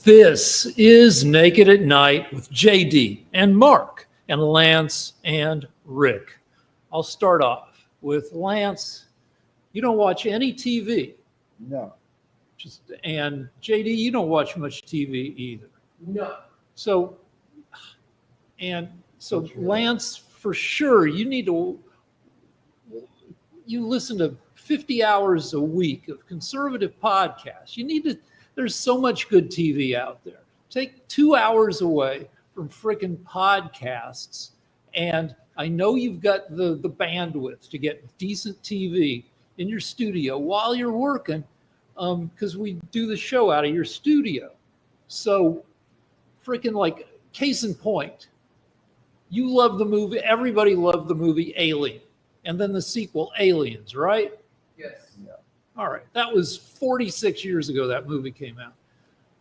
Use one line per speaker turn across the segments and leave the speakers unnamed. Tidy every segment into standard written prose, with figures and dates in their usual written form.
This is Naked at Night with JD and Mark and Lance and Rick. I'll start off with Lance. You don't watch any TV.
No.
And JD, you don't watch much TV either.
No.
So Lance, for sure, you listen to 50 hours a week of conservative podcasts. There's so much good TV out there. Take 2 hours away from frickin' podcasts. And I know you've got the bandwidth to get decent TV in your studio while you're working, because we do the show out of your studio. So frickin' like, case in point, you love the movie, everybody loved the movie Alien, and then the sequel Aliens, right?
Yes.
Yeah.
All right, that was 46 years ago that movie came out.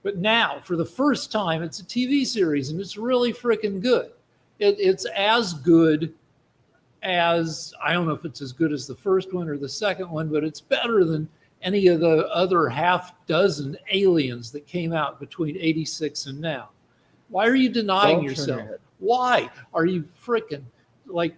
But now, for the first time, it's a TV series, and it's really freaking good. It's as good as, I don't know if it's as good as the first one or the second one, but it's better than any of the other half dozen Aliens that came out between 86 and now. Why are you denying yourself? Why are you frickin' like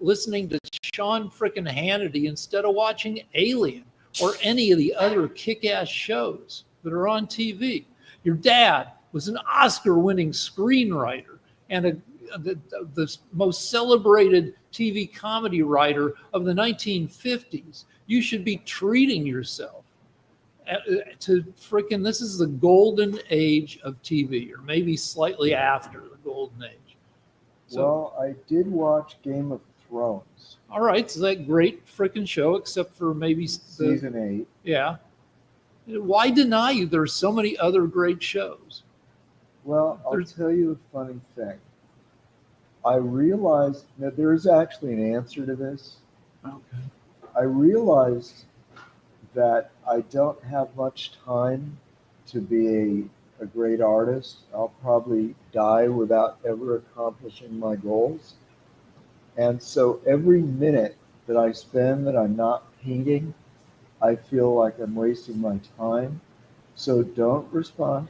listening to Sean frickin' Hannity instead of watching Alien or any of the other kick-ass shows that are on TV? Your dad was an Oscar-winning screenwriter and the most celebrated TV comedy writer of the 1950s. You should be treating yourself to frickin', this is the golden age of TV, or maybe slightly after the golden age. So,
Well, I did watch Game of Thrones.
all right, so that great frickin' show, except for maybe
Season 8.
yeah. Why deny you? There's so many other great shows.
Well, I'll tell you a funny thing. I realized that there is actually an answer to this.
Okay.
I realized that I don't have much time to be a great artist. I'll probably die without ever accomplishing my goals. And so every minute that I spend that I'm not painting, I feel like I'm wasting my time. So don't respond.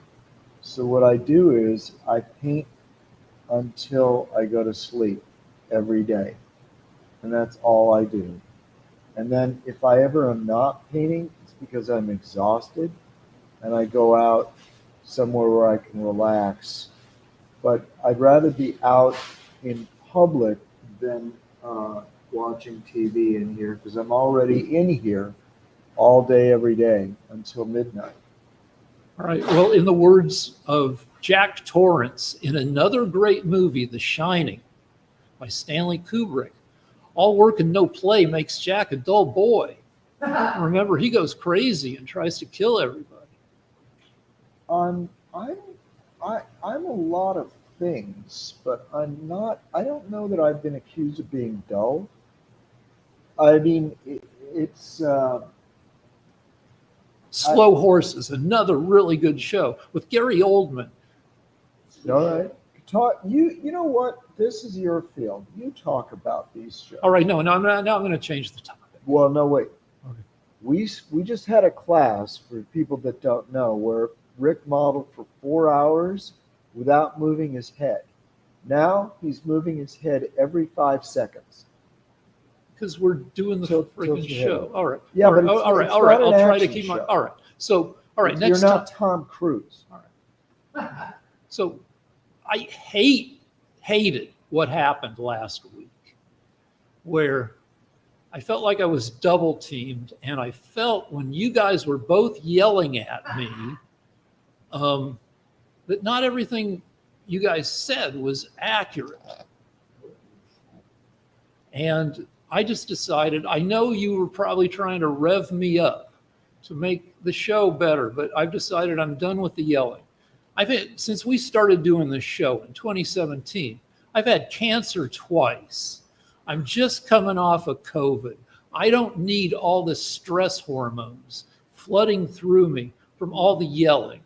So what I do is I paint until I go to sleep every day. And that's all I do. And then if I ever am not painting, it's because I'm exhausted and I go out somewhere where I can relax. But I'd rather be out in public than watching TV in here, because I'm already in here all day, every day until midnight.
All right. Well, in the words of Jack Torrance in another great movie, The Shining, by Stanley Kubrick, all work and no play makes Jack a dull boy. Remember, he goes crazy and tries to kill everybody.
I'm a lot of things, but I don't know that I've been accused of being dull. I mean, it's
Slow Horses, another really good show with Gary Oldman.
all right. You know what? This is your field. You talk about these shows.
All right, now I'm going to change the topic.
Well, no, wait.
Okay.
We just had a class, for people that don't know, where Rick modeled for 4 hours without moving his head. Now he's moving his head every 5 seconds.
Because we're doing the freaking show. All right.
Yeah, but
all right.
it's
All right.
not an
I'll try to
action
keep my.
show.
All right. So, all right.
You're
Next
not
time.
Tom Cruise.
All right. So, I hated what happened last week, where I felt like I was double teamed, and I felt when you guys were both yelling at me, that not everything you guys said was accurate. And I just decided, I know you were probably trying to rev me up to make the show better, but I've decided I'm done with the yelling. Since we started doing this show in 2017, I've had cancer twice. I'm just coming off of COVID. I don't need all the stress hormones flooding through me from all the yelling.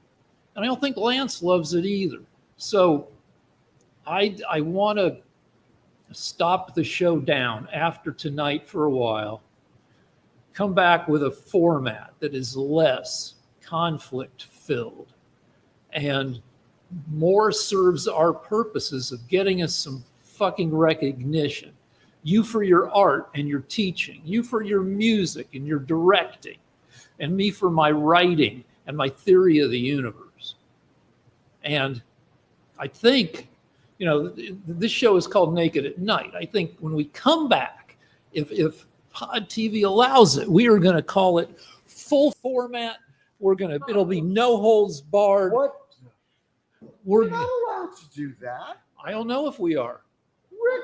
And I don't think Lance loves it either. So I want to stop the show down after tonight for a while, come back with a format that is less conflict filled, and more serves our purposes of getting us some fucking recognition. You for your art and your teaching, you for your music and your directing, and me for my writing and my theory of the universe. And I think, this show is called Naked at Night. I think when we come back, if Pod TV allows it, we are going to call it full format. It'll be no holds barred.
What?
We're
We're not allowed to do that.
I don't know if we are.
Rick,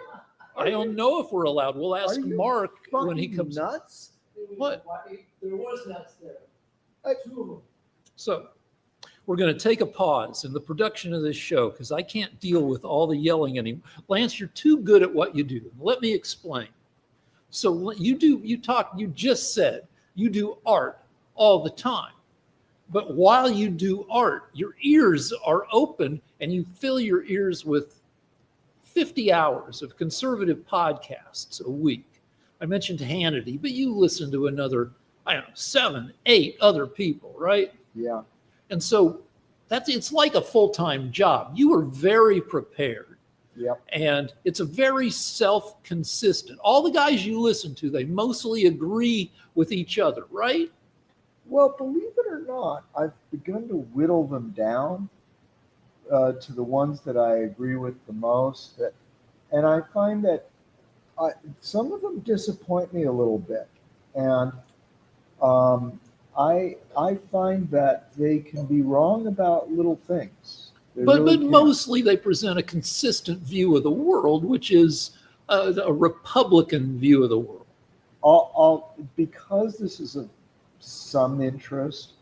I don't know if we're allowed. We'll ask
Are you
Mark when he
fucking
comes.
nuts?
What?
There was nuts there. Two of them.
So we're going to take a pause in the production of this show because I can't deal with all the yelling anymore. Lance, you're too good at what you do. Let me explain. So you just said you do art all the time. But while you do art, your ears are open and you fill your ears with 50 hours of conservative podcasts a week. I mentioned Hannity, but you listen to another, 7, 8 other people, right?
Yeah.
And so it's like a full-time job. You are very prepared.
Yep.
And it's a very self-consistent. All the guys you listen to, they mostly agree with each other, right?
Well, believe it or not, I've begun to whittle them down to the ones that I agree with the most. And I find that some of them disappoint me a little bit. And I find that they can be wrong about little things.
But mostly they present a consistent view of the world, which is a Republican view of the world.
Because this is of some interest,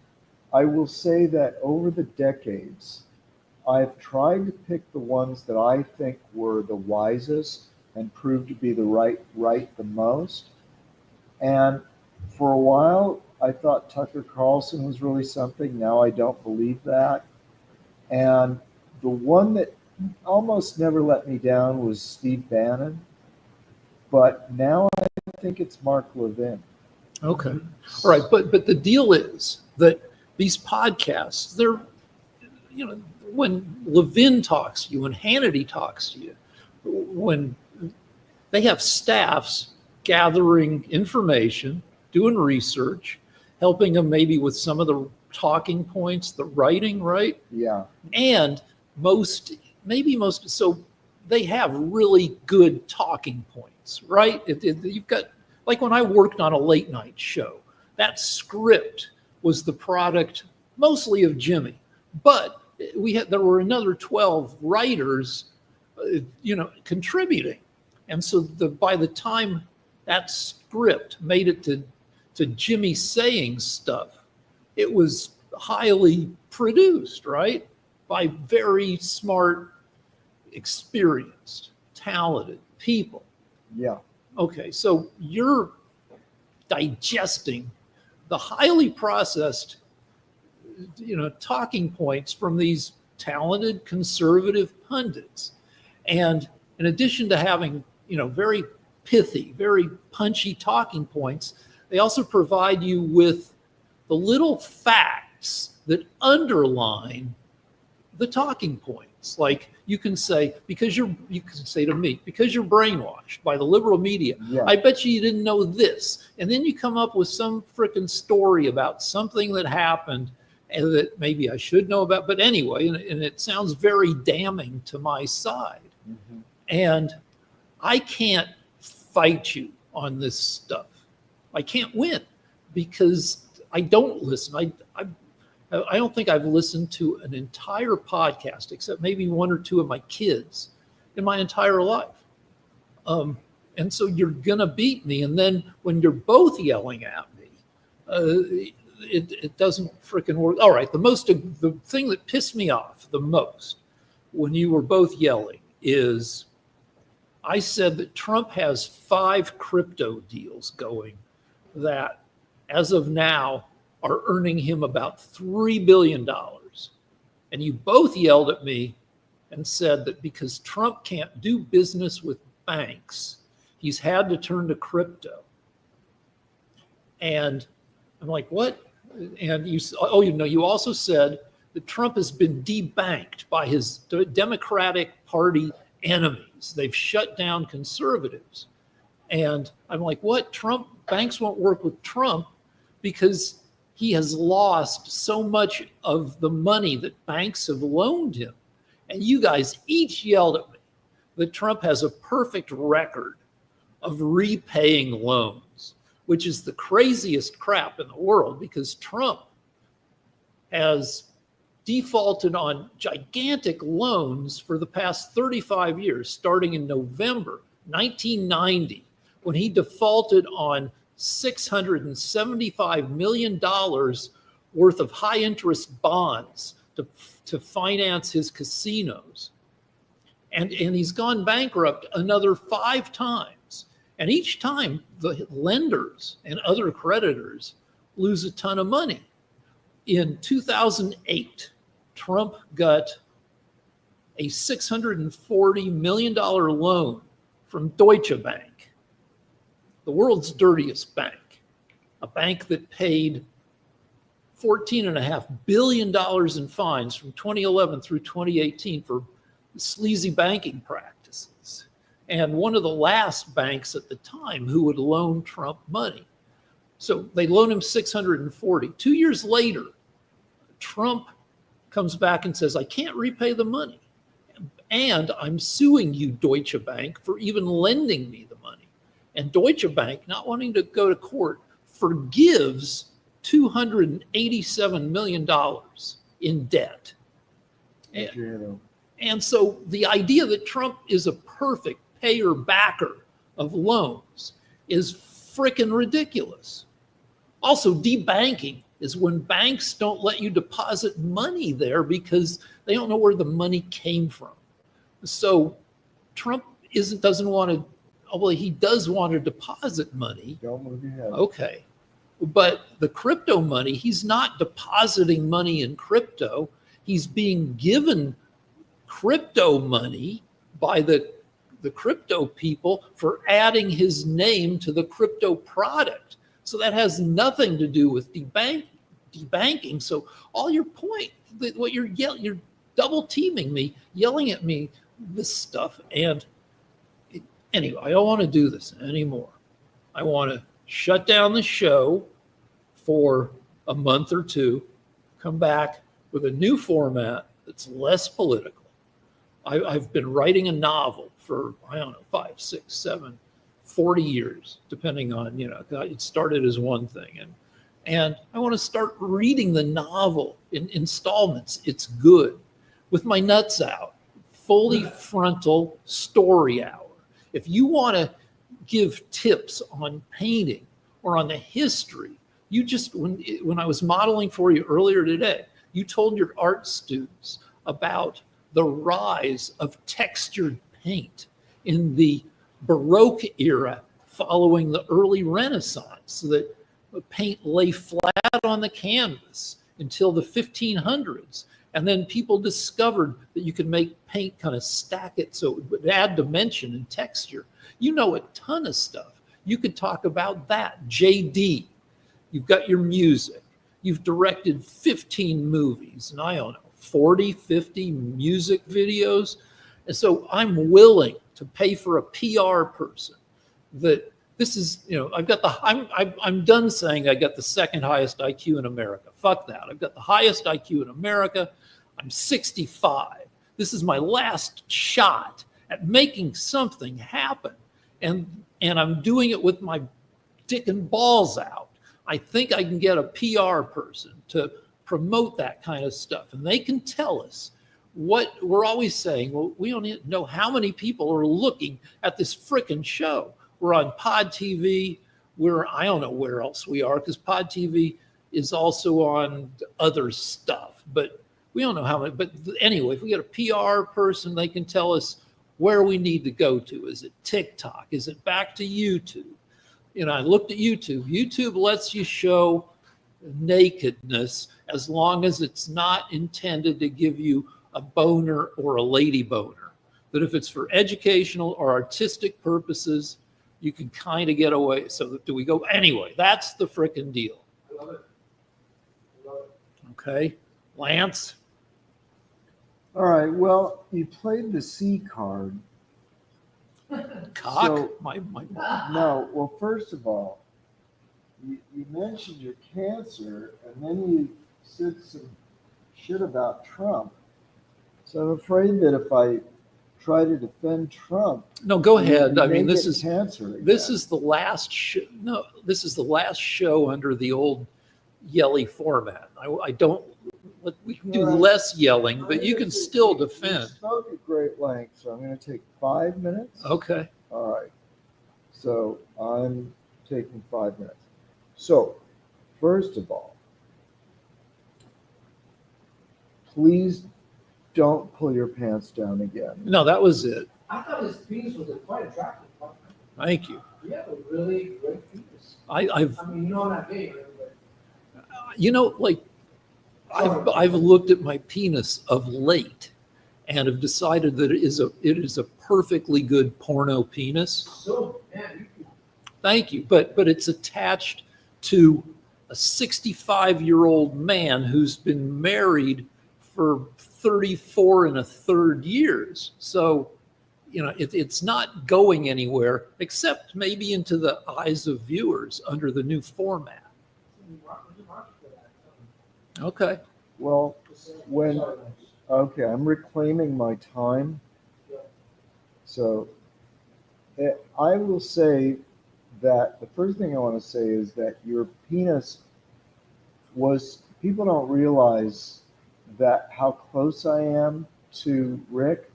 I will say that over the decades, I've tried to pick the ones that I think were the wisest and proved to be the right the most. And for a while, I thought Tucker Carlson was really something. Now I don't believe that. And the one that almost never let me down was Steve Bannon. But now I think it's Mark Levin.
Okay. All right. But the deal is that these podcasts, they're, when Levin talks to you, when Hannity talks to you, when they have staffs gathering information, doing research, helping them maybe with some of the talking points, the writing, right?
Yeah.
And so they have really good talking points, right? You've got, like when I worked on a late night show, that script was the product mostly of Jimmy, but there were another 12 writers, contributing. And so by the time that script made it to Jimmy saying stuff, it was highly produced, right? By very smart, experienced, talented people.
Yeah.
Okay, so you're digesting the highly processed, talking points from these talented conservative pundits. And in addition to having, very pithy, very punchy talking points, they also provide you with the little facts that underline the talking points. Like you can say to me, because you're brainwashed by the liberal media,
Yeah.
I bet you didn't know this. And then you come up with some freaking story about something that happened and that maybe I should know about. But anyway, and it sounds very damning to my side.
Mm-hmm.
And I can't fight you on this stuff. I can't win because I don't listen. I don't think I've listened to an entire podcast, except maybe 1 or 2 of my kids, in my entire life. And so you're going to beat me. And then when you're both yelling at me, it doesn't freaking work. All right, the thing that pissed me off the most when you were both yelling is I said that Trump has 5 crypto deals going that, as of now, are earning him about $3 billion. And you both yelled at me and said that because Trump can't do business with banks, he's had to turn to crypto. And I'm like, what? And you also said that Trump has been debanked by his Democratic Party enemies. They've shut down conservatives. And I'm like, what? Banks won't work with Trump because he has lost so much of the money that banks have loaned him. And you guys each yelled at me that Trump has a perfect record of repaying loans, which is the craziest crap in the world because Trump has defaulted on gigantic loans for the past 35 years, starting in November 1990, when he defaulted on $675 million worth of high interest bonds to finance his casinos. And he's gone bankrupt another 5 times. And each time the lenders and other creditors lose a ton of money. In 2008, Trump got a $640 million loan from Deutsche Bank, the world's dirtiest bank, a bank that paid $14.5 billion in fines from 2011 through 2018 for sleazy banking practices, and one of the last banks at the time who would loan Trump money. So they loan him 640. 2 years later, Trump comes back and says, I can't repay the money. And I'm suing you, Deutsche Bank, for even lending me the money. And Deutsche Bank, not wanting to go to court, forgives $287 million in debt. And so the idea that Trump is a perfect payer backer of loans is freaking ridiculous. Also, debanking is when banks don't let you deposit money there because they don't know where the money came from. So Trump doesn't want to, well, he does want to deposit money.
Don't move your head.
Okay. But the crypto money, he's not depositing money in crypto. He's being given crypto money by the crypto people for adding his name to the crypto product. So that has nothing to do with debanking. So all your point, what you're double teaming me, yelling at me this stuff. And anyway, I don't want to do this anymore. I want to shut down the show for a month or two, come back with a new format that's less political. I've been writing a novel for, I don't know, 5, 6, 7, 40 years, depending on, it started as one thing. And I want to start reading the novel in installments. It's good. With my nuts out, fully frontal story hour. If you want to give tips on painting or on the history, you just, when I was modeling for you earlier today, you told your art students about the rise of textured paint in the Baroque era following the early Renaissance, so that paint lay flat on the canvas until the 1500s. And then people discovered that you could make paint kind of stack it so it would add dimension and texture. You know a ton of stuff. You could talk about that. JD, you've got your music. You've directed 15 movies, and I don't know, 40, 50 music videos. And so I'm willing to pay for a PR person that this is, I'm done saying I got the second highest IQ in America. Fuck that. I've got the highest IQ in America. I'm 65. This is my last shot at making something happen. And I'm doing it with my dick and balls out. I think I can get a PR person to promote that kind of stuff. And they can tell us what we're always saying. Well, we don't know how many people are looking at this frickin' show. We're on Pod TV. I don't know where else we are, because Pod TV is also on other stuff. But we don't know how many. But anyway, if we get a PR person, they can tell us where we need to go to. Is it TikTok? Is it back to YouTube? I looked at YouTube. YouTube lets you show nakedness as long as it's not intended to give you a boner or a lady boner. That if it's for educational or artistic purposes, you can kind of get away. So do we go? Anyway, that's the frickin' deal.
I love it.
Okay. Lance?
All right. Well, you played the C card.
Cock?
So-
My
No. Well, first of all, you mentioned your cancer, and then you said some shit about Trump. So I'm afraid that if I try to defend Trump,
No, go
you
ahead. I
may
mean, this
get
is
cancer again.
this is the last show. No, this is the last show under the old yelly format. I don't. We can do
Right.
less yelling, but you
I'm
can
gonna
still
You
defend.
spoke at great length, so I'm going to take 5 minutes.
Okay.
All right. So I'm taking 5 minutes. So, first of all, please don't pull your pants down again.
No, that was it.
I thought his penis was quite attractive.
Thank you.
You have a really great penis.
I've
I mean, you know I'm not gay, but
like I've looked at my penis of late and have decided that it is a perfectly good porno penis.
so, man, you can.
Thank you. But it's attached to a 65-year-old man who's been married for 34 and a third years. So, it's not going anywhere except maybe into the eyes of viewers under the new format. Okay.
Well, okay, I'm reclaiming my time. So I will say that the first thing I want to say is that your penis people don't realize that how close I am to Rick,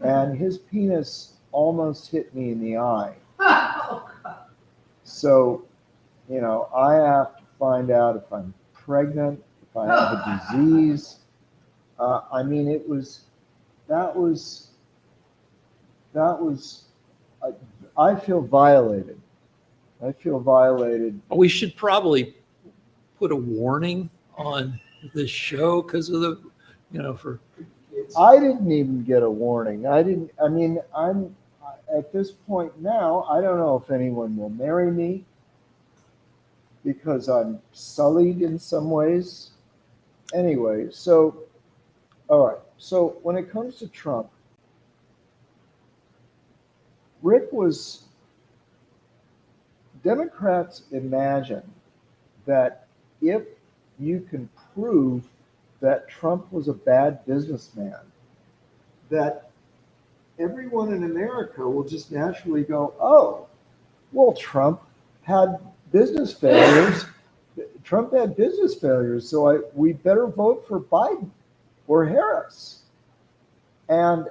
and his penis almost hit me in the eye. So, I have to find out if I'm pregnant, if I have a disease. I mean, that was, I feel violated. I feel violated.
We should probably put a warning on this show because of the, for
I didn't even get a warning. I'm at this point now, I don't know if anyone will marry me because I'm sullied in some ways. Anyway, so, all right. So when it comes to Trump, Democrats imagine that if you can prove that Trump was a bad businessman, that everyone in America will just naturally go, oh, well, Trump had business failures. Trump had business failures, so we better vote for Biden or Harris. And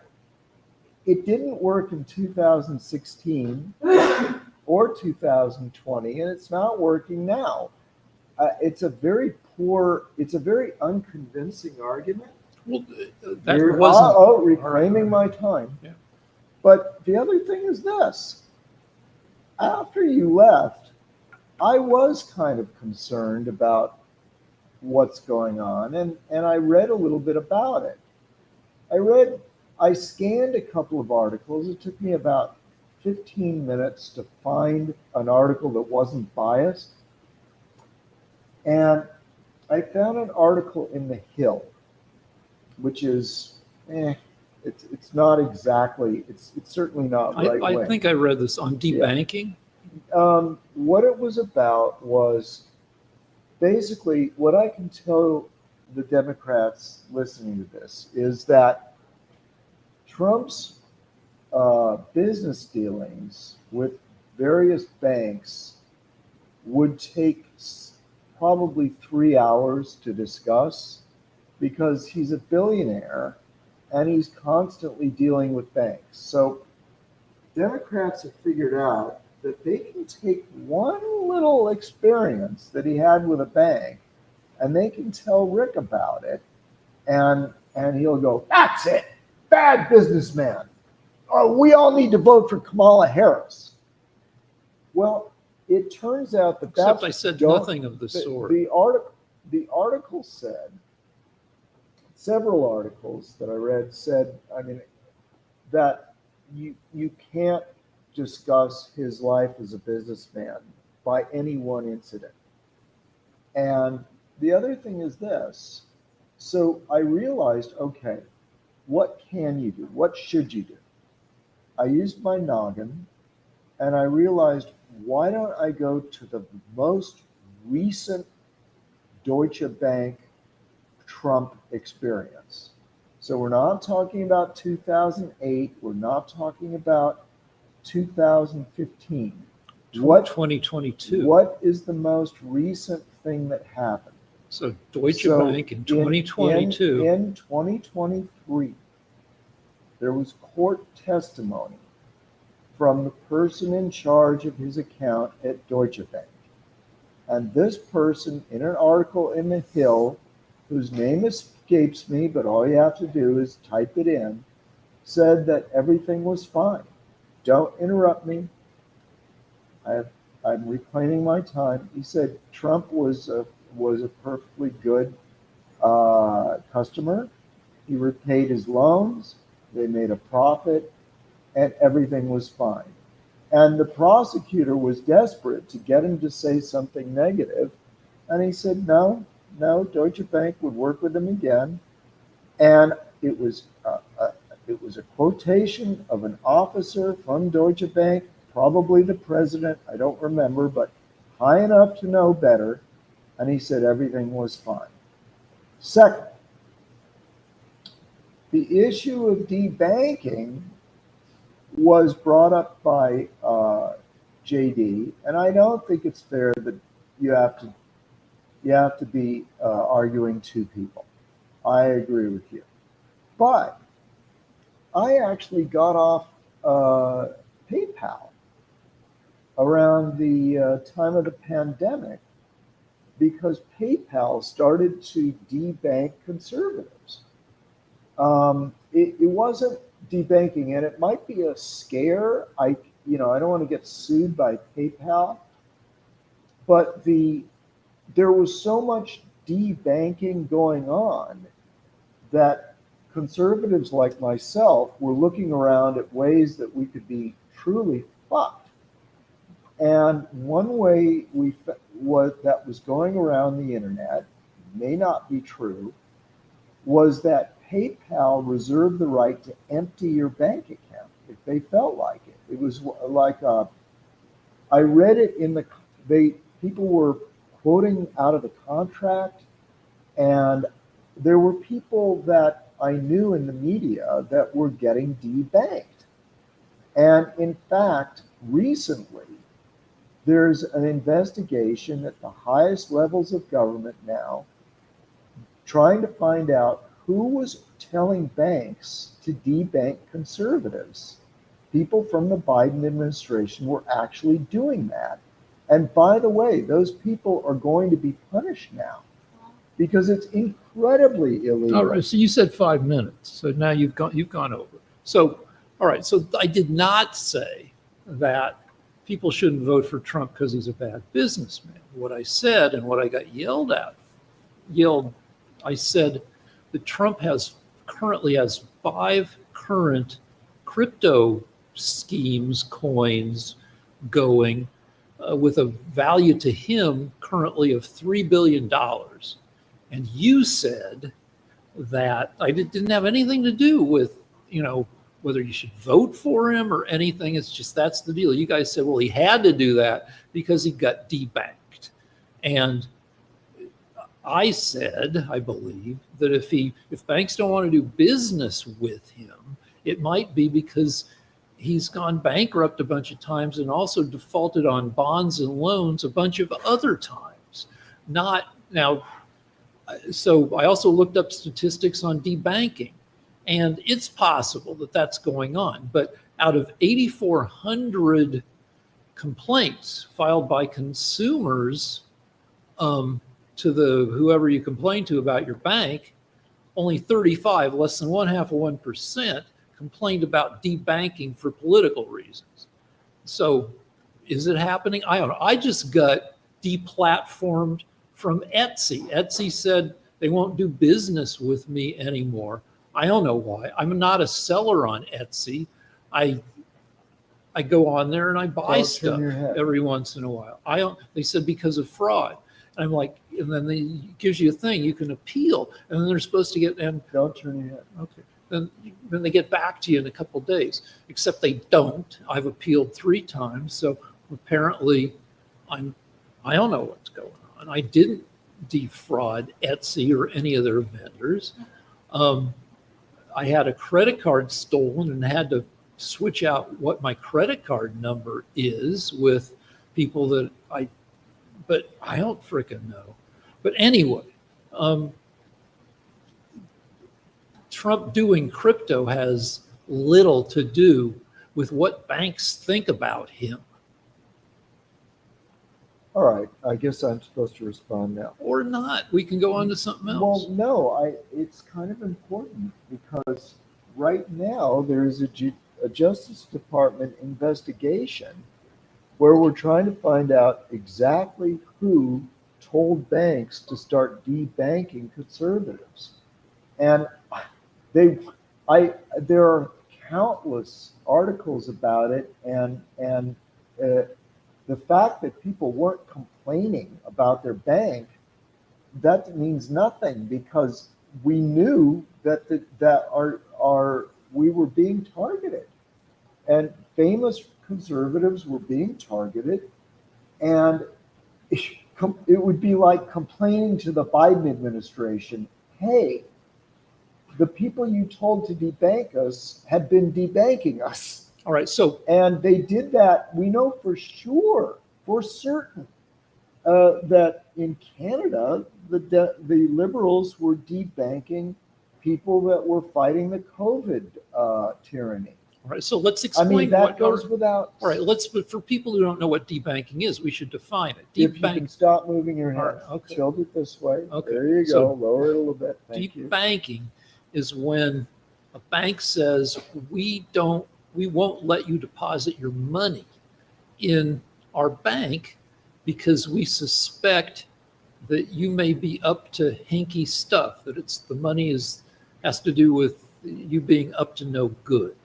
it didn't work in 2016 or 2020, and it's not working now. It's a very unconvincing argument.
well, that wasn't
Reclaiming my time.
Yeah.
But the other thing is this. After you left, I was kind of concerned about what's going on, and I read a little bit about it. I scanned a couple of articles. It took me about 15 minutes to find an article that wasn't biased. And I found an article in The Hill, which is, it's not exactly, it's certainly not right wing.
I think I read this on debanking.
What it was about was basically what I can tell the Democrats listening to this is that Trump's business dealings with various banks would take probably 3 hours to discuss because he's a billionaire and he's constantly dealing with banks. So Democrats have figured out that they can take one little experience that he had with a bank and they can tell Rick about it, and he'll go, that's it, bad businessman. Oh, we all need to vote for Kamala Harris. Well, it turns out that
Except I said nothing of the sort.
The article said, several articles that I read said, that you can't discuss his life as a businessman by any one incident. And the other thing is this. So I realized, okay, what can you do? What should you do? I used my noggin and I realized, why don't I go to the most recent Deutsche Bank Trump experience? So we're not talking about 2008. We're not talking about 2015. What
2022.
What is the most recent thing that happened?
So Deutsche
So
Bank in 2022.
In 2023, there was court testimony from the person in charge of his account at Deutsche Bank. And this person, in an article in The Hill, whose name escapes me, but all you have to do is type it in, said that everything was fine. Don't interrupt me. I'm reclaiming my time. He said Trump was a perfectly good customer. He repaid his loans. They made a profit, and everything was fine. And the prosecutor was desperate to get him to say something negative, and he said no, Deutsche Bank would work with him again. And it was a quotation of an officer from Deutsche Bank, probably the president, I don't remember, but high enough to know better. And he said everything was fine. Second, the issue of debanking was brought up by JD, and I don't think it's fair that you have to be arguing two people. I agree with you. But I actually got off PayPal around the time of the pandemic because PayPal started to debank conservatives. It wasn't debanking, and it might be a scare. I don't want to get sued by PayPal, but there was so much debanking going on that conservatives like myself were looking around at ways that we could be truly fucked. And one way that was going around the internet, may not be true, was that PayPal reserved the right to empty your bank account if they felt like it. It was like I read it in people were quoting out of the contract, and there were people that I knew in the media that were getting debanked. And in fact, recently, there's an investigation at the highest levels of government now trying to find out who was telling banks to debank conservatives. People from the Biden administration were actually doing that. And by the way, those people are going to be punished now because it's incredibly illegal.
All right. So you said 5 minutes. So now you've gone over. So, all right. So I did not say that people shouldn't vote for Trump because he's a bad businessman. What I said and what I got I said that Trump currently has 5 current crypto schemes, coins going with a value to him currently of $3 billion. And you said that I didn't have anything to do with, whether you should vote for him or anything. It's just, that's the deal. You guys said, well, he had to do that because he got debanked. And I said, I believe, that if banks don't want to do business with him, it might be because he's gone bankrupt a bunch of times and also defaulted on bonds and loans a bunch of other times. So I also looked up statistics on debanking, and it's possible that that's going on. But out of 8,400 complaints filed by consumers to whoever you complain to about your bank, only 35, less than 0.5%, complained about debanking for political reasons. So is it happening? I don't know. I just got deplatformed from Etsy. Etsy said they won't do business with me anymore. I don't know why. I'm not a seller on Etsy. I go on there and I buy stuff every once in a while. They said because of fraud. And I'm like, and then it gives you a thing you can appeal, and then they're supposed to get. And
don't turn your head.
Okay. then they get back to you in a couple of days. Except they don't. I've appealed 3 times, so apparently I don't know what's going on. I didn't defraud Etsy or any of their vendors. I had a credit card stolen and had to switch out what my credit card number is with people but I don't frickin' know. But anyway, Trump doing crypto has little to do with what banks think about him.
All right, I guess I'm supposed to respond now.
Or not. We can go on to something else.
Well, no, it's kind of important because right now there is a Justice Department investigation where we're trying to find out exactly who told banks to start debanking conservatives. And there are countless articles about it, and the fact that people weren't complaining about their bank, that means nothing because we knew that we were being targeted, and famous conservatives were being targeted, and it would be like complaining to the Biden administration, hey, the people you told to debank us had been debanking us.
All right, so
And they did that. We know for sure, for certain, that in Canada, the Liberals were debanking people that were fighting the COVID tyranny.
all right, so let's
I
explain
mean, that
what
goes without.
all right, but for people who don't know what debanking is, we should define it.
If you can stop moving your
All
head,
right, okay.
tilt it this way.
Okay,
There you go.
so
Lower it a little bit. Thank you.
Debanking is when a bank says we won't let you deposit your money in our bank because we suspect that you may be up to hinky stuff, that the money has to do with you being up to no good.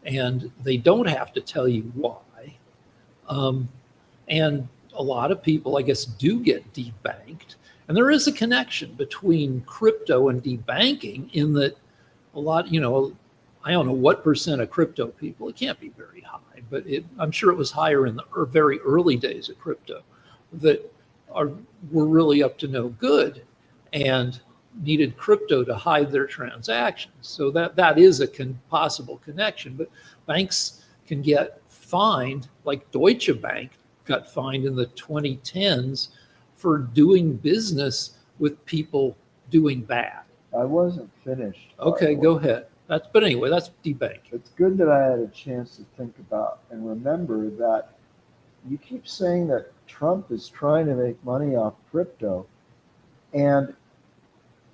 And they don't have to tell you why. And a lot of people, I guess, do get debanked. And there is a connection between crypto and debanking in that a lot, I don't know what percent of crypto people, it can't be very high, but I'm sure it was higher in the very early days of crypto that were really up to no good and needed crypto to hide their transactions. So that is a possible connection, but banks can get fined, like Deutsche Bank got fined in the 2010s for doing business with people doing bad.
I wasn't finished.
Okay, go ahead. But anyway, that's debank.
It's good that I had a chance to think about and remember that you keep saying that Trump is trying to make money off crypto. And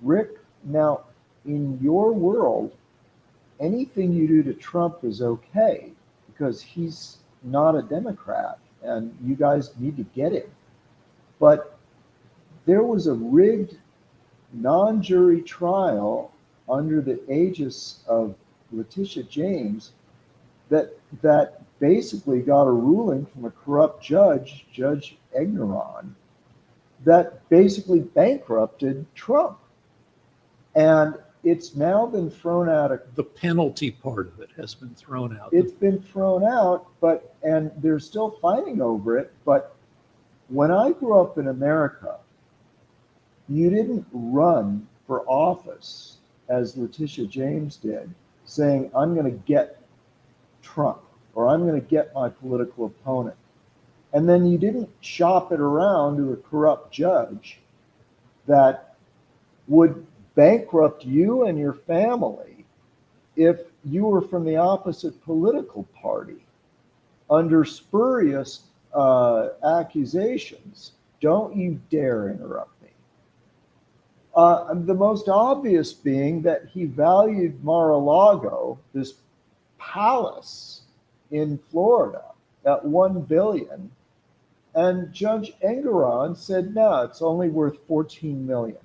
Rick, now in your world, anything you do to Trump is okay because he's not a Democrat and you guys need to get him. But there was a rigged non-jury trial under the aegis of Letitia James that basically got a ruling from a corrupt judge, Judge Egneron, that basically bankrupted Trump. And it's now been thrown out of
The penalty part of it has been thrown out.
It's been thrown out, and they're still fighting over it. But when I grew up in America, you didn't run for office as Letitia James did, saying, I'm going to get Trump or I'm going to get my political opponent. And then you didn't shop it around to a corrupt judge that would bankrupt you and your family if you were from the opposite political party under spurious accusations. Don't you dare interrupt me. The most obvious being that he valued Mar-a-Lago, this palace in Florida, at $1 billion. And Judge Engeron said, no, it's only worth $14 million.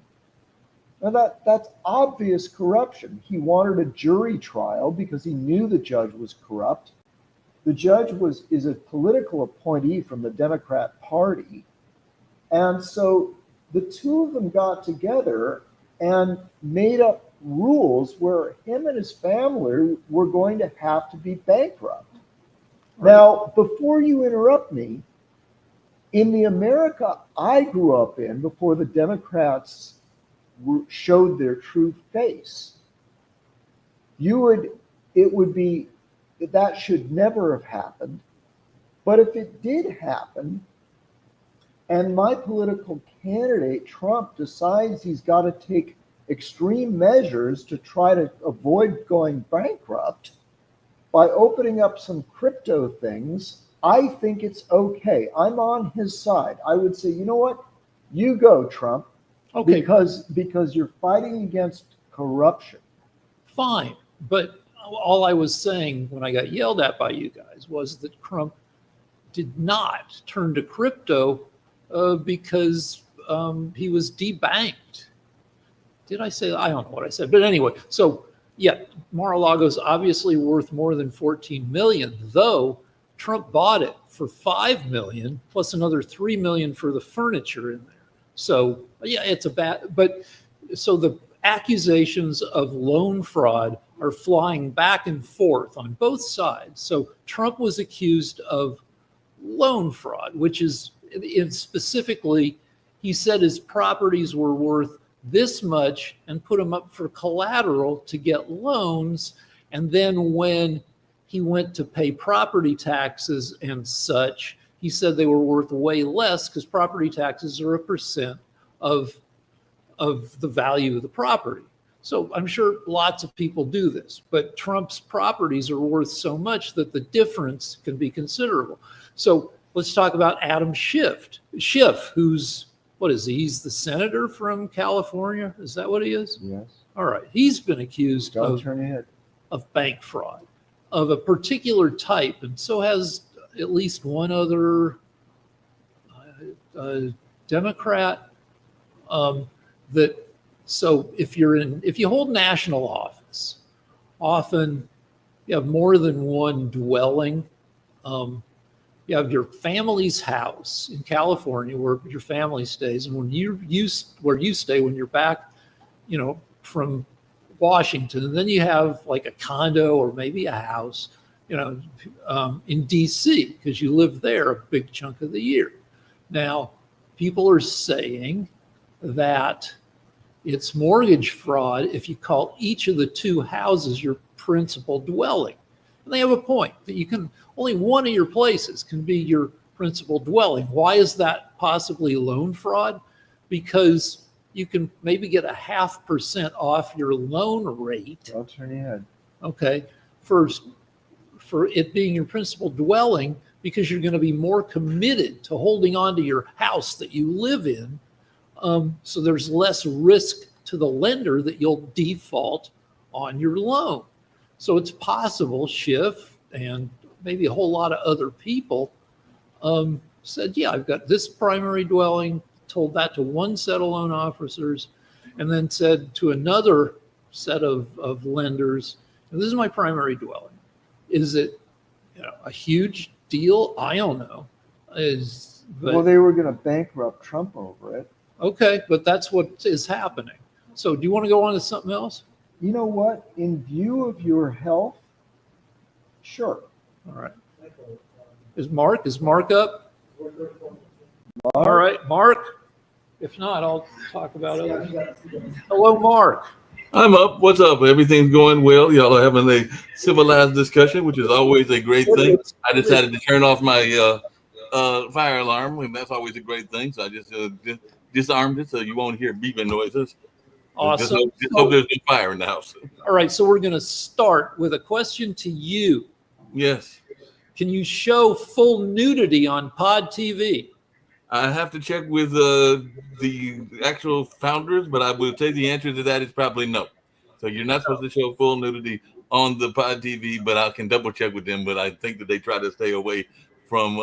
Now that's obvious corruption. He wanted a jury trial because he knew the judge was corrupt. The judge is a political appointee from the Democrat Party. And so the two of them got together and made up rules where him and his family were going to have to be bankrupt. Now, before you interrupt me, in the America I grew up in, before the Democrats showed their true face, it would be, that should never have happened. But if it did happen, and my political candidate, Trump, decides he's got to take extreme measures to try to avoid going bankrupt by opening up some crypto things, I think it's okay. I'm on his side. I would say, you know what? You go, Trump.
Okay.
Because you're fighting against corruption.
Fine. But all I was saying when I got yelled at by you guys was that Trump did not turn to crypto because he was debanked. Did I say? I don't know what I said. But anyway, so yeah, Mar-a-Lago's obviously worth more than 14 million, though Trump bought it for 5 million plus another 3 million for the furniture in there. So yeah, it's a bad, but so the accusations of loan fraud are flying back and forth on both sides. So Trump was accused of loan fraud, which is specifically, he said his properties were worth this much and put them up for collateral to get loans. And then when he went to pay property taxes and such, he said they were worth way less because property taxes are a percent of the value of the property. So I'm sure lots of people do this, but Trump's properties are worth so much that the difference can be considerable. So let's talk about Adam Schiff, who's, what is he? He's the senator from California. Is that what he is?
Yes.
All right. He's been accused of bank fraud of a particular type, and so has at least one other Democrat. So if you hold national office, often you have more than one dwelling. You have your family's house in California where your family stays, and where you stay when you're back, from Washington, and then you have like a condo or maybe a house, in DC because you live there a big chunk of the year. Now, people are saying that it's mortgage fraud if you call each of the two houses your principal dwelling. And they have a point that only one of your places can be your principal dwelling. Why is that possibly loan fraud? Because you can maybe get 0.5% off your loan rate.
I'll turn your head. Okay.
For it being your principal dwelling, because you're going to be more committed to holding on to your house that you live in. So there's less risk to the lender that you'll default on your loan. So it's possible Schiff and maybe a whole lot of other people said, yeah, I've got this primary dwelling, told that to one set of loan officers, and then said to another set of lenders, this is my primary dwelling. Is it a huge deal? I don't know.
Well, they were going to bankrupt Trump over it.
Okay, but that's what is happening. So do you want to go on to something else?
You know what? In view of your health, sure.
All right. Is Mark up? All right, Mark. If not, I'll talk about it. Hello, Mark.
I'm up. What's up? Everything's going well. Y'all are having a civilized discussion, which is always a great thing. I decided to turn off my fire alarm, and that's always a great thing. So I just disarmed it so you won't hear beeping noises.
Awesome.
Just hope there's no fire in the house.
All right, so we're going to start with a question to you.
Yes.
Can you show full nudity on Pod TV?
I have to check with the actual founders, but I would say the answer to that is probably no. So you're not supposed to show full nudity on the Pod TV, but I can double check with them. But I think that they try to stay away from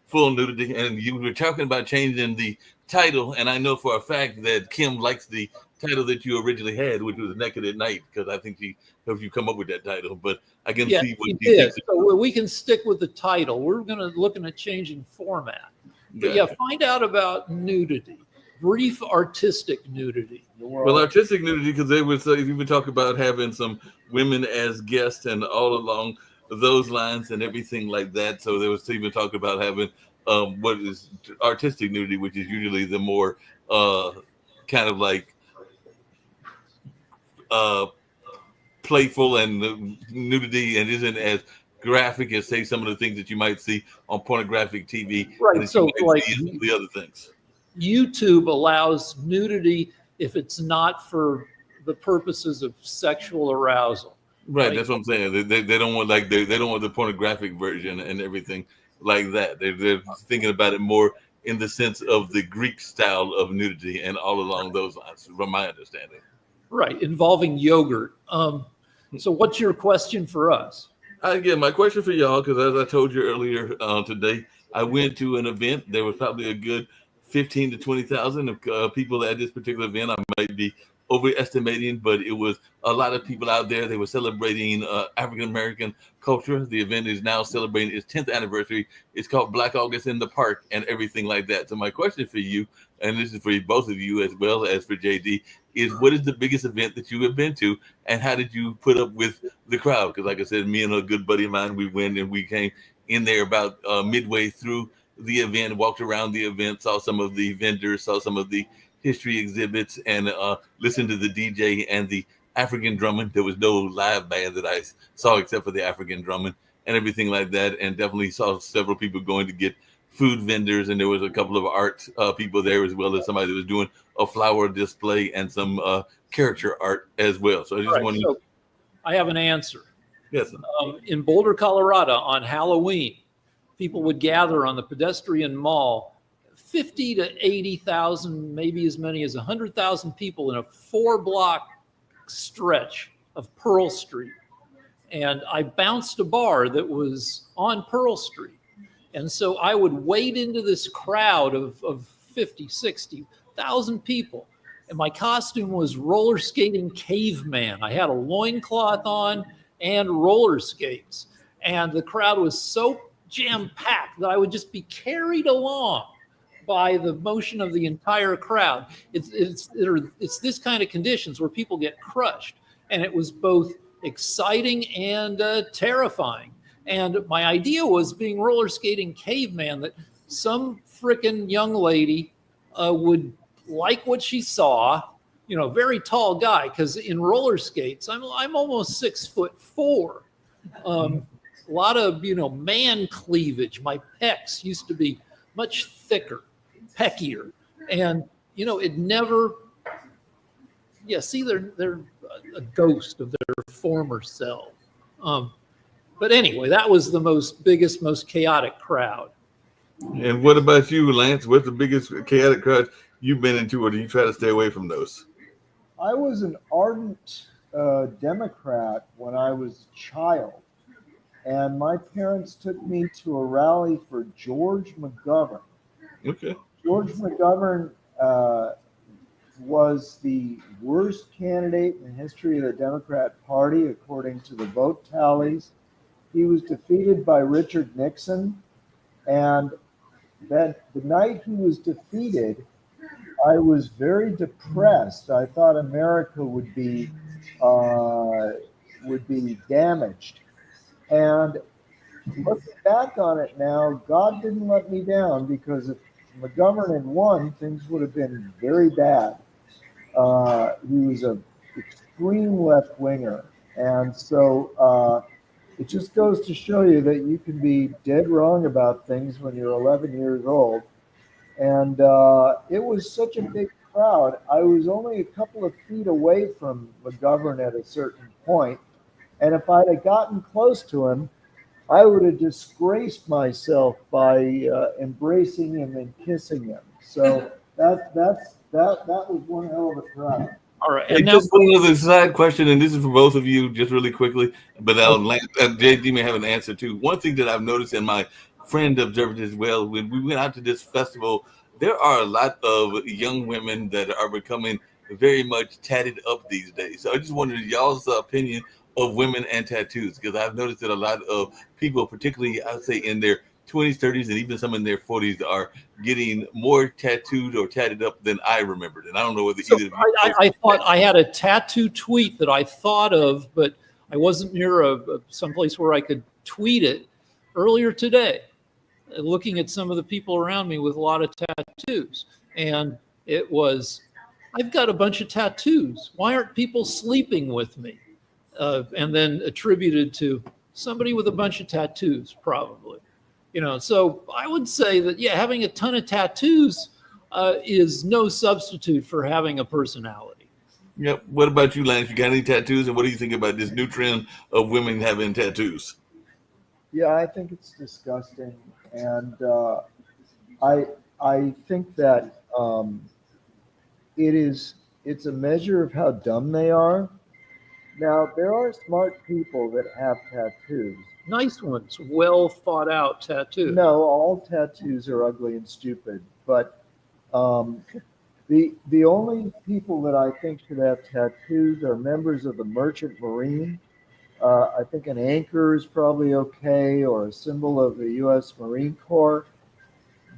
full nudity. And you were talking about changing the title, and I know for a fact that Kim likes the title that you originally had, which was Naked at Night, because I think she helped you come up with that title. But I can see what she thinks.
So we can stick with the title. We're going to looking at changing format. But yeah, find out about nudity. brief artistic nudity.
Well, artistic nudity, because they would say you would talk about having some women as guests and all along those lines and everything like that. So they was even talk about having what is artistic nudity, which is usually the more kind of like playful and nudity, and isn't as graphic as say some of the things that you might see on pornographic TV,
Right,
and that
so,
you might
like,
see in some of the other things.
YouTube allows nudity if it's not for the purposes of sexual arousal.
Right,
Like,
that's what I'm saying. They don't want like they don't want the pornographic version and everything like that. They're thinking about it more in the sense of the Greek style of nudity and all along those lines, from my understanding.
right, involving yogurt. So what's your question for us?
Again, my question for y'all, because as I told you earlier today, I went to an event. There was probably a good 15 to 20,000 people at this particular event. I might be overestimating, but it was a lot of people out there. They were celebrating African American culture. The event is now celebrating its 10th anniversary. It's called Black August in the Park and everything like that. So my question for you, and this is for both of you as well as for JD, is what is the biggest event that you have been to, and how did you put up with the crowd? Because like I said, me and a good buddy of mine, we went and we came in there about midway through the event, walked around the event, saw some of the vendors, saw some of the history exhibits, and listened to the DJ and the African drumming. There was no live band that I saw except for the African drumming and everything like that, and definitely saw several people going to get food vendors, and there was a couple of art people there, as well as somebody that was doing a flower display and some character art as well. So I just wanted
So I have an answer.
yes.
In Boulder, Colorado, on Halloween, people would gather on the pedestrian mall, 50 to 80,000, maybe as many as 100,000 people in a 4-block stretch of Pearl Street. And I bounced a bar that was on Pearl Street. And so I would wade into this crowd of 50, 60,000 people. And my costume was roller skating caveman. I had a loincloth on and roller skates. And the crowd was so jam-packed that I would just be carried along by the motion of the entire crowd. It's this kind of conditions where people get crushed. And it was both exciting and terrifying. And my idea was, being roller skating caveman, that some frickin' young lady would like what she saw, very tall guy, because in roller skates, I'm almost 6'4". A lot of, man cleavage. My pecs used to be much thicker, peckier. And, it never, see, they're a ghost of their former self. But anyway, that was the biggest, most chaotic crowd.
And what about you, Lance? What's the biggest chaotic crowd you've been into, or do you try to stay away from those?
I was an ardent Democrat when I was a child, and my parents took me to a rally for George McGovern.
Okay.
George McGovern was the worst candidate in the history of the Democrat Party, according to the vote tallies. He was defeated by Richard Nixon, and that the night he was defeated, I was very depressed. I thought America would be damaged. And looking back on it now, God didn't let me down, because if McGovern had won, things would have been very bad. He was an extreme left winger, and so it just goes to show you that you can be dead wrong about things when you're 11 years old. And it was such a big crowd. I was only a couple of feet away from McGovern at a certain point, and if I'd have gotten close to him, I would have disgraced myself by embracing him and kissing him. So that was one hell of a crowd.
All right.
And just one other side question, and this is for both of you, just really quickly, but JD may have an answer too. One thing that I've noticed, and my friend observed as well, when we went out to this festival, there are a lot of young women that are becoming very much tatted up these days. So I just wondered y'all's opinion of women and tattoos, because I've noticed that a lot of people, particularly I'd say in their 20s, 30s, and even some in their 40s are getting more tattooed or tatted up than I remembered. And I don't know whether
So
either of you.
I thought I had a tattoo tweet that I thought of, but I wasn't near someplace where I could tweet it earlier today, looking at some of the people around me with a lot of tattoos. And it was, I've got a bunch of tattoos. Why aren't people sleeping with me? And then attributed to somebody with a bunch of tattoos, probably. So I would say that, yeah, having a ton of tattoos is no substitute for having a personality.
Yep. What about you, Lance? You got any tattoos? And what do you think about this new trend of women having tattoos?
Yeah, I think it's disgusting, and I think that it's a measure of how dumb they are. Now there are smart people that have tattoos.
Nice ones, well thought out tattoos.
No, all tattoos are ugly and stupid, but um, the only people that I think should have tattoos are members of the Merchant Marine. I think an anchor is probably okay, or a symbol of the U.S. Marine Corps.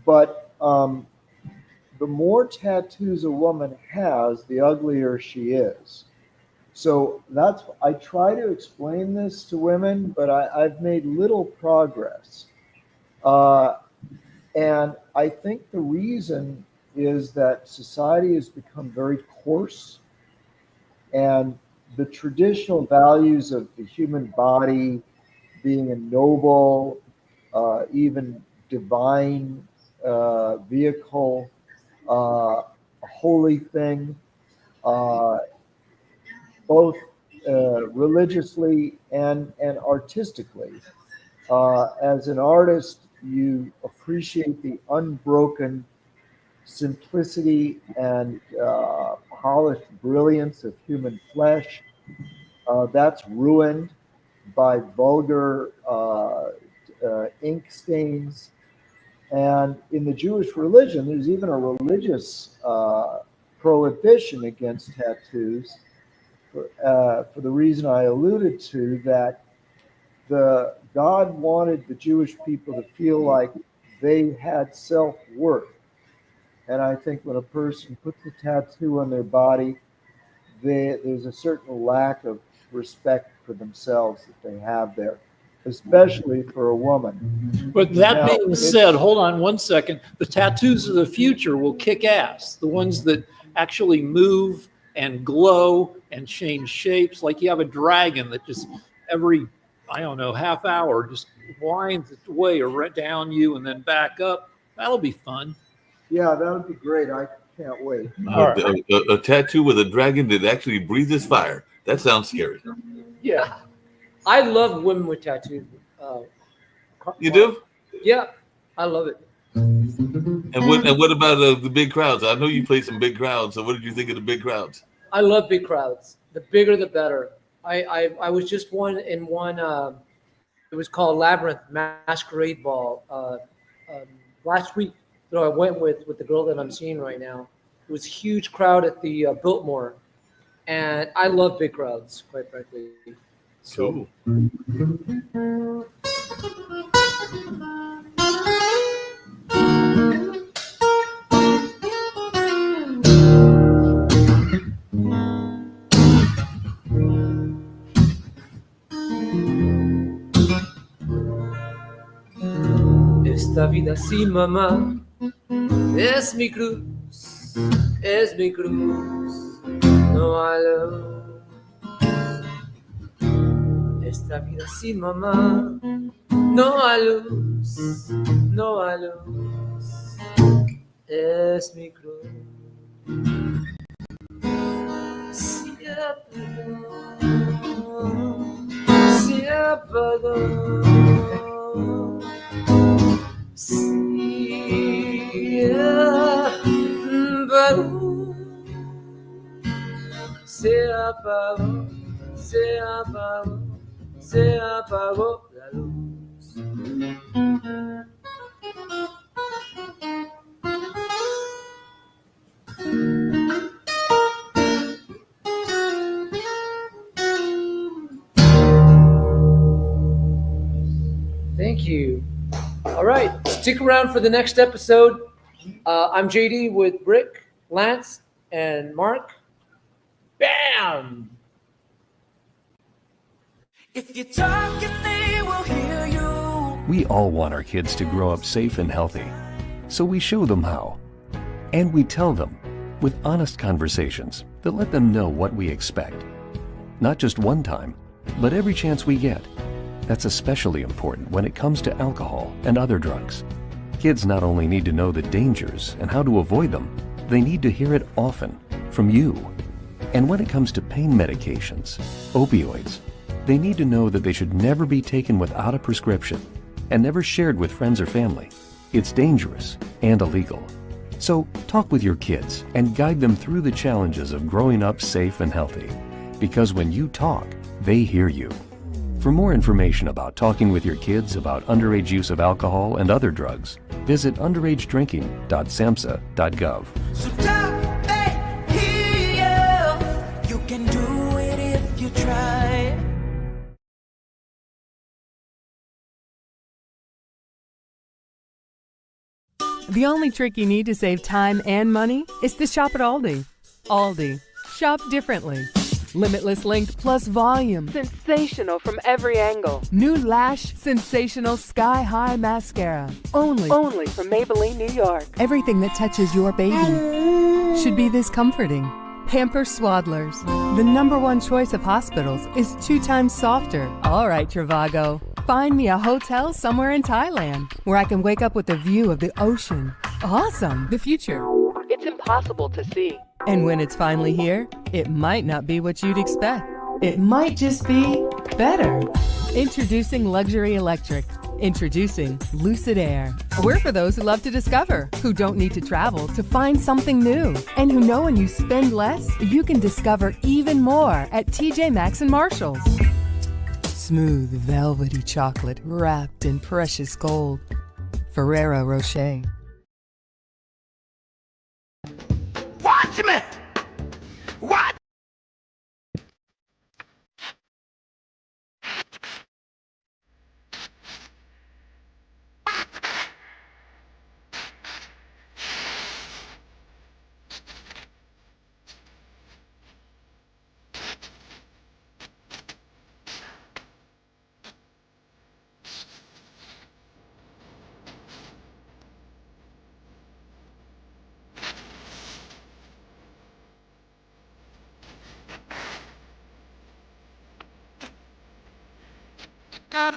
But the more tattoos a woman has, the uglier she is. So I try to explain this to women, but I've made little progress. Uh, and I think the reason is that society has become very coarse, and the traditional values of the human body being a noble, even divine vehicle, a holy thing, uh, both religiously and artistically. As an artist, you appreciate the unbroken simplicity and polished brilliance of human flesh. That's ruined by vulgar ink stains. And in the Jewish religion, there's even a religious prohibition against tattoos for the reason I alluded to, that the God wanted the Jewish people to feel like they had self-worth. And I think when a person puts a tattoo on their body, there's a certain lack of respect for themselves that they have there, especially for a woman.
But that
Now,
being said, hold on one second. The tattoos of the future will kick ass. The ones that actually move and glow and change shapes. Like you have a dragon that just every, I don't know, half hour just winds its way down you and then back up. That'll be fun.
Yeah, that would be great. I can't wait.
All right.
A tattoo with a dragon that actually breathes fire. That sounds scary.
Yeah. I love women with tattoos.
You do?
Yeah, I love it.
And what about the big crowds? I know you played some big crowds. So what did you think of the big crowds?
I love big crowds. The bigger, the better. I was just in one. It was called Labyrinth Masquerade Ball last week. So I went with the girl that I'm seeing right now. It was a huge crowd at the Biltmore, and I love big crowds, quite frankly. So,
Cool.
Esta vida sin mamá es mi cruz, es mi cruz, no hay luz. Esta vida sin mamá, no hay luz, no hay luz, es mi cruz. Se apagó, se apagó, se apagó, se apagó, se apagó la luz. Thank you. All All right, stick around for the next episode. I'm JD with Brick, Lance, and Mark. Bam!
If you're talking, they will hear you.
We all want our kids to grow up safe and healthy, so we show them how. And we tell them with honest conversations that let them know what we expect. Not just one time, but every chance we get. That's especially important when it comes to alcohol and other drugs. Kids not only need to know the dangers and how to avoid them, they need to hear it often from you. And when it comes to pain medications, opioids, they need to know that they should never be taken without a prescription and never shared with friends or family. It's dangerous and illegal. So talk with your kids and guide them through the challenges of growing up safe and healthy. Because when you talk, they hear you. For more information about talking with your kids about underage use of alcohol and other drugs, visit underagedrinking.samhsa.gov.
So talk, they hear you. You can do it if you try.
The only trick you need to save time and money is to shop at Aldi. Aldi. Shop differently. Limitless length plus volume. Sensational from every angle. New Lash Sensational Sky High Mascara. Only from Maybelline, New York. Everything that touches your baby should be this comforting. Pamper Swaddlers. The #1 choice of hospitals is 2 times softer. All right, Travago. Find me a hotel somewhere in Thailand where I can wake up with a view of the ocean. Awesome. The future. It's impossible to see. And when it's finally here, it might not be what you'd expect. It might just be better. Introducing Luxury Electric. Introducing Lucid Air. We're for those who love to discover, who don't need to travel to find something new, and who know when you spend less, you can discover even more at TJ Maxx and Marshalls. Smooth, velvety chocolate wrapped in precious gold. Ferrero Rocher.
Watch me! What? God.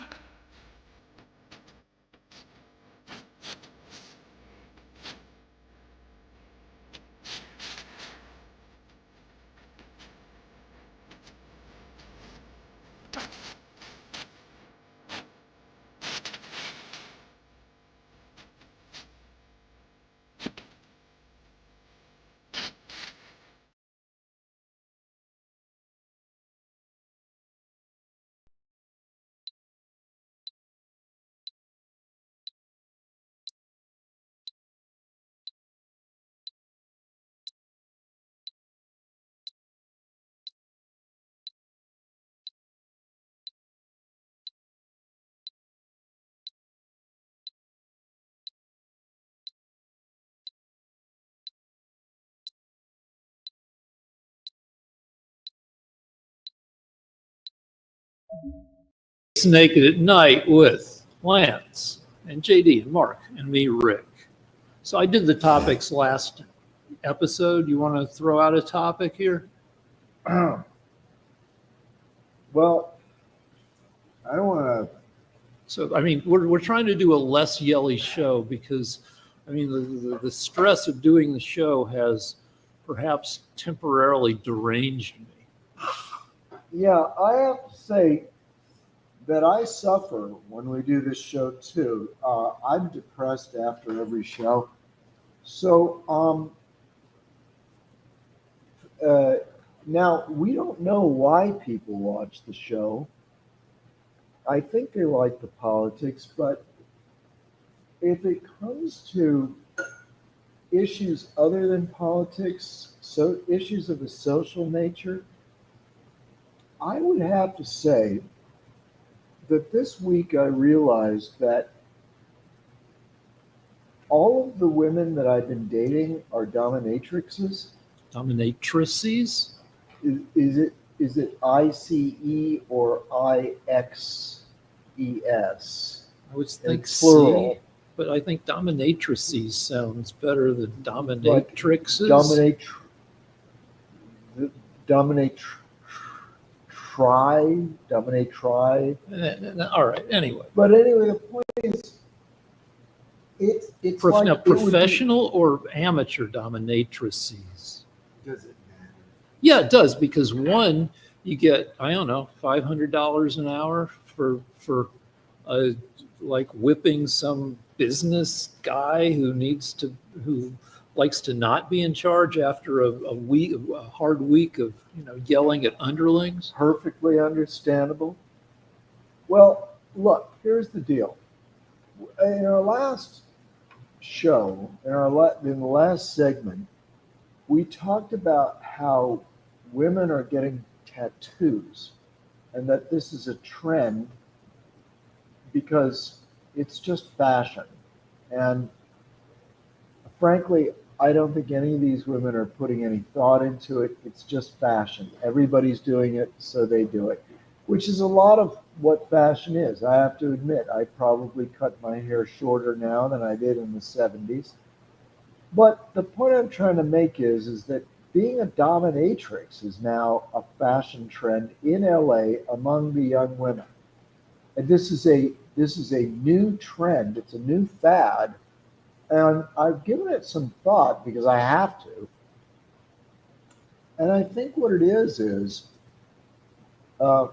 It's Naked at Night with Lance and JD and Mark and me, Rick. So I did the topics last episode. You want to throw out a topic here?
Well, I don't want to.
So, I mean, we're trying to do a less yelly show because, I mean, the stress of doing the show has perhaps temporarily deranged me.
Yeah, I have to say that I suffer when we do this show too. I'm depressed after every show. So now we don't know why people watch the show. I think they like the politics, but if it comes to issues other than politics, so issues of a social nature, I would have to say that this week I realized that all of the women that I've been dating are dominatrixes.
Dominatrices.
Is it ICE or IXES?
I would think
It's plural.
C, but I think dominatrices sounds better than
Like
dominatrixes.
Dominate try.
All right. Anyway,
But anyway, the point is, it's like
now
it would be-
professional or amateur dominatrices.
Does it matter?
Yeah, it does, because one, you get, I don't know, $500 an hour for like whipping some business guy who likes to not be in charge after a hard week of yelling at underlings.
Perfectly understandable. Well, look, here's the deal. In our last show, in the last segment, we talked about how women are getting tattoos and that this is a trend because it's just fashion. And frankly, I don't think any of these women are putting any thought into it. It's just fashion. Everybody's doing it, so they do it, which is a lot of what fashion is. I have to admit, I probably cut my hair shorter now than I did in the 70s. But the point I'm trying to make is that being a dominatrix is now a fashion trend in LA among the young women. And this is a new trend. It's a new fad. And I've given it some thought because I have to. And I think what it is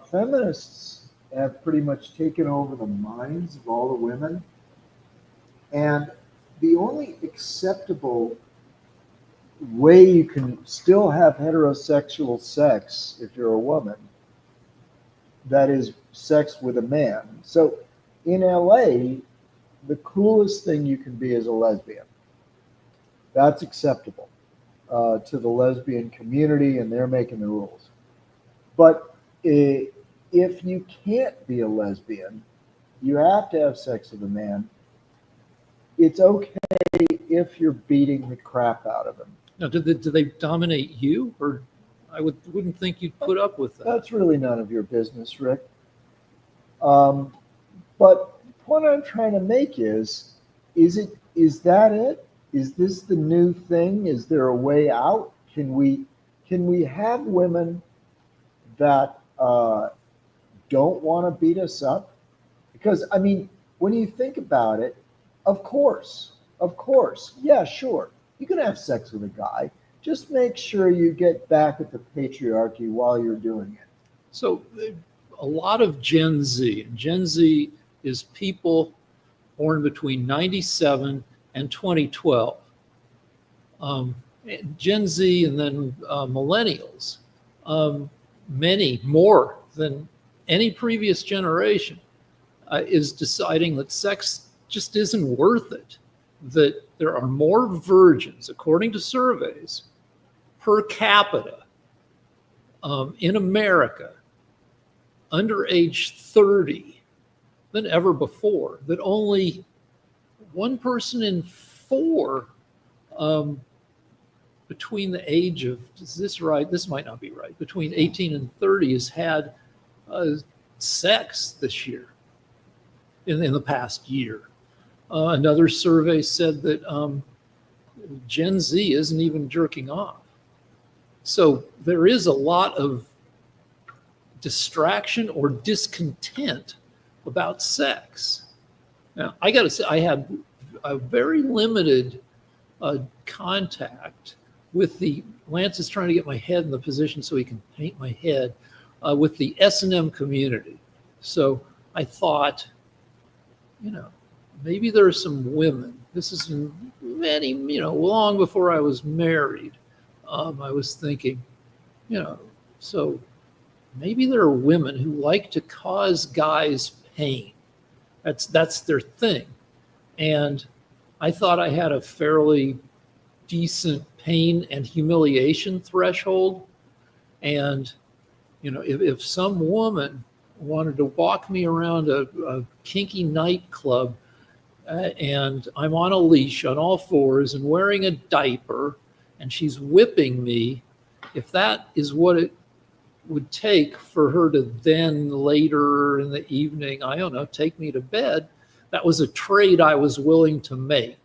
feminists have pretty much taken over the minds of all the women. And the only acceptable way you can still have heterosexual sex if you're a woman, that is sex with a man. So in LA, the coolest thing you can be is a lesbian. That's acceptable to the lesbian community, and they're making the rules. But if you can't be a lesbian, you have to have sex with a man. It's okay if you're beating the crap out of him.
Now, do they dominate you, or wouldn't think you'd put up with that?
That's really none of your business, Rick. But the point I'm trying to make is that it? Is this the new thing? Is there a way out? Can we have women that don't want to beat us up? Because I mean, when you think about it, of course, yeah, sure, you can have sex with a guy. Just make sure you get back at the patriarchy while you're doing it.
So a lot of Gen Z, and Gen Z is people born between 97 and 2012. Gen Z and then millennials, many more than any previous generation, is deciding that sex just isn't worth it, that there are more virgins, according to surveys, per capita in America under age 30 than ever before, that only one person in four between the age of, is this right? This might not be right. Between 18 and 30 has had sex this year, in the past year. Another survey said that Gen Z isn't even jerking off. So there is a lot of distraction or discontent about sex. Now, I got to say, I had a very limited contact with Lance is trying to get my head in the position so he can paint my head, with the S&M community. So I thought, maybe there are some women. This is many, long before I was married. I was thinking, so maybe there are women who like to cause guys pain. That's their thing. And I thought I had a fairly decent pain and humiliation threshold. And, if some woman wanted to walk me around a kinky nightclub and I'm on a leash on all fours and wearing a diaper, and she's whipping me, if that is what it would take for her to then later in the evening, I don't know, take me to bed, that was a trade I was willing to make.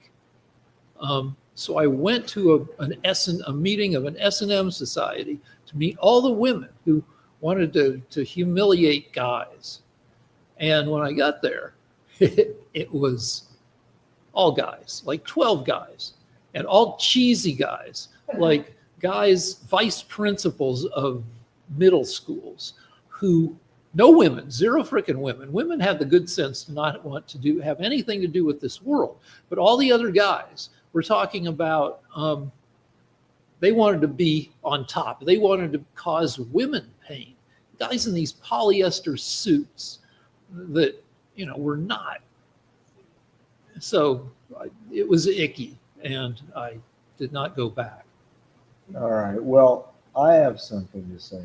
So I went to a meeting of an S&M society to meet all the women who wanted to humiliate guys. And when I got there, it was all guys, like 12 guys, and all cheesy guys, like guys, vice principals of middle schools, who, no women, zero freaking women. Women have the good sense to not want to have anything to do with this world. But all the other guys, we're talking about, they wanted to be on top. They wanted to cause women pain. Guys in these polyester suits that, were not. So it was icky, and I did not go back.
All right. Well, I have something to say.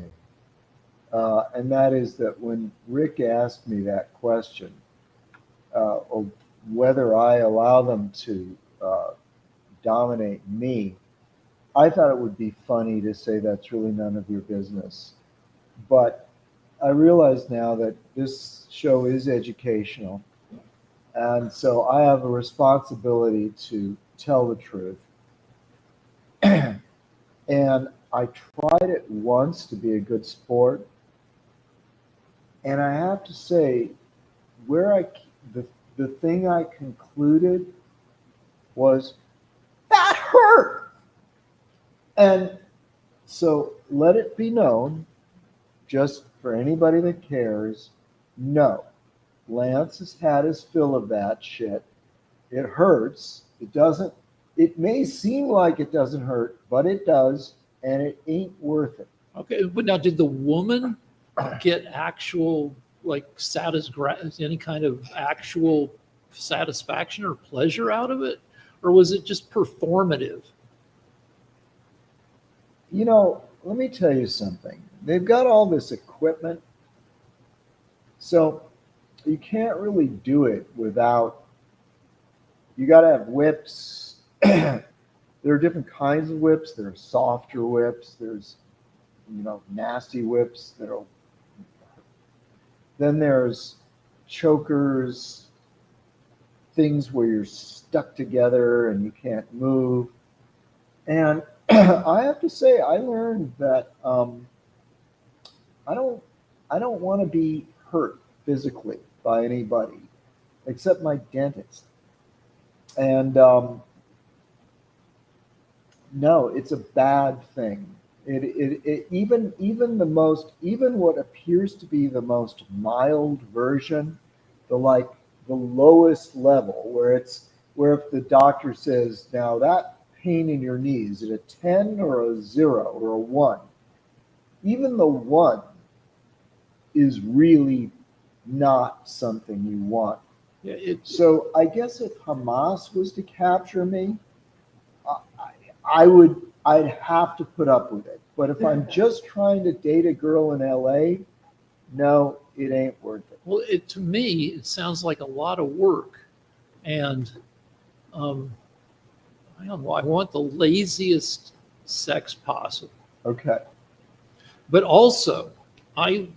And that is that when Rick asked me that question, of whether I allow them to dominate me, I thought it would be funny to say that's really none of your business. But I realize now that this show is educational. And so I have a responsibility to tell the truth. And I tried it once to be a good sport. And I have to say, the thing I concluded was, that hurt. And so let it be known, just for anybody that cares, no, Lance has had his fill of that shit. It hurts. It may seem like it doesn't hurt, but it does, and it ain't worth it.
Okay, but now did the woman get actual, any kind of actual satisfaction or pleasure out of it? Or was it just performative?
Let me tell you something. They've got all this equipment, so you can't really do it without, you got to have whips. There are different kinds of whips. There are softer whips. There's, nasty whips then there's chokers, things where you're stuck together and you can't move. And I have to say, I learned that I don't want to be hurt physically by anybody except my dentist. And no, it's a bad thing. Even what appears to be the most mild version, the lowest level, where if the doctor says, now that pain in your knee, is it a 10 or a 0 or a 1? Even the 1 is really not something you want.
Yeah,
so I guess if Hamas was to capture me, I'd have to put up with it. But if I'm just trying to date a girl in LA, no, it ain't worth it.
Well, to me, it sounds like a lot of work. And I don't know, I want the laziest sex possible.
Okay.
But also, I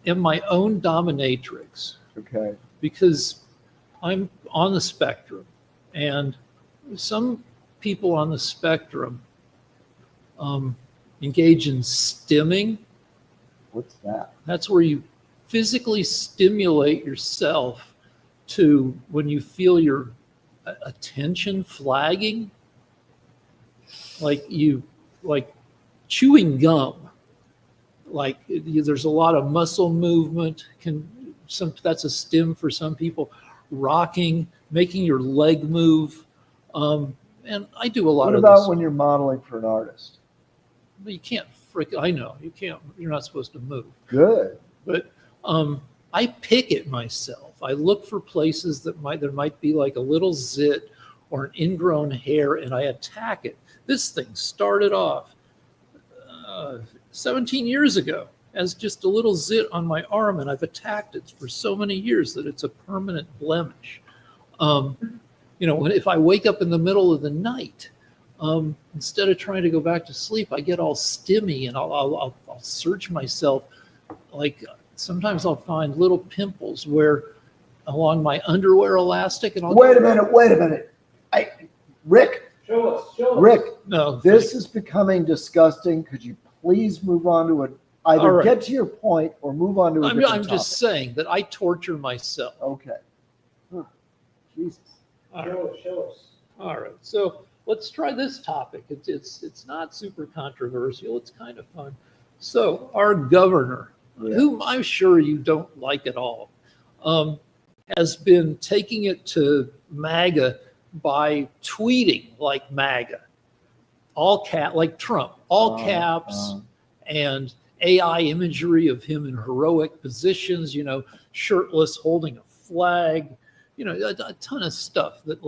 am my own dominatrix.
Okay.
Because I'm on the spectrum. And some people on the spectrum engage in stimming.
What's that?
That's where you physically stimulate yourself to when you feel your attention flagging, like chewing gum. There's a lot of muscle movement. That's a stim for some people. Rocking, making your leg move. And I do a lot of this.
What about when you're modeling for an artist?
You can't I know you can't. You're not supposed to move.
Good.
But I pick it myself. I look for places there might be like a little zit or an ingrown hair, and I attack it. This thing started off 17 years ago as just a little zit on my arm, and I've attacked it for so many years that it's a permanent blemish. if I wake up in the middle of the night, instead of trying to go back to sleep, I get all stimmy and I'll search myself. Like sometimes I'll find little pimples where along my underwear elastic, and I'll
Wait a minute. Rick,
Show us.
Rick,
No,
this is becoming disgusting. Could you please move on to
All
either
right.
get to your point or move on to a different
I'm just saying that I torture myself.
Okay. Huh. Jesus.
All right.
Show us.
All right, so let's try this topic. It's not super controversial. It's kind of fun. So our governor,
Yeah.
whom I'm sure you don't like at all, has been taking it to MAGA by tweeting like MAGA, like Trump, all caps, and AI imagery of him in heroic positions, shirtless, holding a flag, a ton of stuff that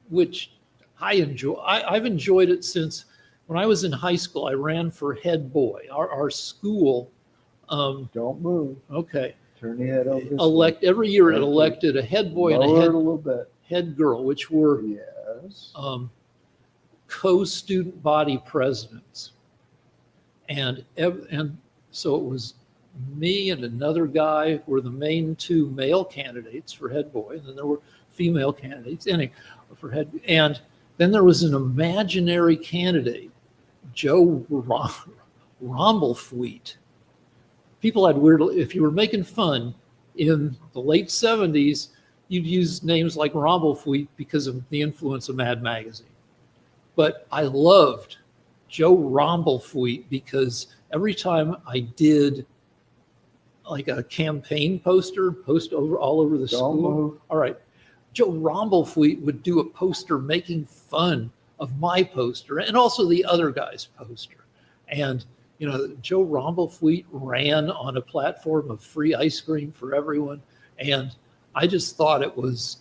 which I enjoy. I've enjoyed it since when I was in high school. I ran for head boy. Our school,
Don't move.
okay,
Turn your head over. This way.
every year it
Okay.
elected a head boy and
Lower
a
it a little bit.
head girl, which were
Yes.
co-student body presidents, and so it was me and another guy were the main two male candidates for head boy, and then there were female candidates for head, and then there was an imaginary candidate, Joe Romblefleet. People had if you were making fun in the late 70s, you'd use names like Romblefleet because of the influence of Mad Magazine. But I loved Joe Romblefleet because every time I did like a campaign post all over the
Don't
school.
move.
All right. Joe Romblefleet would do a poster making fun of my poster and also the other guy's poster. And, Joe Romblefleet ran on a platform of free ice cream for everyone. And I just thought it was,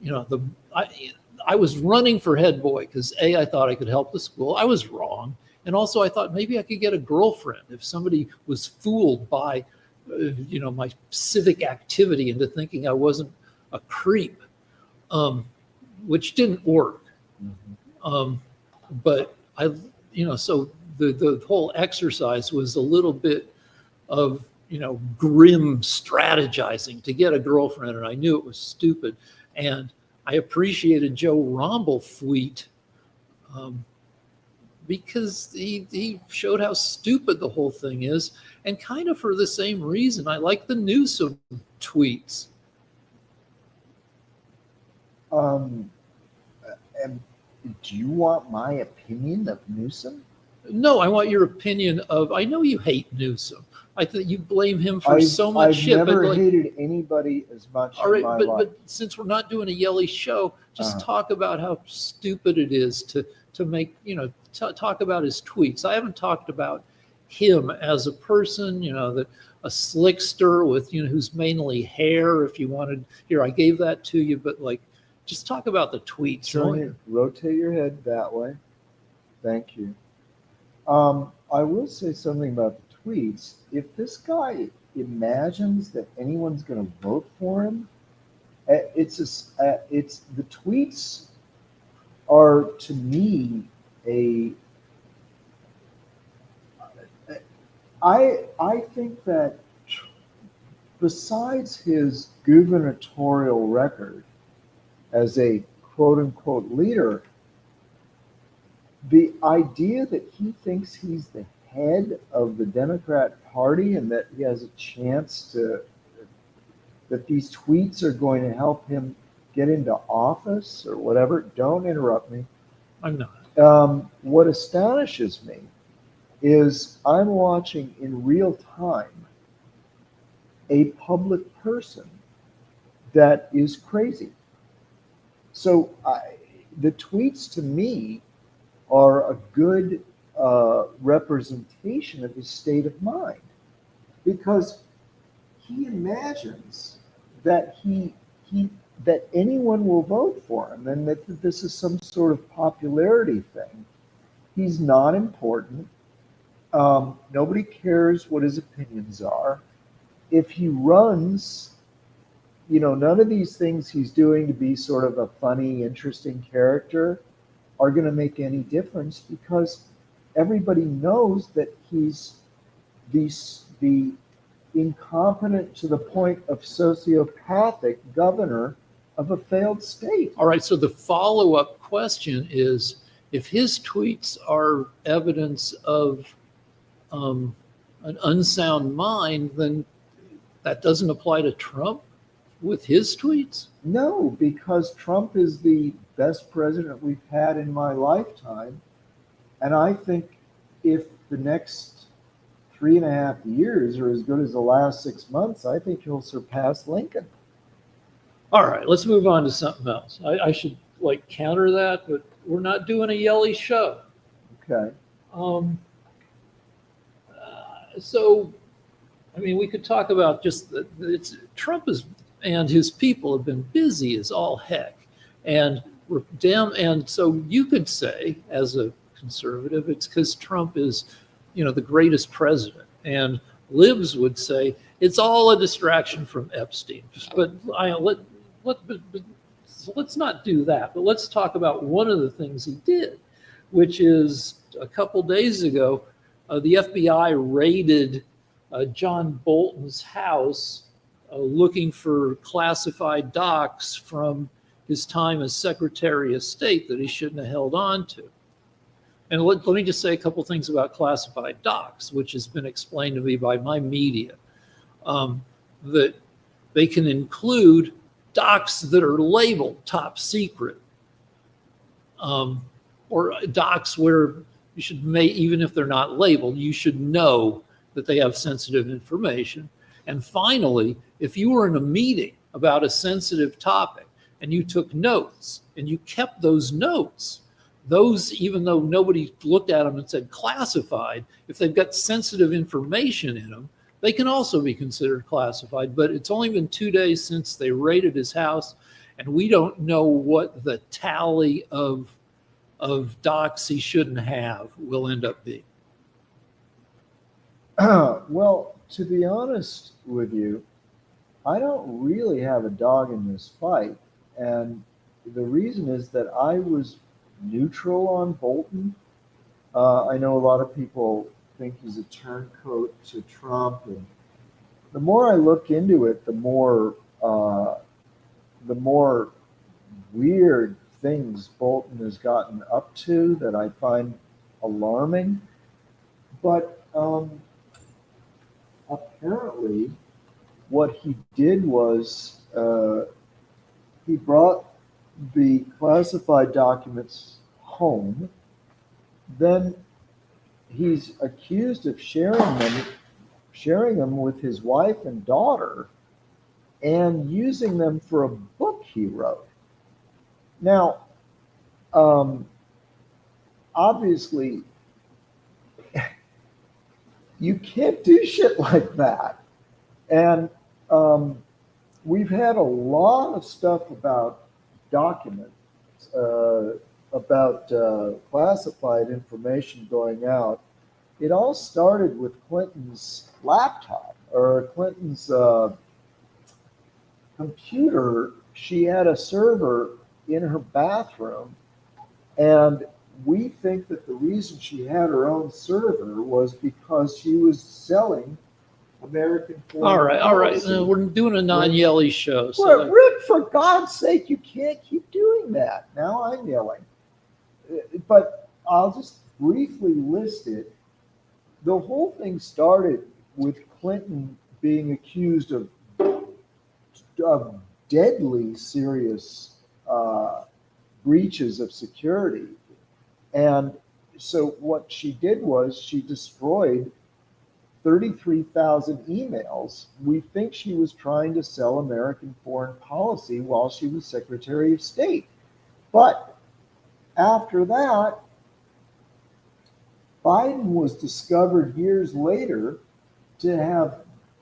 I was running for head boy because I thought I could help the school. I was wrong. And also I thought maybe I could get a girlfriend if somebody was fooled by, my civic activity into thinking I wasn't a creep, which didn't work. But so the whole exercise was a little bit of, grim strategizing to get a girlfriend. And I knew it was stupid. And I appreciated Joe Romblefleet because he showed how stupid the whole thing is. And kind of for the same reason, I like the Newsom tweets.
And do you want my opinion of Newsom?
No, I want your opinion of. I know you hate Newsom. I think you blame him for so much shit.
I've never
but
hated anybody as much
all right,
in my life.
but since we're not doing a yelly show, just talk about how stupid it is to make talk about his tweets. I haven't talked about him as a person. That a slickster with who's mainly hair. If you wanted, here I gave that to you, but just talk about the tweets.
Rotate your head that way. Thank you. I will say something about the tweets. If this guy imagines that anyone's going to vote for him, it's the tweets are to me I think that besides his gubernatorial record as a quote unquote leader, the idea that he thinks he's the head of the Democrat Party and that he has a chance that these tweets are going to help him get into office or whatever, don't interrupt me.
I'm not.
What astonishes me is I'm watching in real time a public person that is crazy. So the tweets to me are a good representation of his state of mind, because he imagines that that anyone will vote for him and that this is some sort of popularity thing. He's not important. Nobody cares what his opinions are. If he runs, none of these things he's doing to be sort of a funny, interesting character are going to make any difference because everybody knows that he's the incompetent to the point of sociopathic governor of a failed state.
All right, so the follow-up question is, if his tweets are evidence of an unsound mind, then that doesn't apply to Trump with his tweets?
No, because Trump is the best president we've had in my lifetime. And I think if the next 3.5 years are as good as the last 6 months, I think he'll surpass Lincoln.
All right, let's move on to something else. I should counter that, but we're not doing a yelly show.
Okay.
So, I mean, we could talk about just Trump and his people have been busy as all heck, and so you could say, as a conservative, it's because Trump is, the greatest president, and libs would say it's all a distraction from Epstein. But let's not do that. But let's talk about one of the things he did, which is a couple days ago, the FBI raided John Bolton's house looking for classified docs from his time as Secretary of State that he shouldn't have held on to. And let me just say a couple things about classified docs, which has been explained to me by my media, that they can include docs that are labeled top secret, or docs where you should even if they're not labeled, you should know that they have sensitive information. And finally, if you were in a meeting about a sensitive topic and you took notes and you kept those notes, those, even though nobody looked at them and said classified, if they've got sensitive information in them, they can also be considered classified. But it's only been 2 days since they raided his house, and we don't know what the tally of docs he shouldn't have will end up being.
Well, to be honest with you, I don't really have a dog in this fight. And the reason is that I was neutral on Bolton. I know a lot of people think he's a turncoat to Trump. And the more I look into it, the more weird things Bolton has gotten up to that I find alarming. But apparently what he did was he brought the classified documents home. Then he's accused of sharing them with his wife and daughter and using them for a book he wrote. Now, obviously, you can't do shit like that. And we've had a lot of stuff about documents, about classified information going out. It all started with Clinton's laptop, or Clinton's computer. She had a server in her bathroom, and we think that the reason she had her own server was because she was selling American foreign
All right.
policy.
We're doing a non-yelly show.
Well, Rick, for God's sake, you can't keep doing that. Now I'm yelling. But I'll just briefly list it. The whole thing started with Clinton being accused of deadly serious breaches of security. And so what she did was she destroyed 33,000 emails. We think she was trying to sell American foreign policy while she was Secretary of State. But after that, Biden was discovered years later to have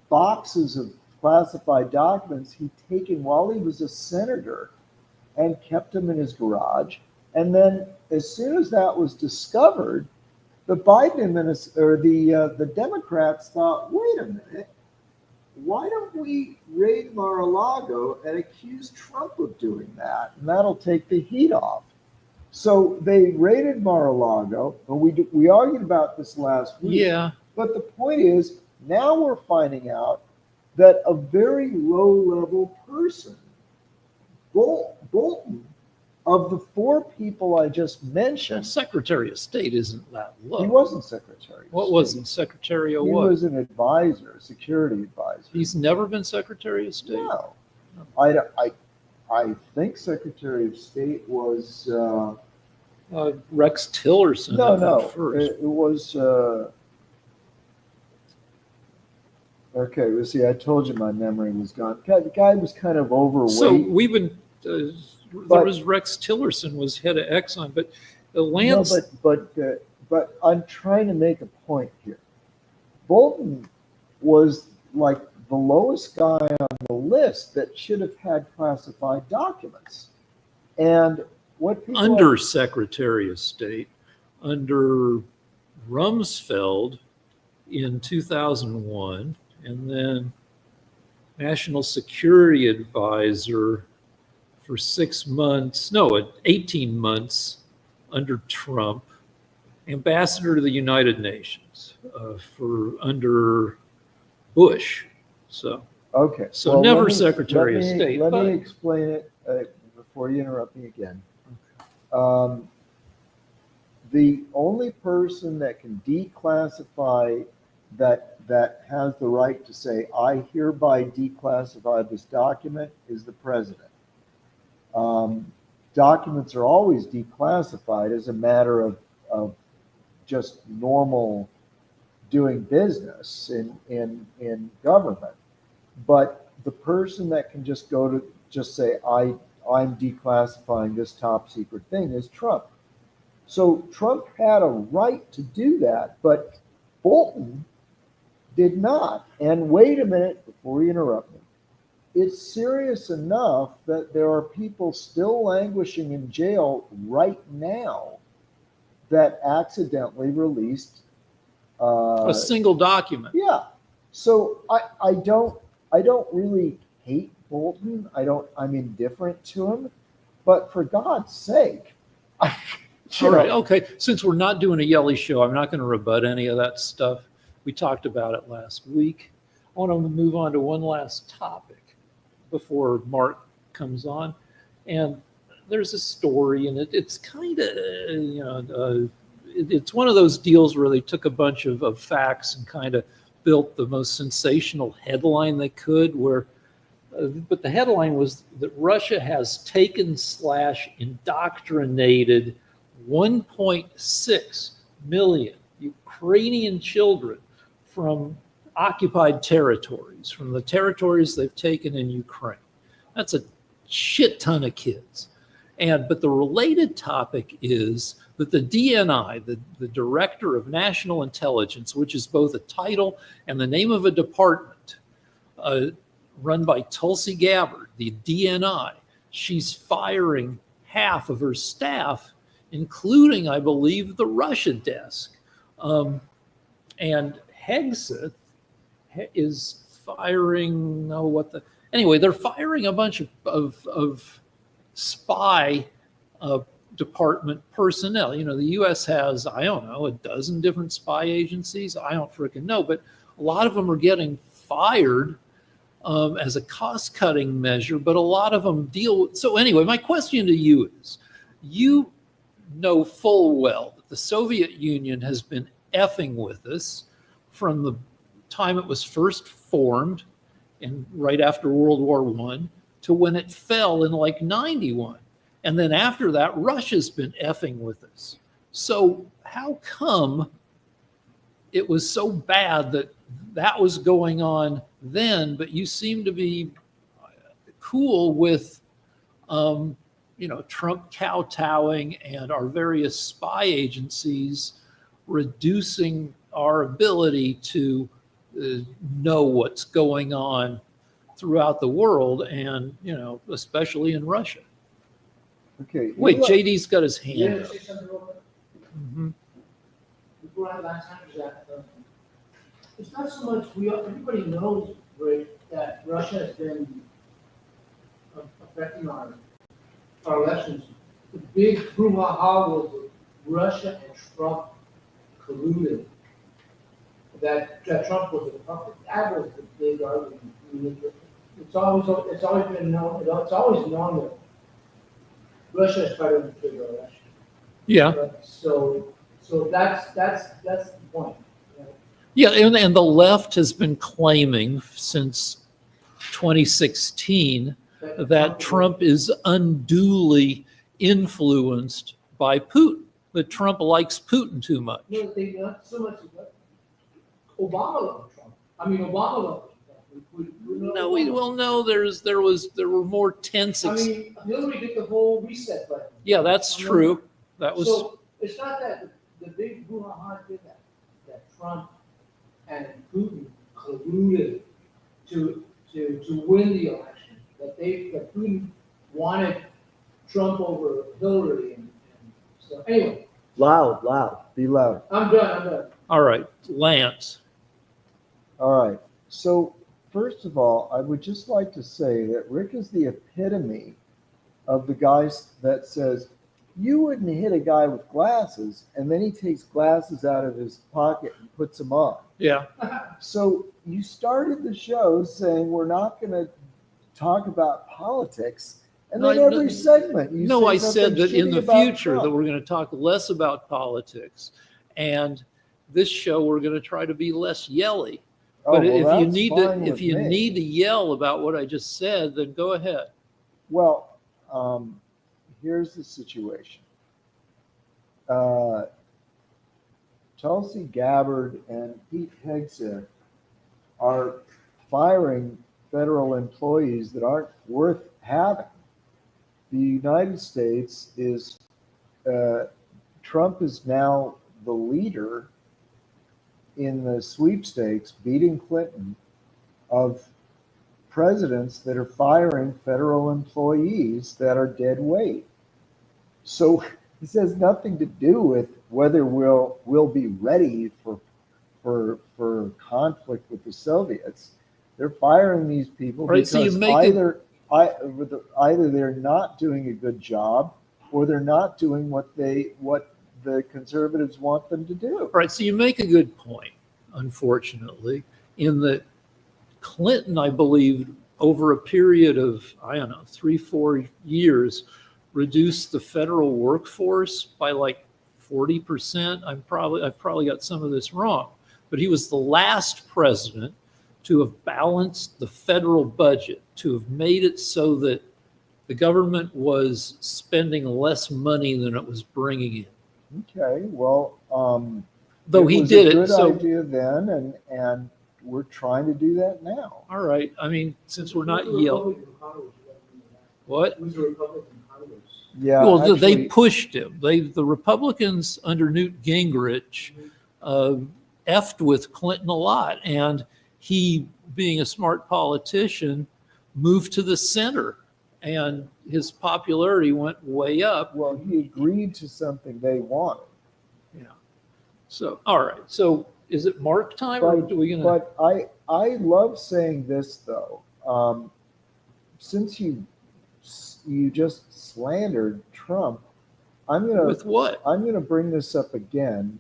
boxes of classified documents he'd taken while he was a senator and kept them in his garage. And then as soon as that was discovered, the Biden administration, or the Democrats thought, wait a minute, why don't we raid Mar-a-Lago and accuse Trump of doing that? And that'll take the heat off. So they raided Mar-a-Lago, and we argued about this last week.
Yeah.
But the point is, now we're finding out that a very low-level person, Bolton, of the 4 people I just
Well,
mentioned,
Secretary of State isn't that low.
he wasn't Secretary of
What
State.
was he? Secretary of
He
what?
was an advisor, a security advisor.
He's never been Secretary of State.
No. I think Secretary of State was,
Rex Tillerson.
no,
I think,
no,
First.
it was, okay, well, see, I told you my memory was gone. The guy was kind of overweight.
So we've been. There
But-
was Rex Tillerson was head of Exxon, but
No,
Lance.
but I'm trying to make a point here. Bolton was like the lowest guy on the list that should have had classified documents. And what people
Under Secretary of State, under Rumsfeld in 2001, and then National Security Advisor for 6 months, no, 18 months under Trump, Ambassador to the United Nations for under Bush. So
Okay.
So
well,
never
let me-
Secretary of
let me-
State,
Let
but-
me explain it before you interrupt me again. The only person that can declassify that has the right to say, I hereby declassify this document is the president. Documents are always declassified as a matter of just normal doing business in government. But the person that can just go to just say, I'm declassifying this top secret thing is Trump. So Trump had a right to do that, but Bolton did not. And wait a minute before you interrupt me. It's serious enough that there are people still languishing in jail right now that accidentally released
a single document.
yeah. So I don't really hate Bolton. I'm indifferent to him, but for God's sake,
All right. Okay. Since we're not doing a Yelly show, I'm not going to rebut any of that stuff. We talked about it last week. I want to move on to one last topic before Mark comes on. And there's a story, and it's kind of, it's one of those deals where they took a bunch of facts and kind of built the most sensational headline they could, but the headline was that Russia has taken / indoctrinated 1.6 million Ukrainian children from occupied territories, from the territories they've taken in Ukraine. That's a shit ton of kids. But the related topic is that the DNI, the Director of National Intelligence, which is both a title and the name of a department run by Tulsi Gabbard, the DNI, she's firing half of her staff, including, I believe, the Russia desk. And Hegseth is firing, anyway, they're firing a bunch of spy department personnel. The U.S. has, I don't know, a dozen different spy agencies. I don't freaking know, but a lot of them are getting fired as a cost-cutting measure, but a lot of them deal with. So anyway, my question to you is, you know full well that the Soviet Union has been effing with us from the time it was first formed and right after World War I to when it fell in like 91. And then after that, Russia's been effing with us. So how come it was so bad that was going on then, but you seem to be cool with, Trump kowtowing and our various spy agencies reducing our ability to know what's going on throughout the world and, especially in Russia.
okay.
Wait, JD's got his hand
Yeah,
up.
say something real quick.
Mhm.
Before I last time is that it's not so much everybody knows Right, that Russia has been affecting our elections. The big brouhaha was that Russia and Trump colluded. That Trump was a puppet. That was the big argument. I mean, it's always been known. It's always known that Russia is trying to influence our election.
Yeah.
But so that's the point. You know?
Yeah, and the left has been claiming since 2016 that Trump is unduly influenced by Putin, that Trump likes Putin too much.
No, they not so much. Obama loved Trump. I mean, Obama loved Trump.
No, there were more tense.
I mean, Hillary did the whole reset button.
Yeah, that's true. That was.
So it's not that the big brouhaha did that Trump and Putin colluded to win the election. That Putin wanted Trump over Hillary and so anyway.
Loud, be loud.
I'm done.
All right, Lance.
All right. So first of all, I would just like to say that Rick is the epitome of the guys that says, you wouldn't hit a guy with glasses, and then he takes glasses out of his pocket and puts them on.
Yeah.
So you started the show saying we're not going to talk about politics, and then every segment you say
I said that in the future
Trump.
that we're going to talk less about politics, and this show we're going to try to be less yelly. But if you need to yell about what I just said, then go ahead.
Well, here's the situation. Tulsi Gabbard and Pete Hegseth are firing federal employees that aren't worth having. The United States is, Trump is now the leader in the sweepstakes, beating Clinton, of presidents that are firing federal employees that are dead weight. So this has nothing to do with whether we'll be ready for conflict with the Soviets. They're firing these people
Right,
because
so you make
either they're not doing a good job or they're not doing what the conservatives want them to do.
Right, so you make a good point, unfortunately, in that Clinton, I believe, over a period of, 3-4 years, reduced the federal workforce by like 40%. I've probably got some of this wrong, but he was the last president to have balanced the federal budget, to have made it so that the government was spending less money than it was bringing in.
Okay, well,
though he did it,
was a
so
good idea then, and we're trying to do that now.
all right. I mean, since we're not yelling, what?
Who's the Republican Congress?
Yeah,
Well,
actually,
they pushed him. The Republicans under Newt Gingrich effed with Clinton a lot, and he, being a smart politician, moved to the center, and his popularity went way up.
well, he agreed to something they wanted.
Yeah. So, all right. So, is it Mark time, or are we gonna?
But I love saying this though. Since you just slandered Trump,
With what?
I'm gonna bring this up again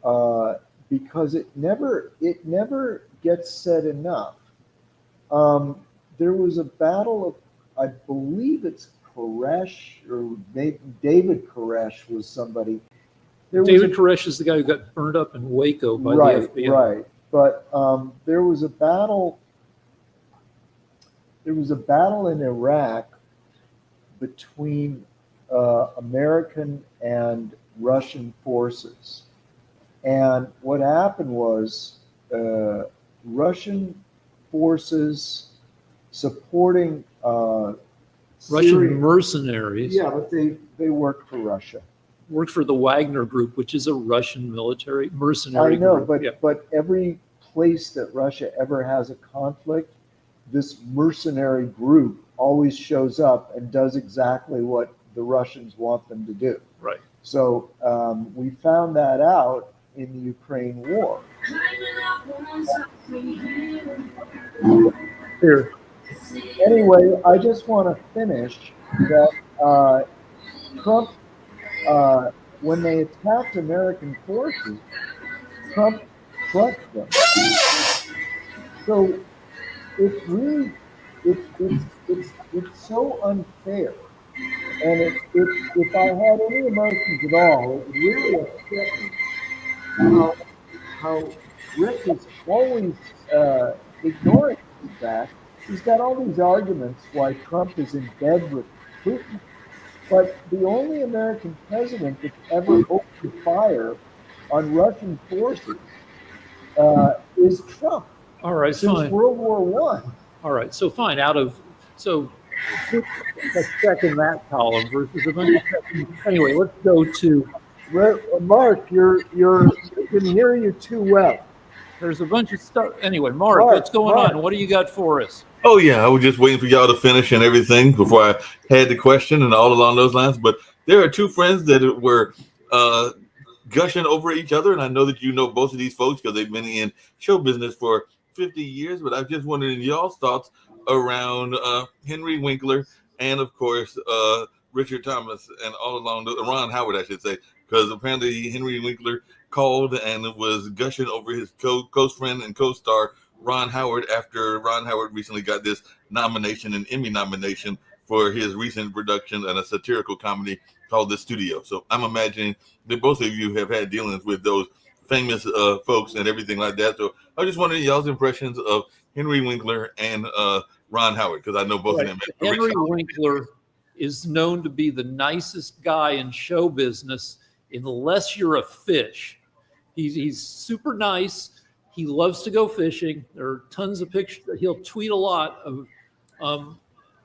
because it never gets said enough. There was a battle of, I believe it's Koresh, or maybe David Koresh was somebody.
David Koresh is the guy who got burned up in Waco by the FBI.
Right. But there was a battle. There was a battle in Iraq between American and Russian forces, and what happened was Russian forces supporting
Russian mercenaries.
Yeah, but they worked for Russia.
Worked for the Wagner Group, which is a Russian military mercenary
I know,
group.
but every place that Russia ever has a conflict, this mercenary group always shows up and does exactly what the Russians want them to do.
Right.
So we found that out in the Ukraine war.
Here.
Anyway, I just want to finish that Trump, when they attacked American forces, Trump crushed them. So it's really, it's so unfair. And if I had any emotions at all, it would really upset me how Rick is always ignoring the fact he's got all these arguments why Trump is in bed with Putin. But the only American president that's ever opened fire on Russian forces is Trump
All right,
since
fine.
World War One.
All right, so fine. So a second that column versus a bunch of seconds. Anyway, let's go to.
Mark, I can hear you too well.
There's a bunch of stuff. Anyway, Mark, what's going on? What do you got for us?
Oh yeah, I was just waiting for y'all to finish and everything before I had the question and all along those lines. But there are two friends that were gushing over each other, and I know that you know both of these folks because they've been in show business for 50 years. But I just wondered y'all's thoughts around Henry Winkler and, of course, Richard Thomas and all along Ron Howard, I should say, because apparently Henry Winkler called and was gushing over his close friend and co-star Ron Howard after Ron Howard recently got this nomination, an Emmy nomination for his recent production and a satirical comedy called The Studio. So I'm imagining that both of you have had dealings with those famous folks and everything like that. So I just wondering y'all's impressions of Henry Winkler and Ron Howard, because I know both of them.
Henry Winkler is known to be the nicest guy in show business unless you're a fish. He's super nice. He loves to go fishing. There are tons of pictures. He'll tweet a lot of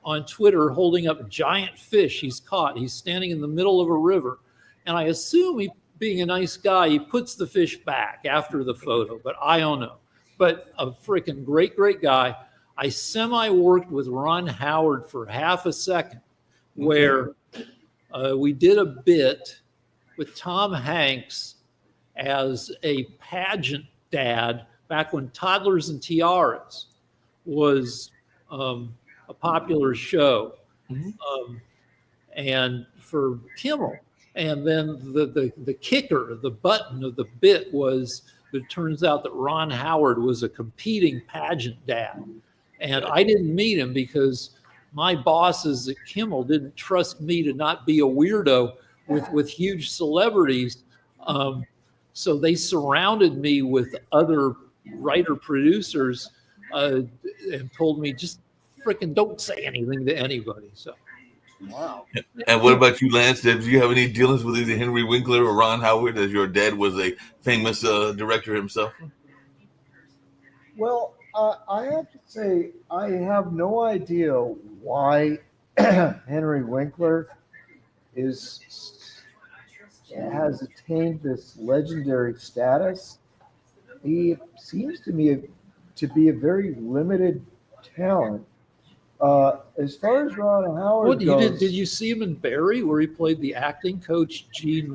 on Twitter holding up giant fish he's caught. He's standing in the middle of a river. And I assume he, being a nice guy, he puts the fish back after the photo, but I don't know. But a freaking great guy. I semi-worked with Ron Howard for half a second where we did a bit with Tom Hanks as a pageant dad back when Toddlers and Tiaras was a popular show, and for Kimmel. And then the kicker, the button of the bit was, it turns out that Ron Howard was a competing pageant dad. And I didn't meet him because my bosses at Kimmel didn't trust me to not be a weirdo with huge celebrities. So they surrounded me with other writer producers and told me, just freaking don't say anything to anybody. So,
wow.
And what about you, Lance? Did you have any dealings with either Henry Winkler or Ron Howard, as your dad was a famous director himself?
Well, I have to say, I have no idea why Henry Winkler has attained this legendary status. He seems to me to be a very limited talent. As far as Ron Howard goes,
did you see him in Barry, where he played the acting coach Gene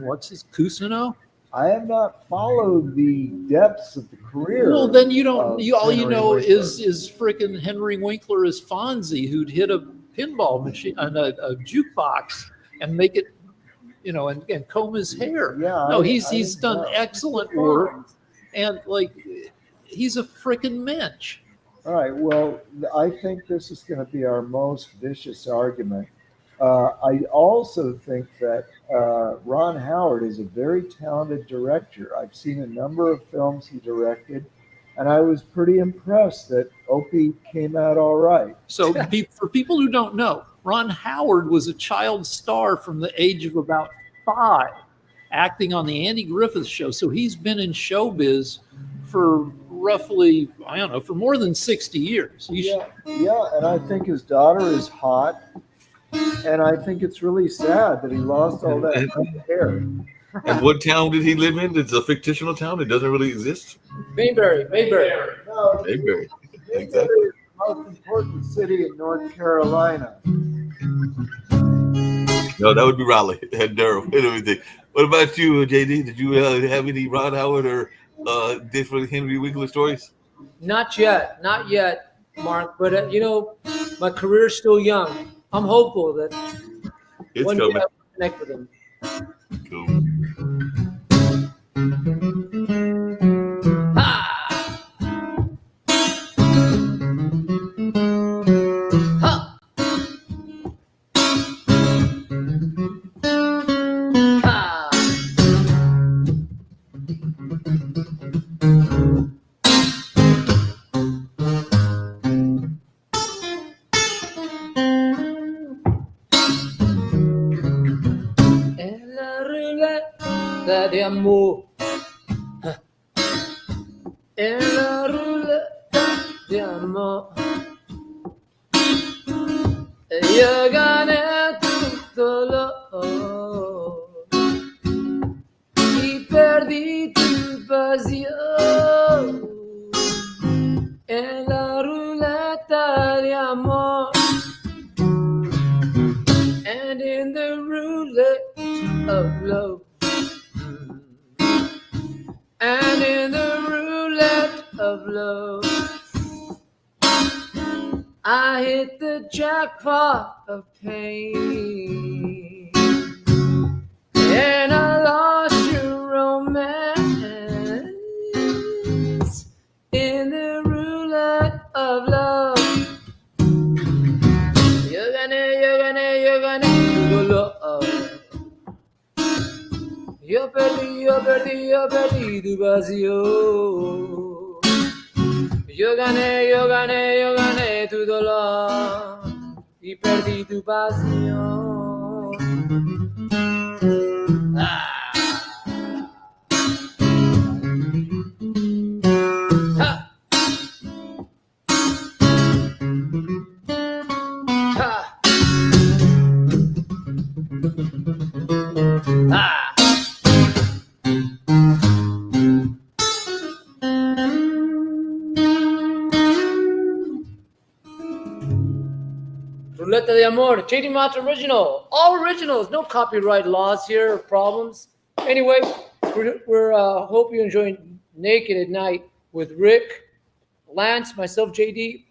Cousineau?
I have not followed the depths of the career.
Well, then you don't. All you
Henry
know
Winkler.
is freaking Henry Winkler as Fonzie, who'd hit a pinball machine and a jukebox and make it, and comb his hair.
Yeah,
no,
I
he's
didn't
done
know.
excellent work, and he's a freaking mensch.
All right. Well, I think this is going to be our most vicious argument. I also think that Ron Howard is a very talented director. I've seen a number of films he directed, and I was pretty impressed that Opie came out all right.
So for people who don't know, Ron Howard was a child star from the age of about 5, acting on the Andy Griffith Show. So he's been in showbiz for roughly, for more than 60 years.
Yeah, and I think his daughter is hot. And I think it's really sad that he lost all that hair.
And what town did he live in? It's a fictional town. It doesn't really exist.
Mayberry.
No,
Mayberry.
Mayberry is the most important city in North Carolina.
No, that would be Raleigh and Durham and everything. What about you, JD? Did you have any Ron Howard or different Henry Winkler stories?
Not yet, Mark. But my career is still young. I'm hopeful that
It's
one day
coming.
I will connect with him.
Cool.
Ha! Ha! Ha! En la ruleta de amor. En la ruleta de amor. Yo gané tu dolor y perdí tu pasión en la ruleta de amor. And in the roulette of love. And in the roulette of love, I hit the jackpot of pain. And I lost your romance in the roulette of love. You're gonna do the love. Yo perdí tu pasión. Yo gané tu dolor y perdí tu pasión. Ah. Ha. Ha. Ah. Ruleta de Amor, JD Mott original. All originals, no copyright laws here or problems. Anyway, we're hope you enjoy Naked at Night with Rick, Lance, myself, JD,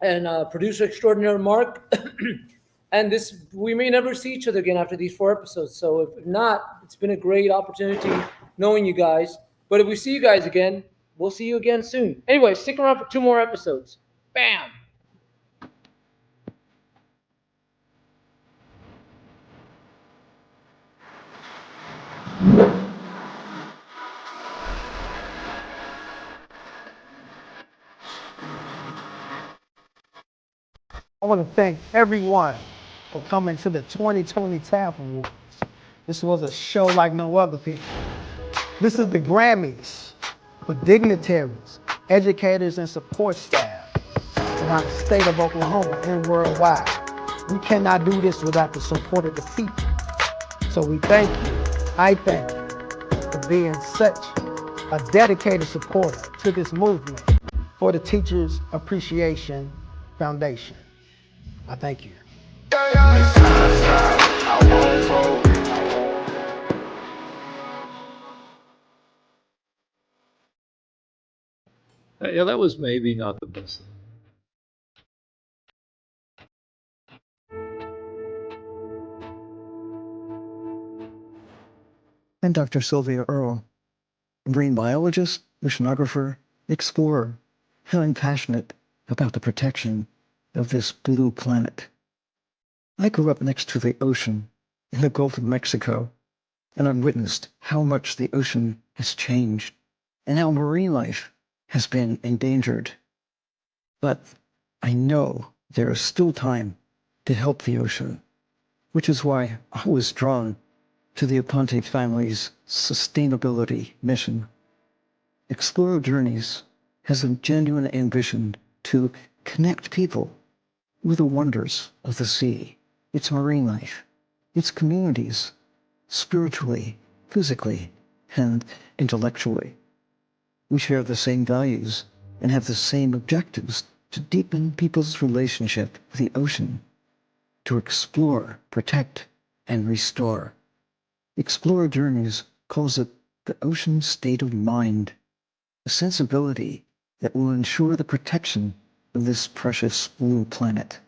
and producer extraordinaire Mark. And this, we may never see each other again after these 4 episodes. So if not, it's been a great opportunity knowing you guys. But if we see you guys again, we'll see you again soon. Anyway, stick around for 2 more episodes. Bam!
I want to thank everyone for coming to the 2020 TAF Awards. This was a show like no other, people. This is the Grammys for dignitaries, educators, and support staff around the state of Oklahoma and worldwide. We cannot do this without the support of the people. So we thank you. I thank you for being such a dedicated supporter to this movement for the Teachers Appreciation Foundation. I thank you.
Yeah, that was maybe not the best.
I'm Dr. Sylvia Earle, a marine biologist, oceanographer, explorer, feeling passionate about the protection of this blue planet. I grew up next to the ocean in the Gulf of Mexico, and I've witnessed how much the ocean has changed and how marine life has been endangered. But I know there is still time to help the ocean, which is why I was drawn to the Aponte family's sustainability mission. Explorer Journeys has a genuine ambition to connect people with the wonders of the sea, its marine life, its communities, spiritually, physically, and intellectually. We share the same values and have the same objectives to deepen people's relationship with the ocean, to explore, protect, and restore. Explorer Journeys calls it the ocean state of mind, a sensibility that will ensure the protection of this precious blue planet.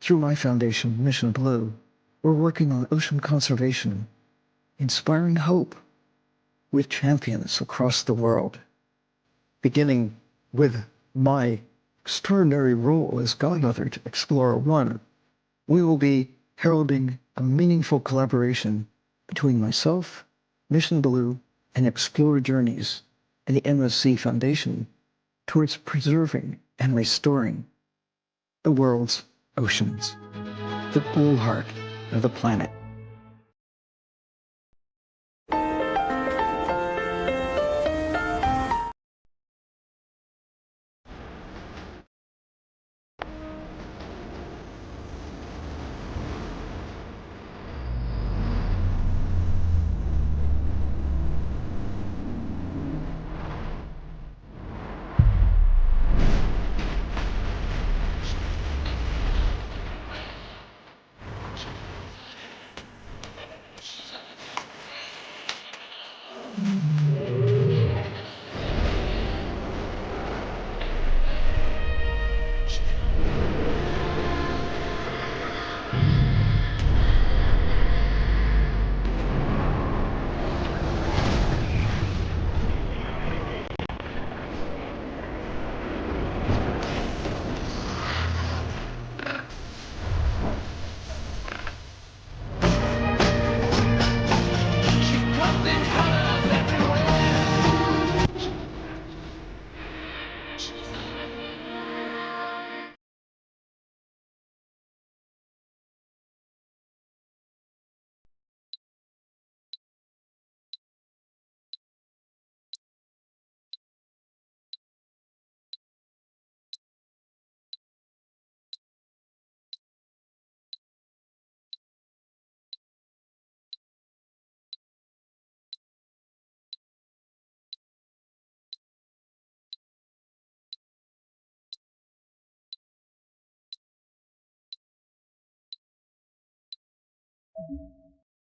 Through my foundation, Mission Blue, we're working on ocean conservation, inspiring hope with champions across the world. Beginning with my extraordinary role as godmother to Explorer One, we will be heralding a meaningful collaboration between myself, Mission Blue, and Explorer Journeys and the MSC Foundation towards preserving and restoring the world's oceans, the blue heart of the planet.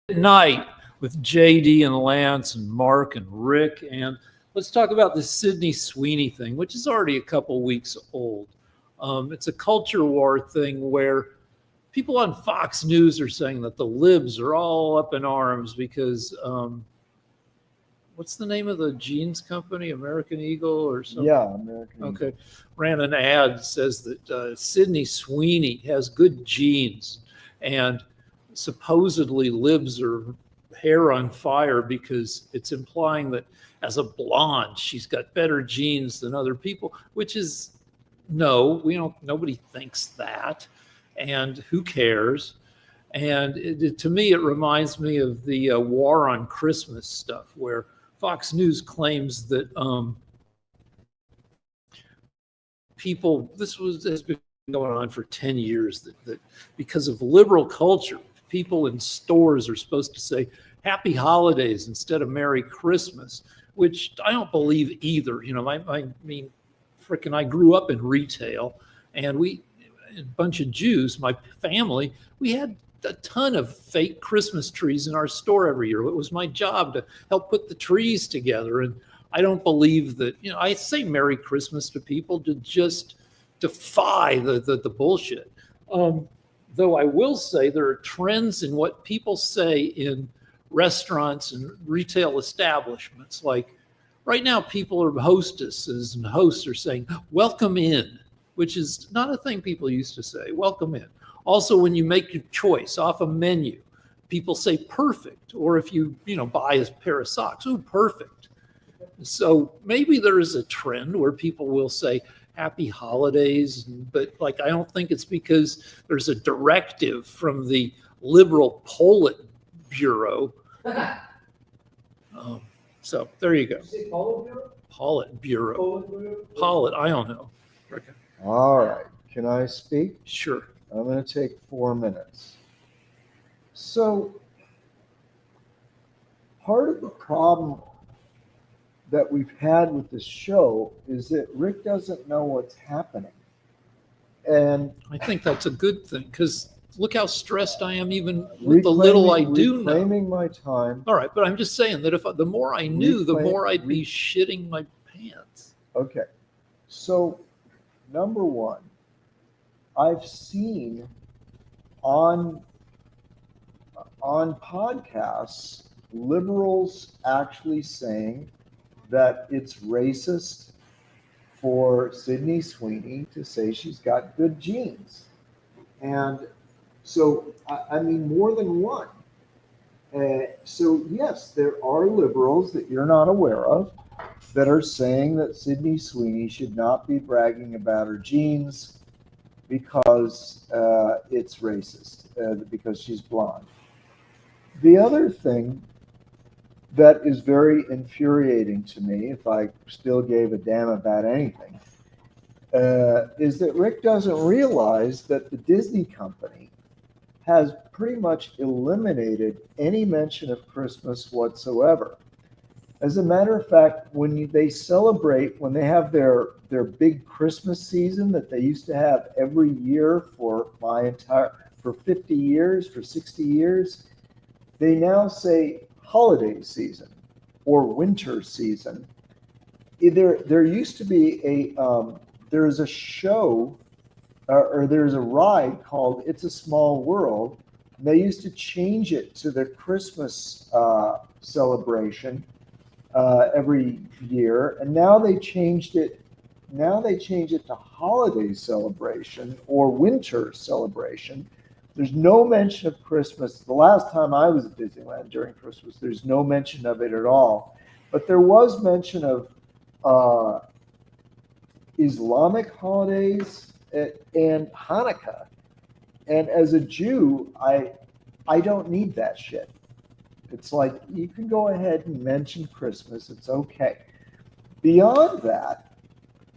Night with JD and Lance and Mark and Rick. And let's talk about the Sydney Sweeney thing, which is already a couple weeks old. It's a culture war thing where people on Fox News are saying that the libs are all up in arms because what's the name of the jeans company? American Eagle or something?
Yeah, American Eagle.
Okay. Ran an ad that says that Sydney Sweeney has good genes, and supposedly libs are hair on fire because it's implying that as a blonde, she's got better genes than other people, which is no, nobody thinks that. And who cares? And to me, it reminds me of the war on Christmas stuff, where Fox News claims that has been going on for 10 years, that because of liberal culture, people in stores are supposed to say Happy Holidays instead of Merry Christmas, which I don't believe either. I grew up in retail, and a bunch of Jews, my family, we had a ton of fake Christmas trees in our store every year. It was my job to help put the trees together. And I don't believe that, I say Merry Christmas to people to just defy the bullshit. Though I will say there are trends in what people say in restaurants and retail establishments. Like right now, hostesses and hosts are saying, welcome in, which is not a thing people used to say, welcome in. Also, when you make your choice off a menu, people say perfect. Or if you buy a pair of socks, ooh, perfect. So maybe there is a trend where people will say Happy Holidays, but I don't think it's because there's a directive from the liberal Politburo. So there you go. Politburo. Polit, I don't know. Okay.
All right. Can I speak?
Sure.
I'm going to take 4 minutes. So part of the problem that we've had with this show is that Rick doesn't know what's happening. And
I think that's a good thing, because look how stressed I am even with the little I do know.
Reclaiming my time.
All right, but I'm just saying that the more I knew, the more I'd be shitting my pants.
Okay. So, number one, I've seen on podcasts liberals actually saying that it's racist for Sydney Sweeney to say she's got good genes. And so, I mean, more than one. So, yes, there are liberals that you're not aware of that are saying that Sydney Sweeney should not be bragging about her genes because it's racist, because she's blonde. The other thing that is very infuriating to me, if I still gave a damn about anything, is that Rick doesn't realize that the Disney company has pretty much eliminated any mention of Christmas whatsoever. As a matter of fact, when they celebrate, when they have their big Christmas season that they used to have every year for for 50 years, for 60 years, they now say holiday season or winter season. There used to be there's a show or there's a ride called It's a Small World. And they used to change it to the Christmas celebration every year, and now they changed it. Now they change it to holiday celebration or winter celebration. There's no mention of Christmas. The last time I was at Disneyland during Christmas, there's no mention of it at all. But there was mention of Islamic holidays and Hanukkah. And as a Jew, I don't need that shit. It's like, you can go ahead and mention Christmas. It's okay. Beyond that,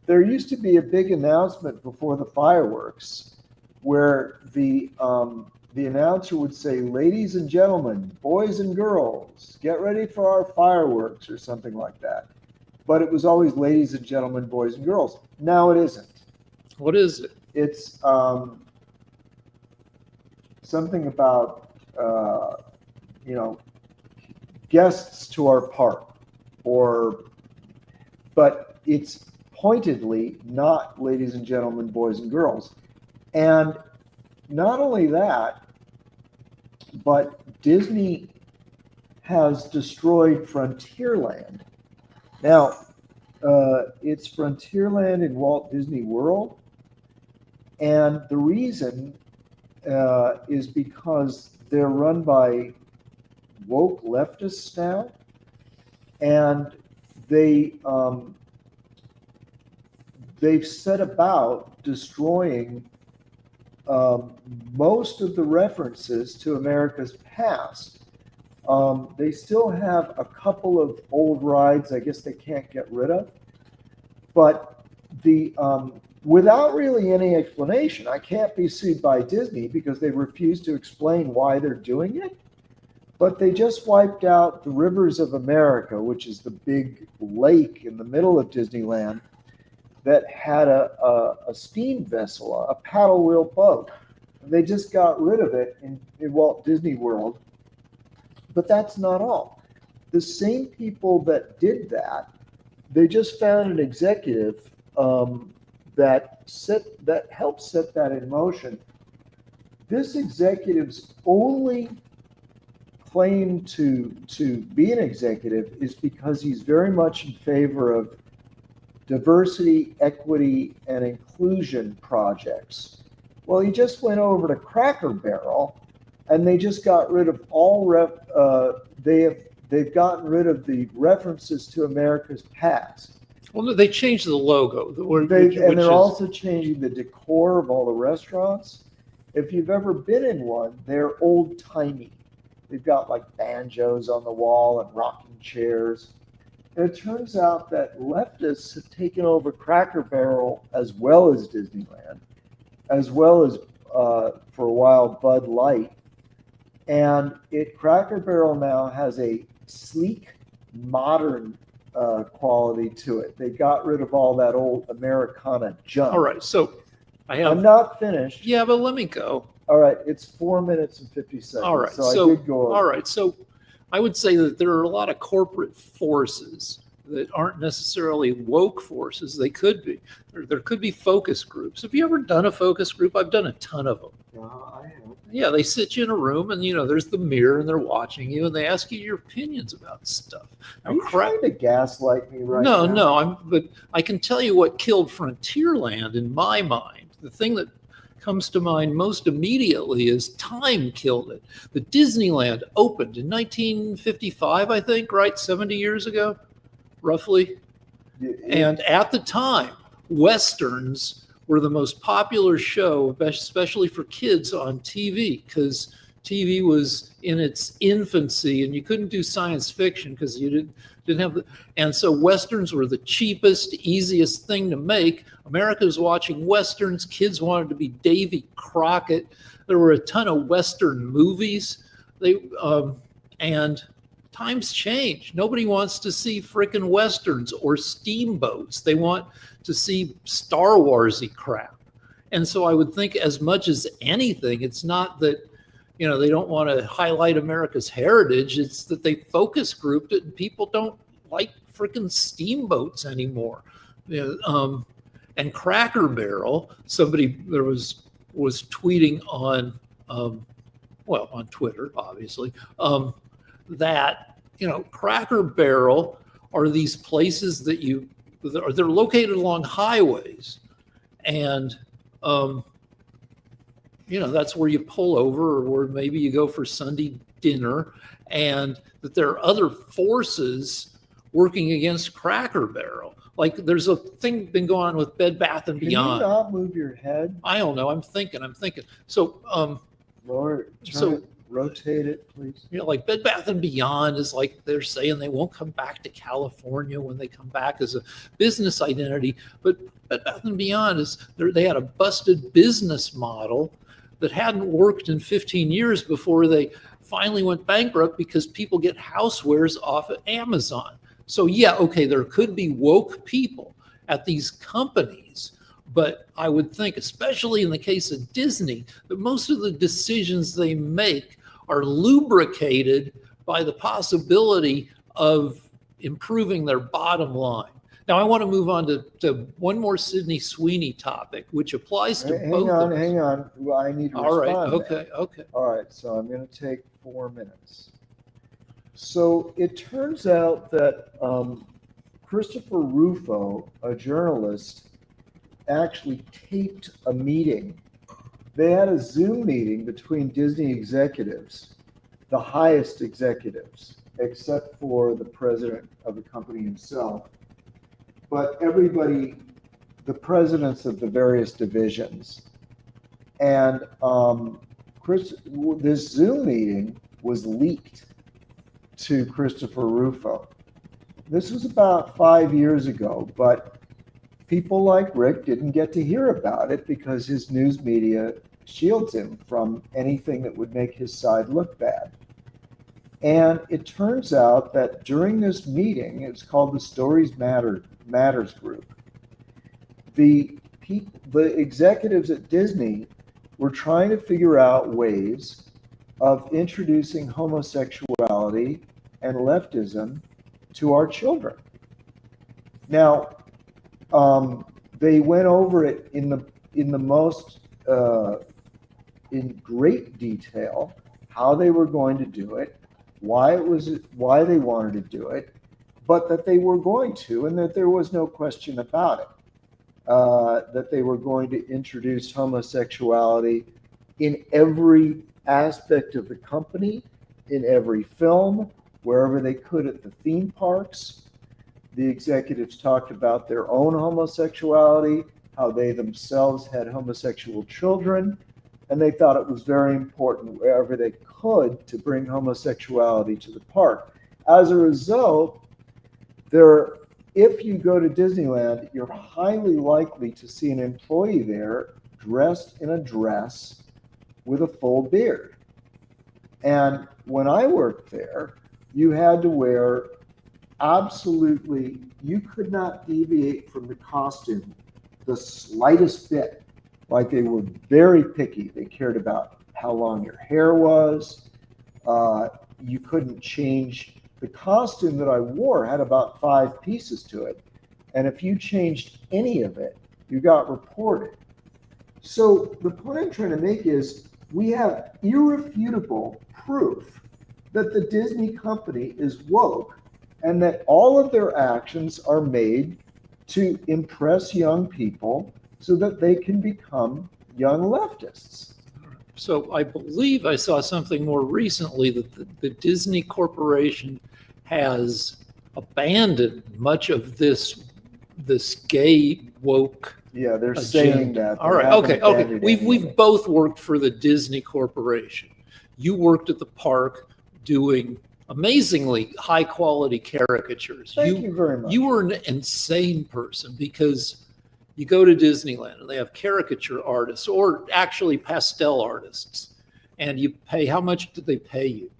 there used to be a big announcement before the fireworks where the announcer would say, ladies and gentlemen, boys and girls, get ready for our fireworks, or something like that. But it was always ladies and gentlemen, boys and girls. Now it isn't.
What is it?
It's something about, guests to our park, but it's pointedly not ladies and gentlemen, boys and girls. And not only that, but Disney has destroyed Frontierland. Now, it's Frontierland in Walt Disney World. And the reason is because they're run by woke leftists now. And they've set about destroying most of the references to America's past. They still have a couple of old rides I guess they can't get rid of, but without really any explanation, I can't be sued by Disney because they refuse to explain why they're doing it. But they just wiped out the Rivers of America, which is the big lake in the middle of Disneyland that had a steam vessel, a paddle wheel boat. They just got rid of it in Walt Disney World. But that's not all. The same people that did that, they just found an executive that helped set that in motion. This executive's only claim to be an executive is because he's very much in favor of diversity, equity, and inclusion projects. Well, he just went over to Cracker Barrel, and they just got rid of all they've gotten rid of the references to America's past.
Well, they changed the logo.
They're also changing the decor of all the restaurants. If you've ever been in one, they're old-timey. They've got like banjos on the wall and rocking chairs. And it turns out that leftists have taken over Cracker Barrel as well as Disneyland, as well as, for a while, Bud Light. And Cracker Barrel now has a sleek, modern quality to it. They got rid of all that old Americana junk.
All right, so
I'm not finished.
Yeah, but let me go.
All right, it's 4 minutes and 50 seconds.
All right,
so I did go over.
All right, so I would say that there are a lot of corporate forces that aren't necessarily woke forces. They could be. There could be focus groups. Have you ever done a focus group? I've done a ton of them.
I have.
Yeah, they sit you in a room and, there's the mirror and they're watching you and they ask you your opinions about stuff.
Are you trying to gaslight me right
No,
now?
but I can tell you what killed Frontierland in my mind. The thing that comes to mind most immediately is time killed it. The Disneyland opened in 1955, I think, right? 70 years ago, roughly. And at the time, Westerns were the most popular show, especially for kids on TV, because TV was in its infancy and you couldn't do science fiction because you didn't have the, and so Westerns were the cheapest, easiest thing to make. America was watching Westerns. Kids wanted to be Davy Crockett. There were a ton of Western movies. And times change. Nobody wants to see frickin' Westerns or steamboats. They want to see Star Warsy crap. And so I would think as much as anything, it's not that, they don't want to highlight America's heritage. It's that they focus grouped it and people don't like frickin' steamboats anymore. And Cracker Barrel, somebody there was tweeting on, on Twitter, obviously, that, Cracker Barrel are these places that they're located along highways. And, that's where you pull over or where maybe you go for Sunday dinner, and that there are other forces working against Cracker Barrel. Like there's a thing been going on with Bed Bath and Beyond.
Can you not move your head?
I don't know. I'm thinking. So,
Lord, rotate it, please.
Like Bed Bath and Beyond is like they're saying they won't come back to California when they come back as a business identity. But Bed Bath and Beyond they had a busted business model that hadn't worked in 15 years before they finally went bankrupt because people get housewares off of Amazon. So yeah, okay, there could be woke people at these companies, but I would think, especially in the case of Disney, that most of the decisions they make are lubricated by the possibility of improving their bottom line. Now, I want to move on to one more Sydney Sweeney topic, which applies to both of us.
Hang on. Well, I need to respond.
All right. Okay.
All right. So I'm going to take 4 minutes. So it turns out that Christopher Rufo, a journalist, actually taped a meeting. They had a Zoom meeting between Disney executives, the highest executives, except for the president of the company himself. But everybody, the presidents of the various divisions. And this Zoom meeting was leaked to Christopher Rufo. This was about 5 years ago, but people like Rick didn't get to hear about it because his news media shields him from anything that would make his side look bad. And it turns out that during this meeting, it's called the Stories Matters Group, the executives at Disney were trying to figure out ways of introducing homosexuality and leftism to our children. Now, they went over it in great detail, how they were going to do it, why they wanted to do it, but that they were going to, and that there was no question about it, that they were going to introduce homosexuality in every aspect of the company, in every film, wherever they could at the theme parks. The executives talked about their own homosexuality, how they themselves had homosexual children, and they thought it was very important wherever they could to bring homosexuality to the park. As a result, if you go to Disneyland, you're highly likely to see an employee there dressed in a dress with a full beard. And when I worked there, you had to wear you could not deviate from the costume the slightest bit. Like, they were very picky. They cared about how long your hair was. You couldn't change the costume that I wore had about 5 pieces to it. And if you changed any of it, you got reported. So the point I'm trying to make is we have irrefutable proof that the Disney company is woke and that all of their actions are made to impress young people so that they can become young leftists.
So I believe I saw something more recently that the Disney Corporation has abandoned much of this gay woke.
Yeah, they're
agenda.
saying that.
All right, okay. We've both worked for the Disney Corporation. You worked at the park doing amazingly high quality caricatures.
Thank you very much.
You were an insane person because you go to Disneyland and they have caricature artists or actually pastel artists, and you pay. How much did they pay you?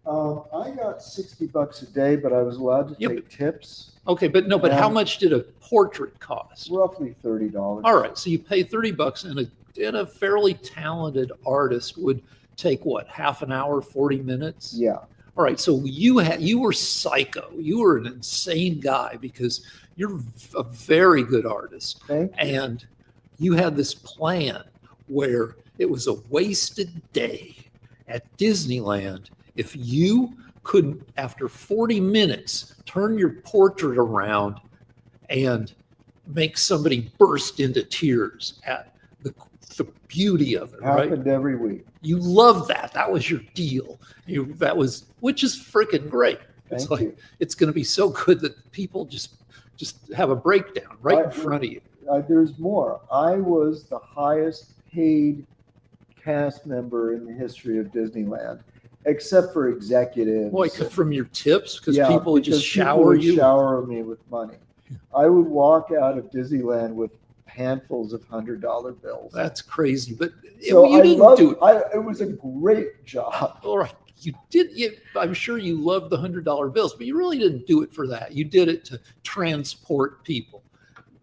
I got $60 a day, but I was allowed to take tips.
Okay, but how much did a portrait cost?
Roughly $30.
All right, so you pay $30, and a fairly talented artist would take what, half an hour, 40 minutes?
Yeah.
All right, so you were psycho. You were an insane guy because you're a very good artist.
Thank you.
And you had this plan where it was a wasted day at Disneyland if you couldn't, after 40 minutes, turn your portrait around and make somebody burst into tears at the beauty of it, right?
Happened every week.
You loved that. That was your deal. Which is freaking great. It's
Thank you.
It's going to be so good that people just have a breakdown right in front of you.
There's more. I was the highest paid cast member in the history of Disneyland, except for executives.
Boy, from your tips, because
Yeah,
people would just
because people
shower
would
you.
shower me with money. I would walk out of Disneyland with handfuls of $100 bills.
That's crazy, but
So
you didn't do it.
It was a great job.
All right, you did. I'm sure you loved the $100 bills, but you really didn't do it for that. You did it to transport people,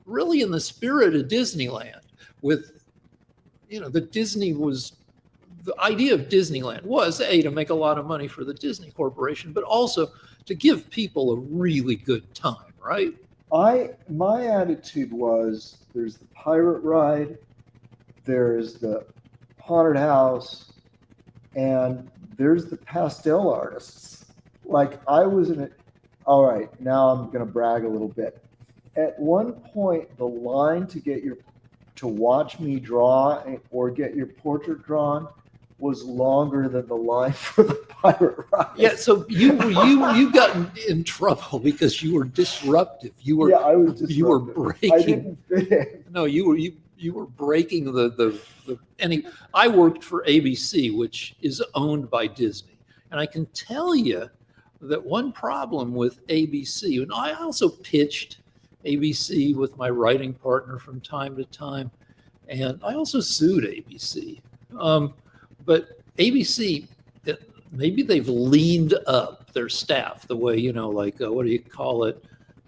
really in the spirit of Disneyland. With, the idea of Disneyland was to make a lot of money for the Disney Corporation, but also to give people a really good time, right?
My attitude was, there's the pirate ride, there's the haunted house, and there's the pastel artists. Like I was in it. All right, now I'm going to brag a little bit. At one point, the line to watch me draw or get your portrait drawn was longer than the line for the pirate ride.
Yeah, so you got in trouble because you were disruptive.
I was disruptive.
You were breaking.
I didn't fit in.
No, you were breaking the. I worked for ABC, which is owned by Disney, and I can tell you that one problem with ABC, and I also pitched ABC with my writing partner from time to time, and I also sued ABC. But ABC, maybe they've leaned up their staff the way, what do you call it?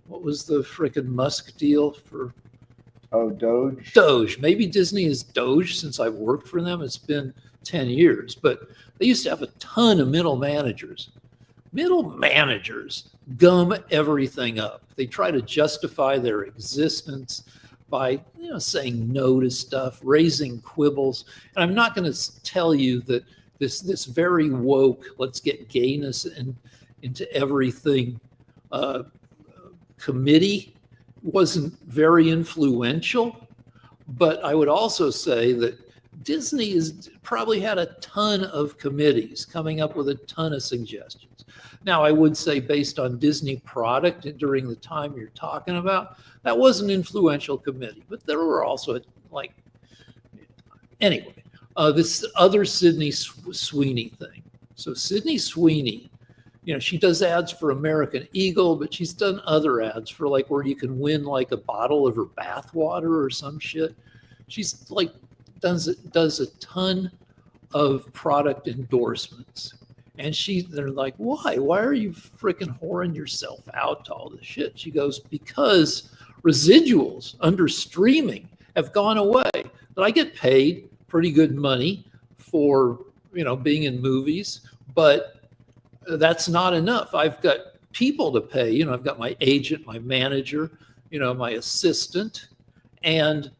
What was the frickin' Musk deal for?
Oh, Doge.
Doge. Maybe Disney is Doge since I've worked for them. It's been 10 years, but they used to have a ton of middle managers. Middle managers gum everything up. They try to justify their existence by saying no to stuff, raising quibbles. And I'm not going to tell you that this very woke, let's get gayness into everything committee wasn't very influential. But I would also say that Disney has probably had a ton of committees coming up with a ton of suggestions. Now, I would say based on Disney product during the time you're talking about, that was an influential committee, but there were also this other Sydney Sweeney thing. So Sydney Sweeney, she does ads for American Eagle, but she's done other ads for where you can win a bottle of her bath water or some shit. She's does a ton of product endorsements. And they're like, why? Why are you freaking whoring yourself out to all this shit? She goes, because residuals under streaming have gone away. But I get paid pretty good money for, being in movies, but that's not enough. I've got people to pay. You know, I've got my agent, my manager, you know, my assistant, and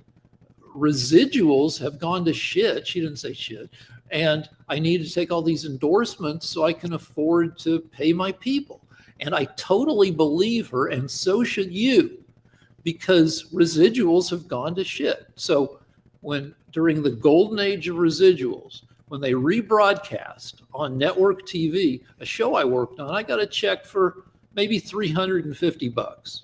residuals have gone to shit. She didn't say shit. And I need to take all these endorsements so I can afford to pay my people. And I totally believe her, and so should you, because residuals have gone to shit. So when during the golden age of residuals, when they rebroadcast on network TV, a show I worked on, I got a check for maybe $350.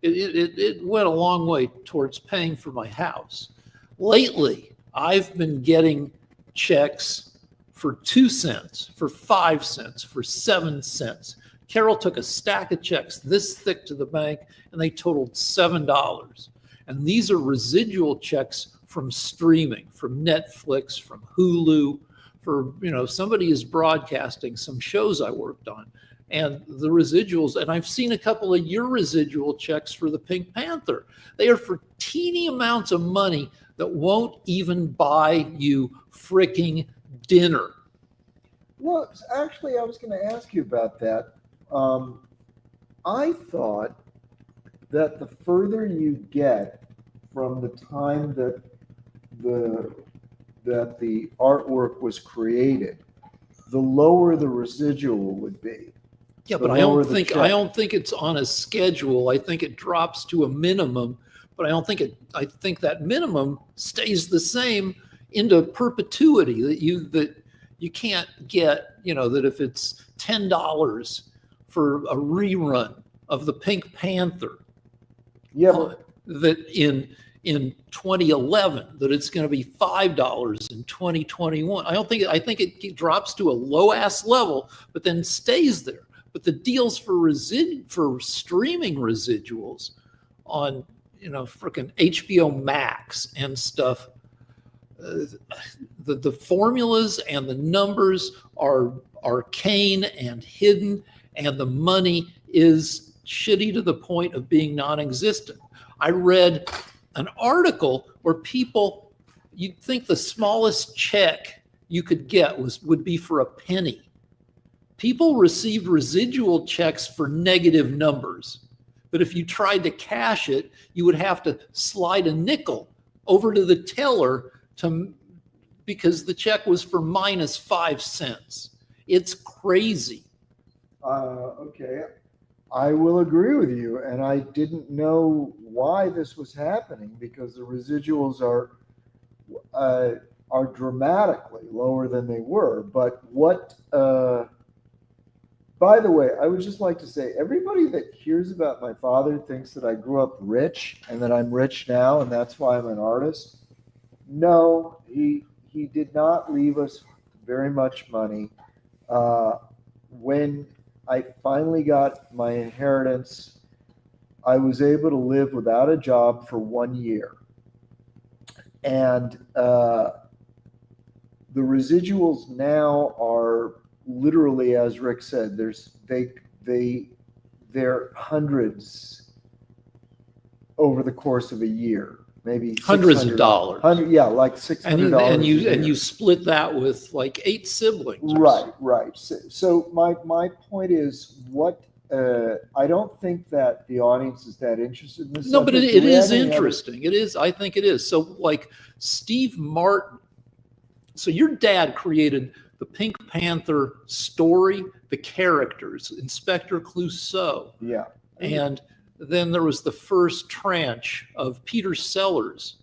It went a long way towards paying for my house. Lately, I've been getting checks for 2 cents, for 5 cents, for 7 cents. Carol took a stack of checks this thick to the bank, and they totaled $7. And these are residual checks from streaming, from Netflix, from Hulu, for, you know, somebody is broadcasting some shows I worked on. And the residuals, and I've seen a couple of your residual checks for the Pink Panther. They are for teeny amounts of money that won't even buy you freaking dinner.
Well, actually, I was going to ask you about that. I thought that the further you get from the time that the artwork was created, the lower the residual would be.
Yeah, but I don't think it's on a schedule. I think it drops to a minimum, but I think that minimum stays the same into perpetuity, that you can't get, you know, that if it's $10 for a rerun of the Pink Panther, that in 2011, that it's going to be $5 in 2021. I think it drops to a low ass level, but then stays there. But the deals for streaming residuals on, you know, frickin' HBO Max and stuff, the formulas and the numbers are arcane and hidden, and the money is shitty to the point of being non-existent. I read an article where you'd think the smallest check you could get would be for a penny. People received residual checks for negative numbers, but if you tried to cash it, you would have to slide a nickel over to the teller because the check was for minus 5 cents. It's crazy.
Okay, I will agree with you, and I didn't know why this was happening because the residuals are dramatically lower than they were. But what? By the way, I would just like to say, everybody that hears about my father thinks that I grew up rich and that I'm rich now, and that's why I'm an artist. No, he did not leave us very much money. When I finally got my inheritance, I was able to live without a job for 1 year. And the residuals now are literally, as Rick said, they're hundreds over the course of a year, maybe
hundreds of dollars.
Like $600.
And you split that with like 8 siblings.
Right. So my point is, I don't think that the audience is that interested in this.
No, but it is interesting. It is. I think it is. So like Steve Martin. So your dad created the Pink Panther story, the characters, Inspector Clouseau.
Yeah.
And then there was the first tranche of Peter Sellers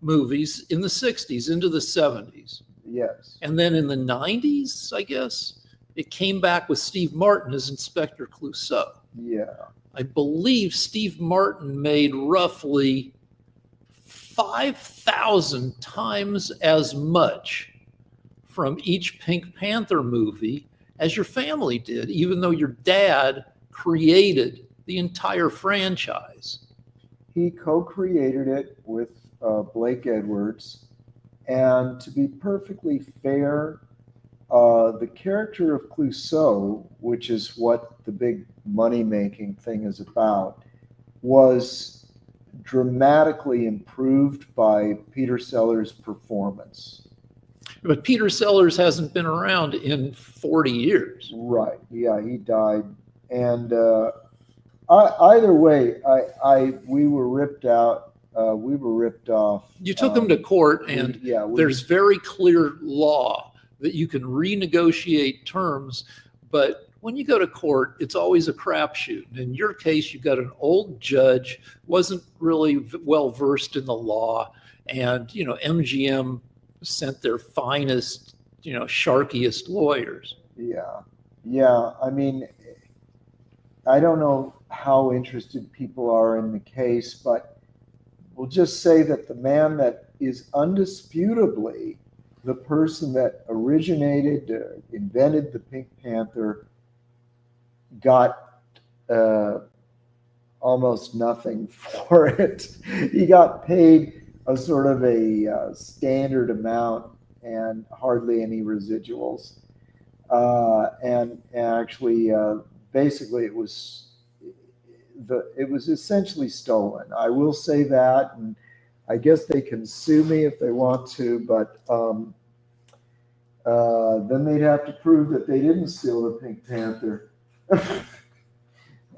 movies in the 60s into the 70s.
Yes.
And then in the 90s, I guess, it came back with Steve Martin as Inspector Clouseau.
Yeah.
I believe Steve Martin made roughly 5,000 times as much from each Pink Panther movie as your family did, even though your dad created the entire franchise.
He co-created it with Blake Edwards. And to be perfectly fair, the character of Clouseau, which is what the big money-making thing is about, was dramatically improved by Peter Sellers' performance.
But Peter Sellers hasn't been around in 40 years.
Right. Yeah, he died. And either way, we were ripped out. We were ripped off.
You took him to court, and there's very clear law that you can renegotiate terms, but when you go to court, it's always a crapshoot. In your case, you've got an old judge, wasn't really well versed in the law, and MGM sent their finest, sharkiest lawyers.
Yeah. I mean, I don't know how interested people are in the case, but we'll just say that the man that is undisputably the person that originated, invented the Pink Panther, got almost nothing for it. He got paid a sort of a standard amount and hardly any residuals. And actually, basically, it was essentially stolen. I will say that, and I guess they can sue me if they want to, but then they'd have to prove that they didn't steal the Pink Panther.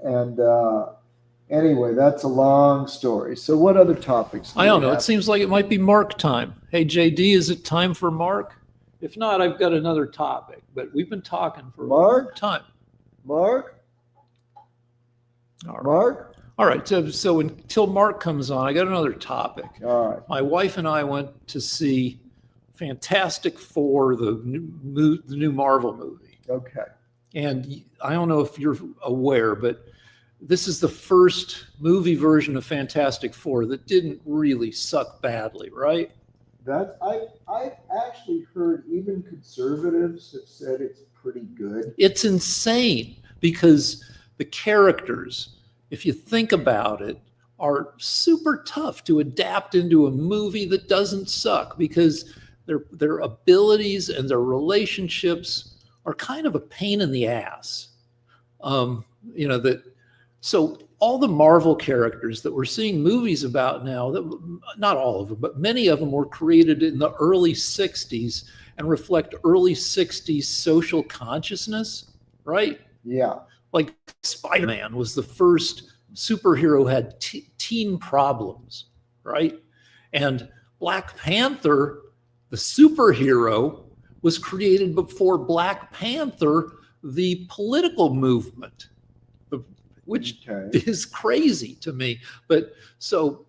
And anyway, that's a long story. So what other topics?
I don't know. It seems like it might be Mark time. Hey, JD, is it time for Mark? If not, I've got another topic, but we've been talking for a long time.
Mark?
All right.
Mark?
All right. So until Mark comes on, I got another topic.
All right.
My wife and I went to see Fantastic Four, the new Marvel movie.
Okay.
And I don't know if you're aware, but this is the first movie version of Fantastic Four that didn't really suck badly, right?
That I've actually heard even conservatives have said it's pretty good.
It's insane because the characters, if you think about it, are super tough to adapt into a movie that doesn't suck because their abilities and their relationships are kind of a pain in the ass. So all the Marvel characters that we're seeing movies about now, not all of them, but many of them were created in the early 60s and reflect early 60s social consciousness, right?
Yeah.
Like Spider-Man was the first superhero who had teen problems, right? And Black Panther, the superhero, was created before Black Panther, the political movement, which is crazy to me. But so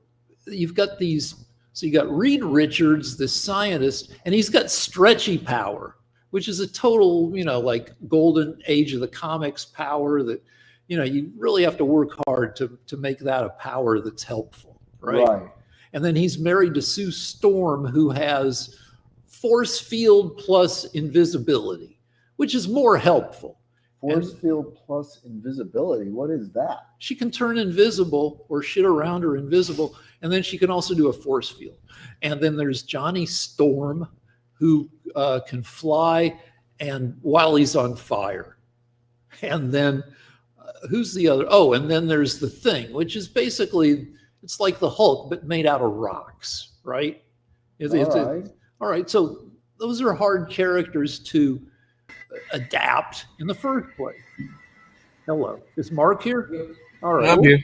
you've got so you got Reed Richards, this scientist, and he's got stretchy power, which is a total, like golden age of the comics power that, you really have to work hard to make that a power that's helpful, right? And then he's married to Sue Storm, who has force field plus invisibility, which is more helpful.
Force field plus invisibility. What is that?
She can turn invisible or shit around her invisible, and then she can also do a force field. And then there's Johnny Storm, who can fly and while he's on fire. And then who's the other? Oh, and then there's the Thing, which is basically, it's like the Hulk, but made out of rocks, right? All right. So those are hard characters to adapt in the first place. Hello. Is Mark here? All right.
I'm here.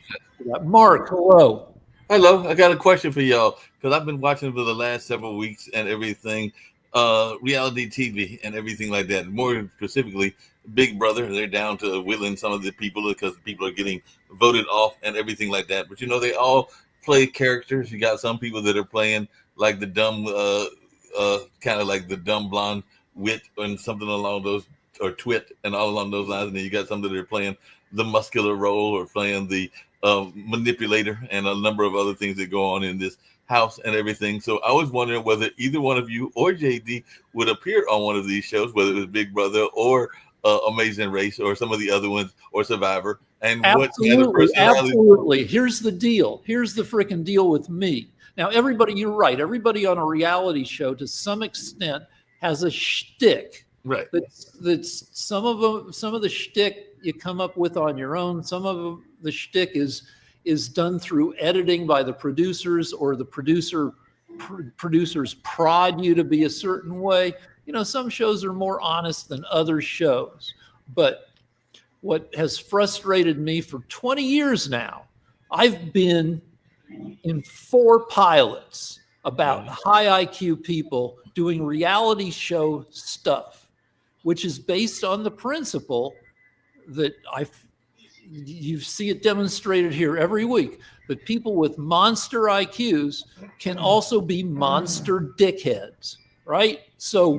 Mark, hello.
Hello. I got a question for y'all because I've been watching for the last several weeks and everything, reality TV and everything like that. More specifically, Big Brother. They're down to whittling some of the people because people are getting voted off and everything like that. But they all play characters. You got some people that are playing like the dumb, kind of like the dumb blonde wit and something along those, or twit and all along those lines. And then you got some that are playing the muscular role or playing the manipulator and a number of other things that go on in this house and everything. So I was wondering whether either one of you or JD would appear on one of these shows, whether it was Big Brother or Amazing Race or some of the other ones or Survivor. And
absolutely. Here's the deal. Here's the freaking deal with me. Now, you're right. Everybody on a reality show to some extent has a shtick.
Right.
That's some of the shtick you come up with on your own. Some of the shtick is done through editing by the producers, or the producer producers prod you to be a certain way. You know, some shows are more honest than other shows. But what has frustrated me for 20 years now, I've been in 4 pilots about high IQ people doing reality show stuff, which is based on the principle that you see it demonstrated here every week, that people with monster IQs can also be monster dickheads, right? So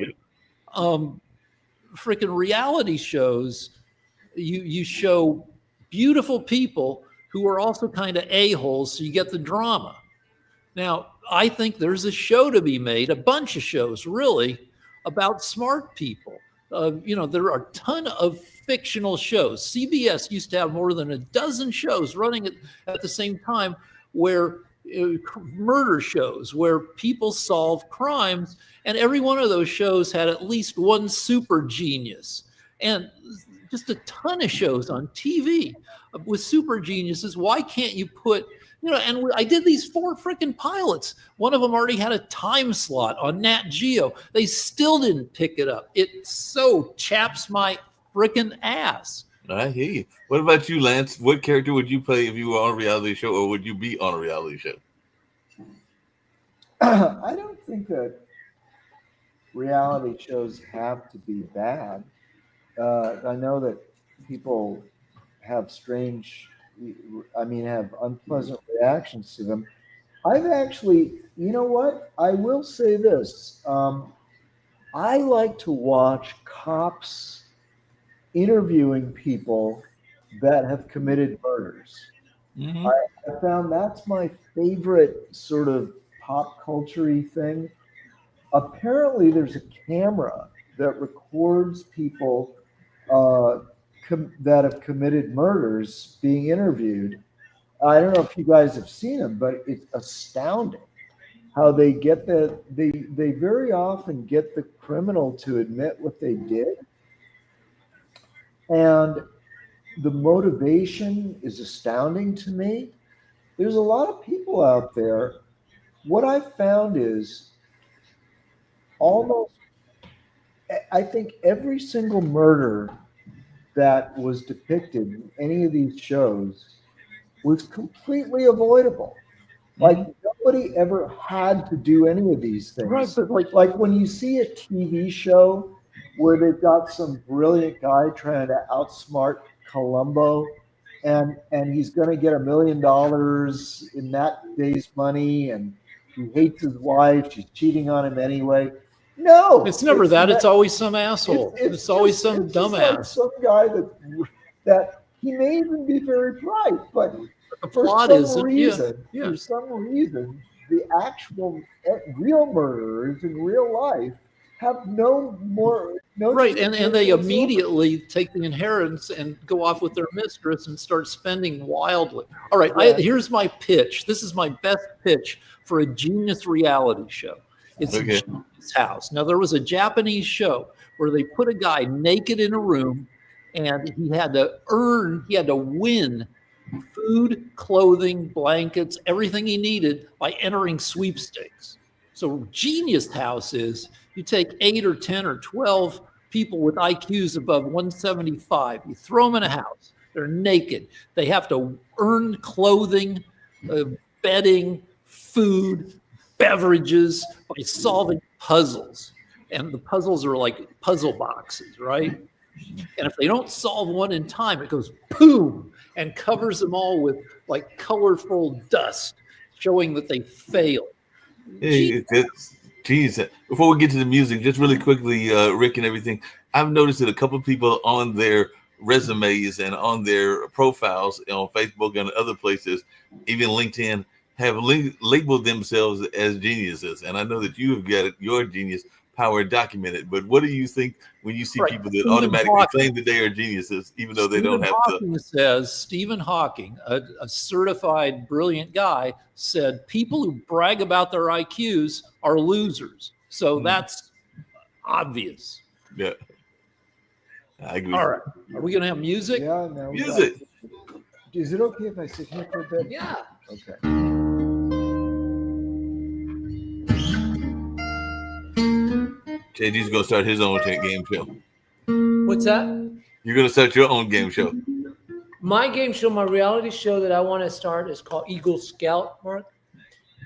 freaking reality shows, you show beautiful people who are also kind of a-holes, so you get the drama. Now, I think there's a show to be made, a bunch of shows really, about smart people. You know, there are a ton of fictional shows. CBS used to have more than a dozen shows running at the same time where murder shows where people solve crimes, and every one of those shows had at least one super genius. And just a ton of shows on TV with super geniuses. Why can't you put, you know, and I did these 4 freaking pilots. One of them already had a time slot on Nat Geo. They still didn't pick it up. It so chaps my freaking ass.
I hear you. What about you, Lance? What character would you play if you were on a reality show, or would you be on a reality show?
I don't think that reality shows have to be bad. I know that people have have unpleasant reactions to them. I've actually, you know what? I will say this. I like to watch cops interviewing people that have committed murders.
Mm-hmm.
I found that's my favorite sort of pop culture-y thing. Apparently, there's a camera that records people that have committed murders being interviewed. I don't know if you guys have seen them, but it's astounding how they get they very often get the criminal to admit what they did. And the motivation is astounding to me. There's a lot of people out there. What I found is I think every single murder that was depicted in any of these shows was completely avoidable. Like nobody ever had to do any of these things.
Right, but
like when you see a TV show where they've got some brilliant guy trying to outsmart Columbo, and he's going to get $1 million in that day's money, and he hates his wife, she's cheating on him anyway. No,
it's never that. It's always some asshole. It's always some dumbass.
Like some guy that he may even be very bright, but for some reason, the actual real murderers in real life have no
right, and they immediately take the inheritance and go off with their mistress and start spending wildly. All right, here's my pitch. This is my best pitch for a genius reality show. It's a genius house. Now, there was a Japanese show where they put a guy naked in a room, and he had to win food, clothing, blankets, everything he needed by entering sweepstakes. So Genius House is you take 8 or 10 or 12 people with IQs above 175, you throw them in a house, they're naked, they have to earn clothing, bedding, food, beverages by solving puzzles. And the puzzles are like puzzle boxes, right? And if they don't solve one in time, it goes boom and covers them all with like colorful dust, showing that they failed.
Hey, geez. Before we get to the music, just really quickly, Rick and everything, I've noticed that a couple of people on their resumes and on their profiles on Facebook and other places, even LinkedIn, have labeled themselves as geniuses. And I know that you have got your genius power documented. But what do you think when you see people that automatically claim that they are geniuses, even though they don't have to?
Stephen Hawking, a certified brilliant guy, said people who brag about their IQs are losers. So that's obvious.
Yeah. I agree.
All right. Are we going to have music?
Yeah, no.
Music.
Is it okay if I sit here for a bit?
Yeah.
Okay.
JD's gonna start his own game show.
What's that?
You're gonna start your own game show.
My game show, my reality show that I want to start is called Eagle Scout, Mark,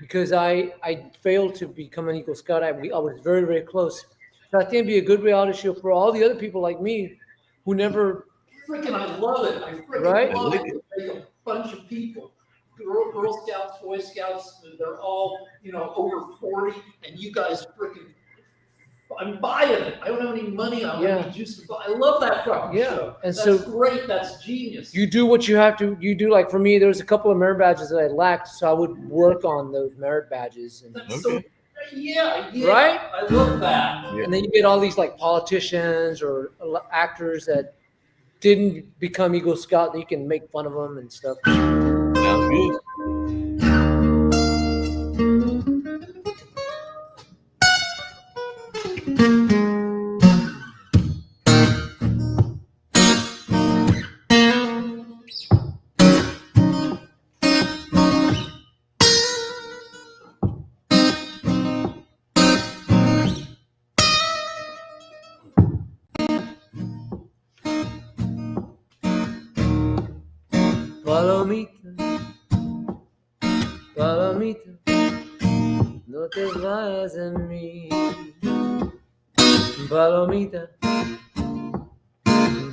because I failed to become an Eagle Scout. I was very, very close. So I think it'd be a good reality show for all the other people like me who never.
Freaking, I love it. I freaking
Right?
love it. Like a bunch of people, Girl Scouts, Boy Scouts, they're all, over 40, and you guys freaking, I'm buying it. I don't have any money. I don't have any juice to buy. I love that fucking show.
And
That's
so
great. That's genius.
you do what you have to. You do, like for me, there was a couple of merit badges that I lacked, so I would work on those merit badges. And,
That's so, yeah.
Right?
I love that.
And then you get all these like politicians or actors that didn't become Eagle Scout, and you can make fun of them and stuff.
Sounds good.
Palomita, no te vayas de mí. Palomita,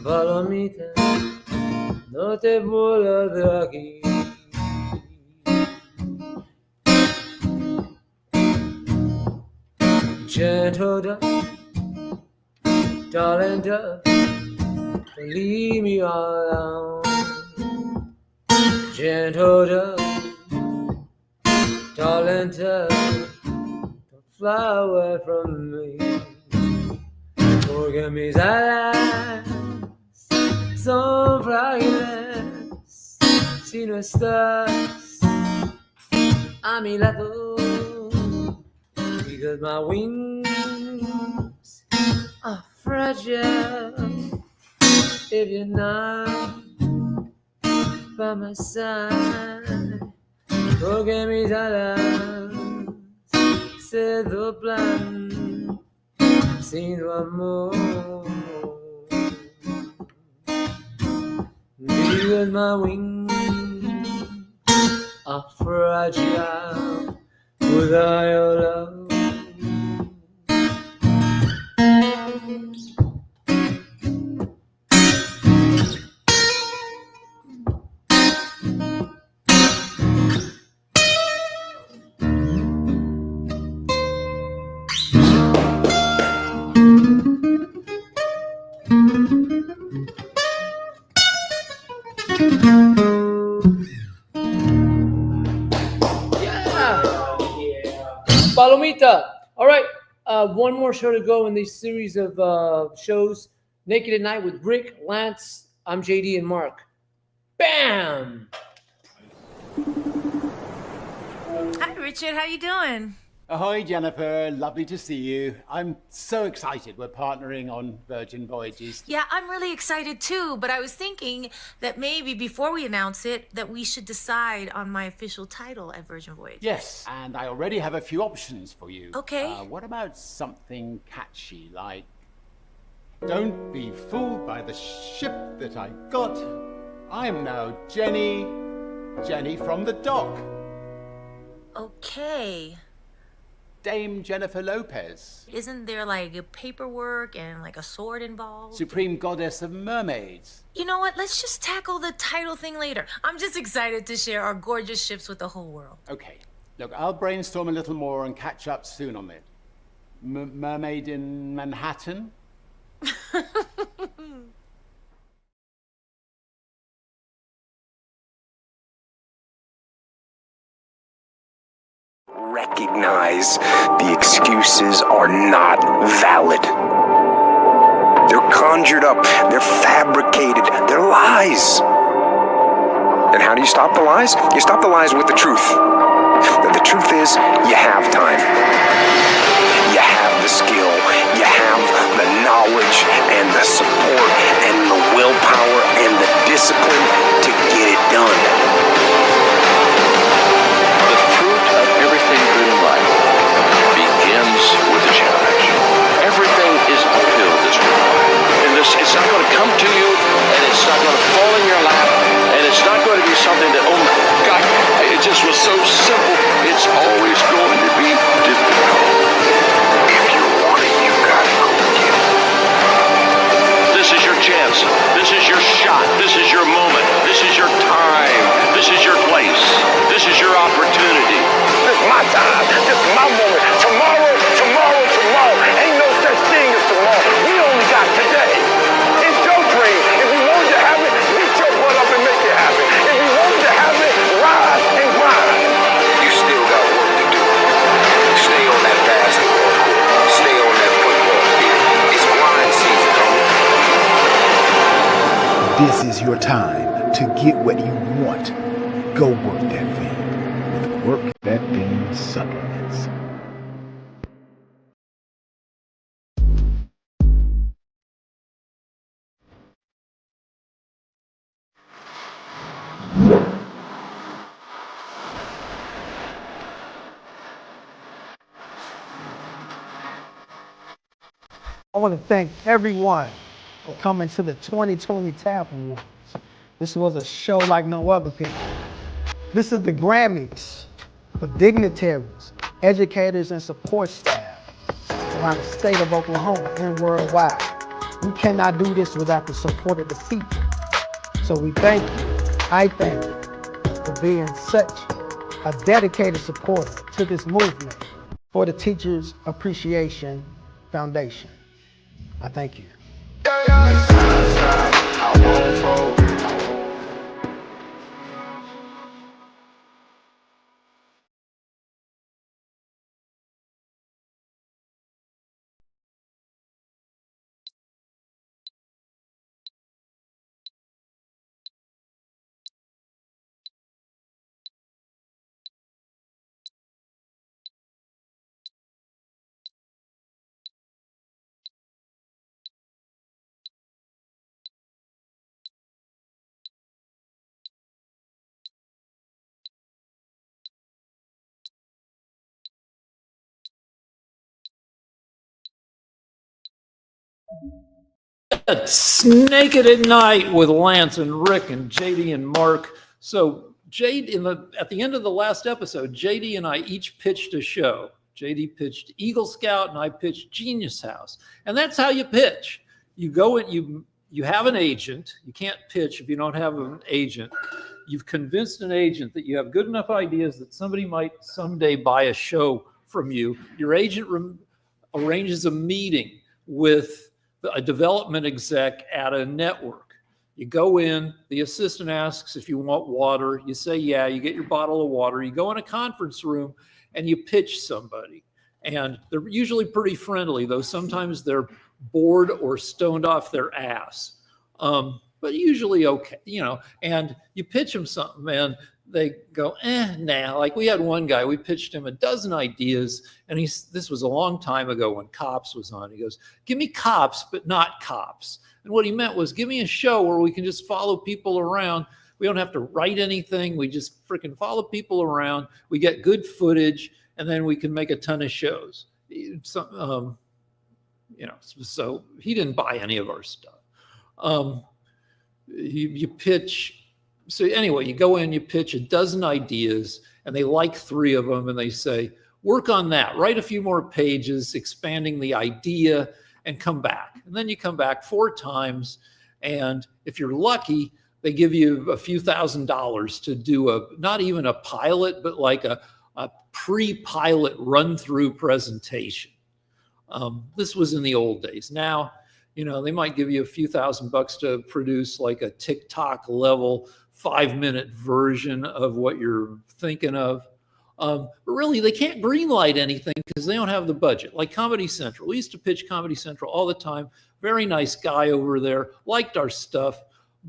palomita, no te vuelvas de aquí. Gentle dove, darling dove, don't leave me all alone. Gentle dove, darling dove, don't fly away from me. Porque mis alas son frágiles si no estás a mi lado. Because my wings are fragile if you're not by my side. Porque mis alas se doblan sin tu amor. Because my wings are fragile without your love. Palomita. All right. One more show to go in this series of shows. Naked at Night with Rick, Lance, I'm JD, and Mark. Bam!
Hi, Richard. How you doing?
Ahoy, Jennifer. Lovely to see you. I'm so excited we're partnering on Virgin Voyages.
Yeah, I'm really excited too, but I was thinking that maybe before we announce it, that we should decide on my official title at Virgin Voyages.
Yes, and I already have a few options for you.
Okay.
What about something catchy like, don't be fooled by the ship that I got. I'm now Jenny from the dock.
Okay.
Dame Jennifer Lopez.
Isn't there like a paperwork and like a sword involved?
Supreme Goddess of Mermaids.
You know what? Let's just tackle the title thing later. I'm just excited to share our gorgeous ships with the whole world.
Okay. Look, I'll brainstorm a little more and catch up soon on it. Mermaid in Manhattan?
Recognize the excuses are not valid. They're conjured up, they're fabricated, they're lies. And how do you stop the lies? You stop the lies with the truth. And the truth is, you have time. You have the skill, you have the knowledge and the support and the willpower and the discipline to get it done.
The fruit of everything good in life begins with a challenge. Everything This is your time to get what you want. Go work that thing with Work That Thing supplements.
I want to thank everyone for coming to the 2020 TAP Awards. This was a show like no other, people. This is the Grammys for dignitaries, educators, and support staff around the state of Oklahoma and worldwide. We cannot do this without the support of the people. So we thank you, I thank you, for being such a dedicated supporter to this movement for the Teachers Appreciation Foundation. I thank you.
It's Naked at Night with Lance and Rick and JD and Mark. So at the end of the last episode, JD and I each pitched a show. JD pitched Eagle Scout and I pitched Genius House. And that's how you pitch. You go and you have an agent. You can't pitch if you don't have an agent. You've convinced an agent that you have good enough ideas that somebody might someday buy a show from you. Your agent arranges a meeting with a development exec at a network. You go in, the assistant asks if you want water. You say, yeah, you get your bottle of water. You go in a conference room and you pitch somebody. And they're usually pretty friendly, though sometimes they're bored or stoned off their ass. But usually okay, and you pitch them something and they go, nah. Like we had one guy, we pitched him a dozen ideas, and this was a long time ago when Cops was on. He goes, give me Cops, but not cops. And what he meant was, give me a show where we can just follow people around. We don't have to write anything. We just freaking follow people around. We get good footage, and then we can make a ton of shows. So he didn't buy any of our stuff. You pitch. So anyway, you go in, you pitch a dozen ideas, and they like 3 of them, and they say, work on that, write a few more pages, expanding the idea, and come back. And then you come back 4 times, and if you're lucky, they give you a few $1,000s to do not even a pilot, but like a pre-pilot run-through presentation. This was in the old days. Now, they might give you a few $1,000s to produce like a TikTok level 5-minute version of what you're thinking of. But really, they can't greenlight anything because they don't have the budget. Like Comedy Central. We used to pitch Comedy Central all the time. Very nice guy over there, liked our stuff,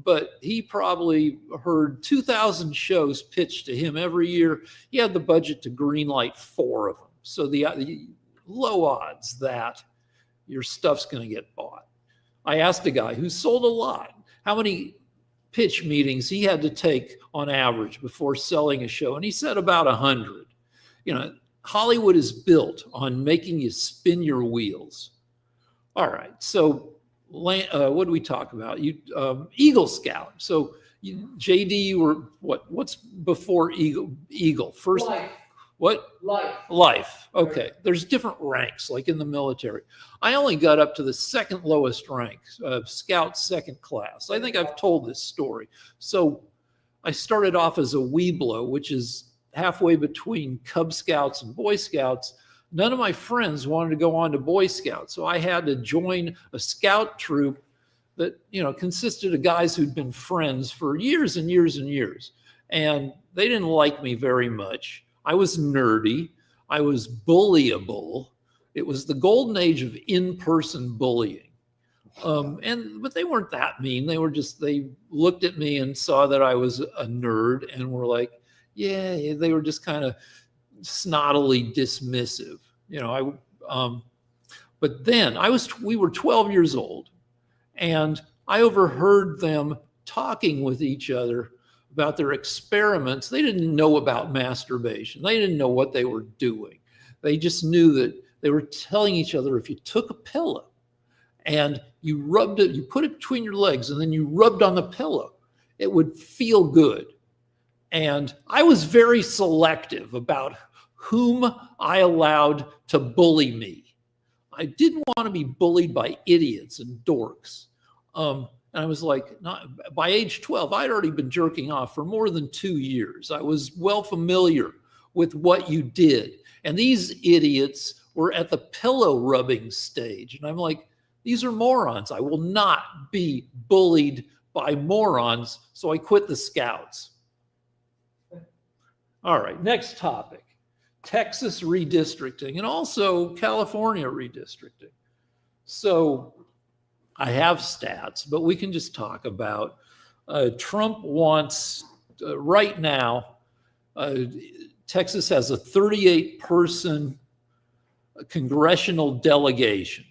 but he probably heard 2,000 shows pitched to him every year. He had the budget to greenlight 4 of them. So the low odds that your stuff's going to get bought. I asked a guy who sold a lot how many pitch meetings he had to take on average before selling a show, and he said about 100. Hollywood is built on making you spin your wheels. All right, so what do we talk about? Eagle Scout. So JD, you were what's before Eagle? First,
Life.
What? Life. Okay. There's different ranks, like in the military. I only got up to the second lowest rank, Scout second class. I think I've told this story. So I started off as a Weeblo, which is halfway between Cub Scouts and Boy Scouts. None of my friends wanted to go on to Boy Scouts, so I had to join a scout troop that consisted of guys who'd been friends for years and years and years, and they didn't like me very much. I was nerdy. I was bullyable. It was the golden age of in-person bullying. But they weren't that mean. They looked at me and saw that I was a nerd and were like, yeah, they were just kind of snottily dismissive. But then we were 12 years old, and I overheard them talking with each other about their experiments. They didn't know about masturbation. They didn't know what they were doing. They just knew that they were telling each other, if you took a pillow and you rubbed it, you put it between your legs and then you rubbed on the pillow, it would feel good. And I was very selective about whom I allowed to bully me. I didn't want to be bullied by idiots and dorks. And I was like, by age 12, I'd already been jerking off for more than 2 years. I was well familiar with what you did. And these idiots were at the pillow rubbing stage. And I'm like, these are morons. I will not be bullied by morons. So I quit the Scouts. All right, next topic. Texas redistricting and also California redistricting. So I have stats, but we can just talk about Trump wants, right now, Texas has a 38-person congressional delegation,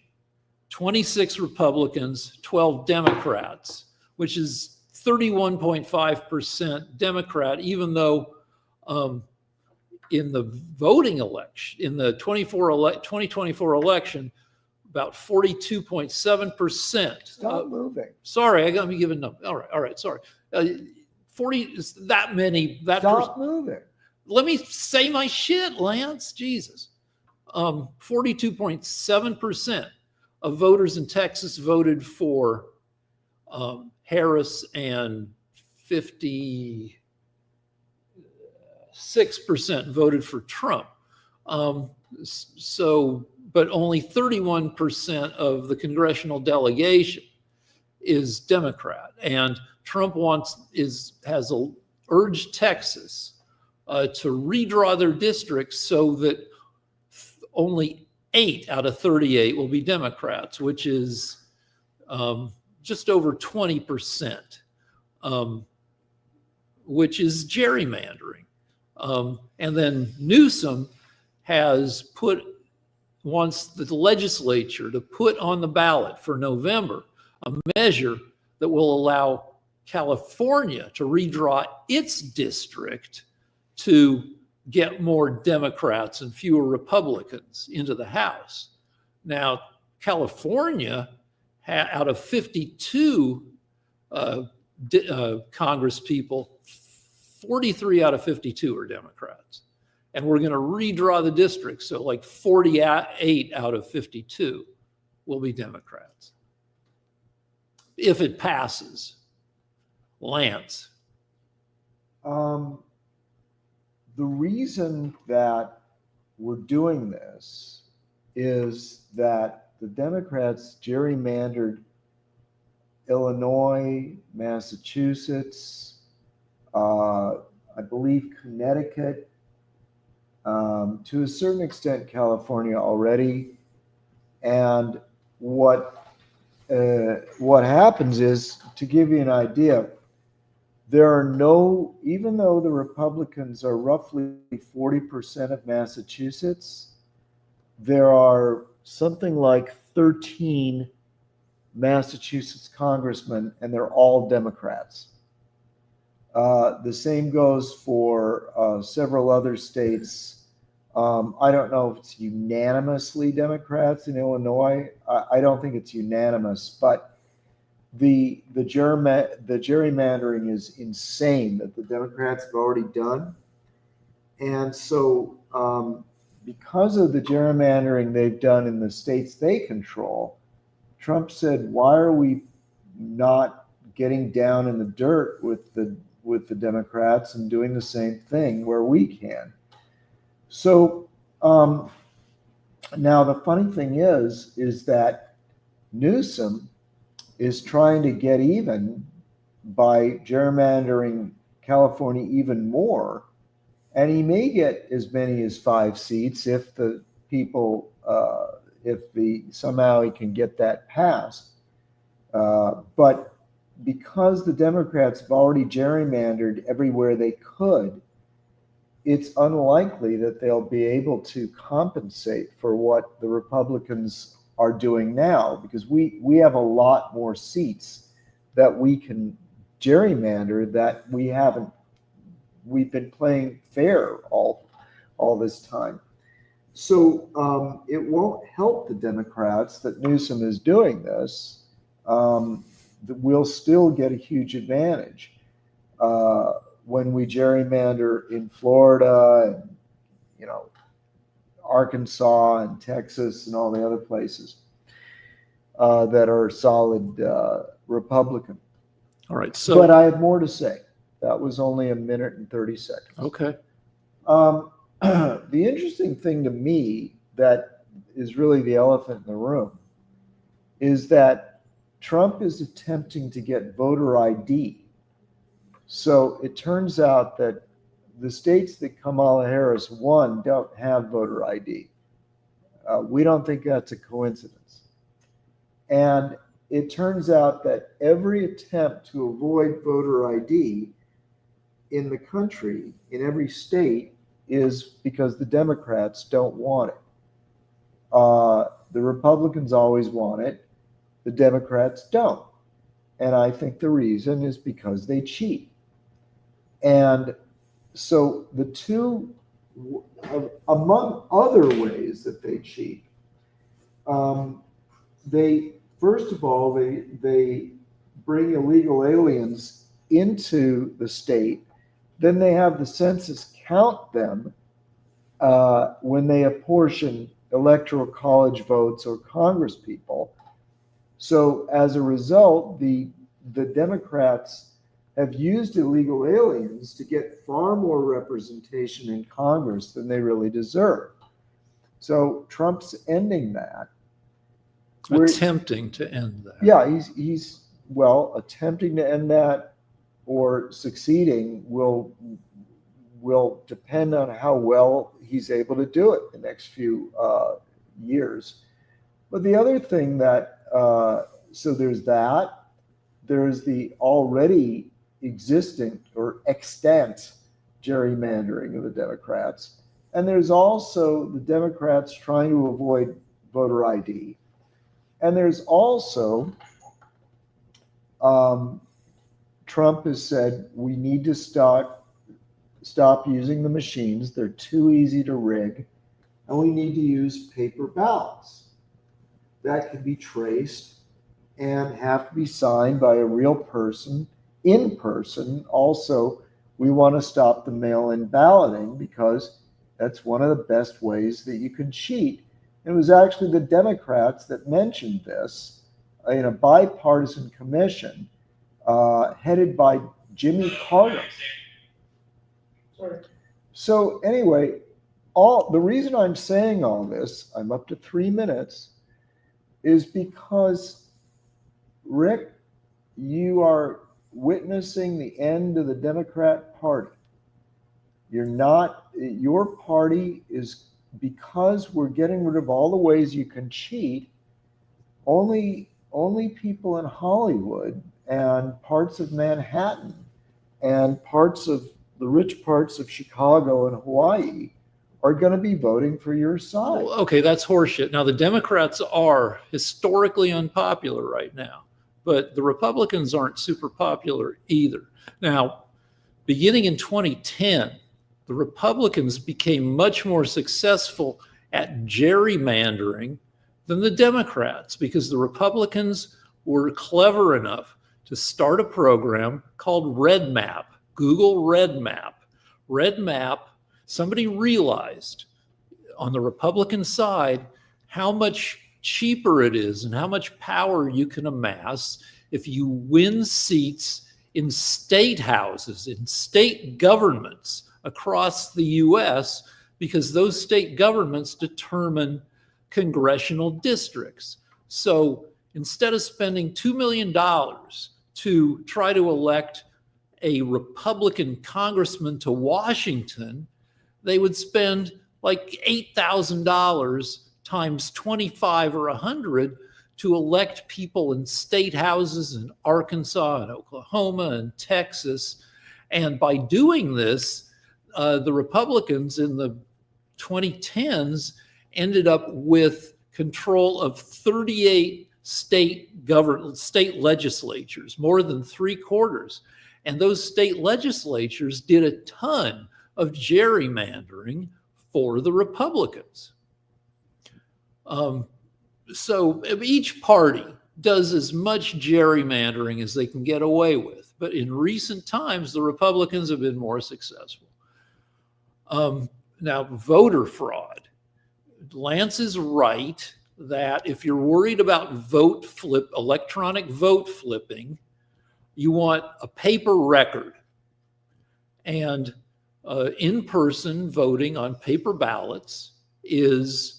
26 Republicans, 12 Democrats, which is 31.5% Democrat, even though in the voting election, in the 2024 election, about 42.7%.
Stop moving.
Sorry, I got me giving numbers. All right, sorry. 40 is that many.
Stop moving.
Let me say my shit, Lance. Jesus. 42.7% of voters in Texas voted for Harris, and 56% voted for Trump. But only 31% of the congressional delegation is Democrat, and Trump has urged Texas to redraw their districts so that only 8 out of 38 will be Democrats, which is just over 20%, which is gerrymandering. And then Newsom wants the legislature to put on the ballot for November a measure that will allow California to redraw its district to get more Democrats and fewer Republicans into the House. Now, California, out of 52 Congress people, 43 out of 52 are Democrats. And we're going to redraw the districts. So like 48 out of 52 will be Democrats. If it passes. Lance.
The reason that we're doing this is that the Democrats gerrymandered Illinois, Massachusetts, I believe Connecticut, to a certain extent California already. And what happens is, to give you an idea, there are even though the Republicans are roughly 40% of Massachusetts, there are something like 13 Massachusetts congressmen, and they're all Democrats. The same goes for several other states. I don't know if it's unanimously Democrats in Illinois. I don't think it's unanimous, but the gerrymandering is insane that the Democrats have already done. And so because of the gerrymandering they've done in the states they control, Trump said, why are we not getting down in the dirt with the Democrats and doing the same thing where we can? So now the funny thing is that Newsom is trying to get even by gerrymandering California even more, and he may get as many as 5 seats if the people, somehow he can get that passed. But because the Democrats have already gerrymandered everywhere they could, it's unlikely that they'll be able to compensate for what the Republicans are doing now, because we have a lot more seats that we can gerrymander that we haven't. We've been playing fair all this time. So it won't help the Democrats that Newsom is doing this. We'll still get a huge advantage when we gerrymander in Florida and, you know, Arkansas and Texas and all the other places that are solid Republican.
All right. So,
but I have more to say. That was only a minute and 30 seconds.
Okay.
The interesting thing to me that is really the elephant in the room is that Trump is attempting to get voter ID. So it turns out that the states that Kamala Harris won don't have voter ID. We don't think that's a coincidence. And it turns out that every attempt to avoid voter ID in the country, in every state, is because the Democrats don't want it. The Republicans always want it. The Democrats don't. And I think the reason is because they cheat. And so the two, among other ways that they cheat, they, first of all, they bring illegal aliens into the state. Then they have the census count them when they apportion electoral college votes or Congress people. So as a result, the Democrats have used illegal aliens to get far more representation in Congress than they really deserve. So Trump's ending that.
Attempting to end that.
Yeah, he's well, attempting to end that or succeeding will depend on how well he's able to do it the next few years. But the other thing that, so there's that, there's the already existing or extant gerrymandering of the Democrats, and there's also the Democrats trying to avoid voter ID. And there's also, Trump has said we need to stop using the machines. They're too easy to rig, and we need to use paper ballots that can be traced and have to be signed by a real person in person. Also, we want to stop the mail-in balloting because that's one of the best ways that you can cheat. It was actually the Democrats that mentioned this in a bipartisan commission headed by Jimmy Carter. So anyway, the reason I'm saying all this, I'm up to 3 minutes, is because, Rick, you are witnessing the end of the Democrat Party. Your party is, because we're getting rid of all the ways you can cheat, only people in Hollywood and parts of Manhattan and parts of the rich parts of Chicago and Hawaii are going to be voting for your side.
Well, okay, that's horseshit. Now, the Democrats are historically unpopular right now, but the Republicans aren't super popular either. Now, beginning in 2010, the Republicans became much more successful at gerrymandering than the Democrats because the Republicans were clever enough to start a program called Red Map, Google Red Map. Red Map, somebody realized on the Republican side how much cheaper it is and how much power you can amass if you win seats in state houses, in state governments across the US, because those state governments determine congressional districts. So instead of spending $2 million to try to elect a Republican congressman to Washington, they would spend like $8,000 times 25 or 100 to elect people in state houses in Arkansas and Oklahoma and Texas. And by doing this, the Republicans in the 2010s ended up with control of 38 state legislatures, more than 3/4. And those state legislatures did a ton of gerrymandering for the Republicans. So each party does as much gerrymandering as they can get away with. But in recent times, the Republicans have been more successful. Now, voter fraud. Lance is right that if you're worried about electronic vote flipping, you want a paper record. And in-person voting on paper ballots is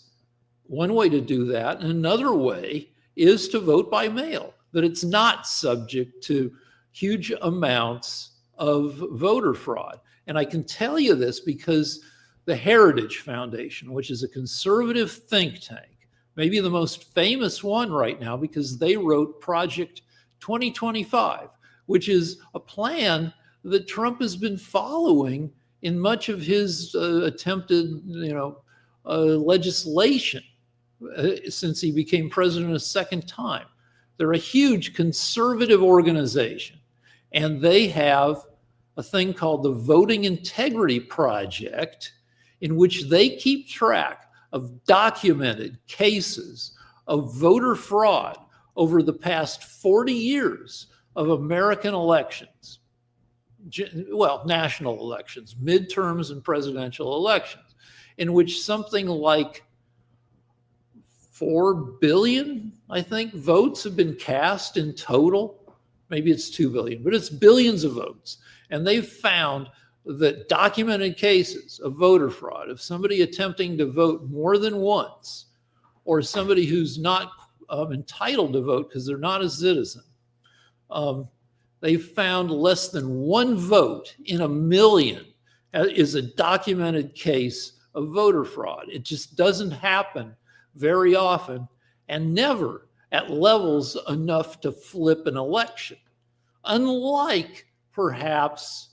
one way to do that. And another way is to vote by mail, that it's not subject to huge amounts of voter fraud. And I can tell you this because the Heritage Foundation, which is a conservative think tank, maybe the most famous one right now, because they wrote Project 2025, which is a plan that Trump has been following in much of his attempted, legislation since he became president a second time. They're a huge conservative organization, and they have a thing called the Voting Integrity Project, in which they keep track of documented cases of voter fraud over the past 40 years of American elections. Well, national elections, midterms and presidential elections, in which something like 4 billion, I think, votes have been cast in total. Maybe it's 2 billion, but it's billions of votes. And they've found that documented cases of voter fraud, of somebody attempting to vote more than once, or somebody who's not entitled to vote because they're not a citizen, they've found less than 1 vote in a million is a documented case of voter fraud. It just doesn't happen very often, and never at levels enough to flip an election. Unlike perhaps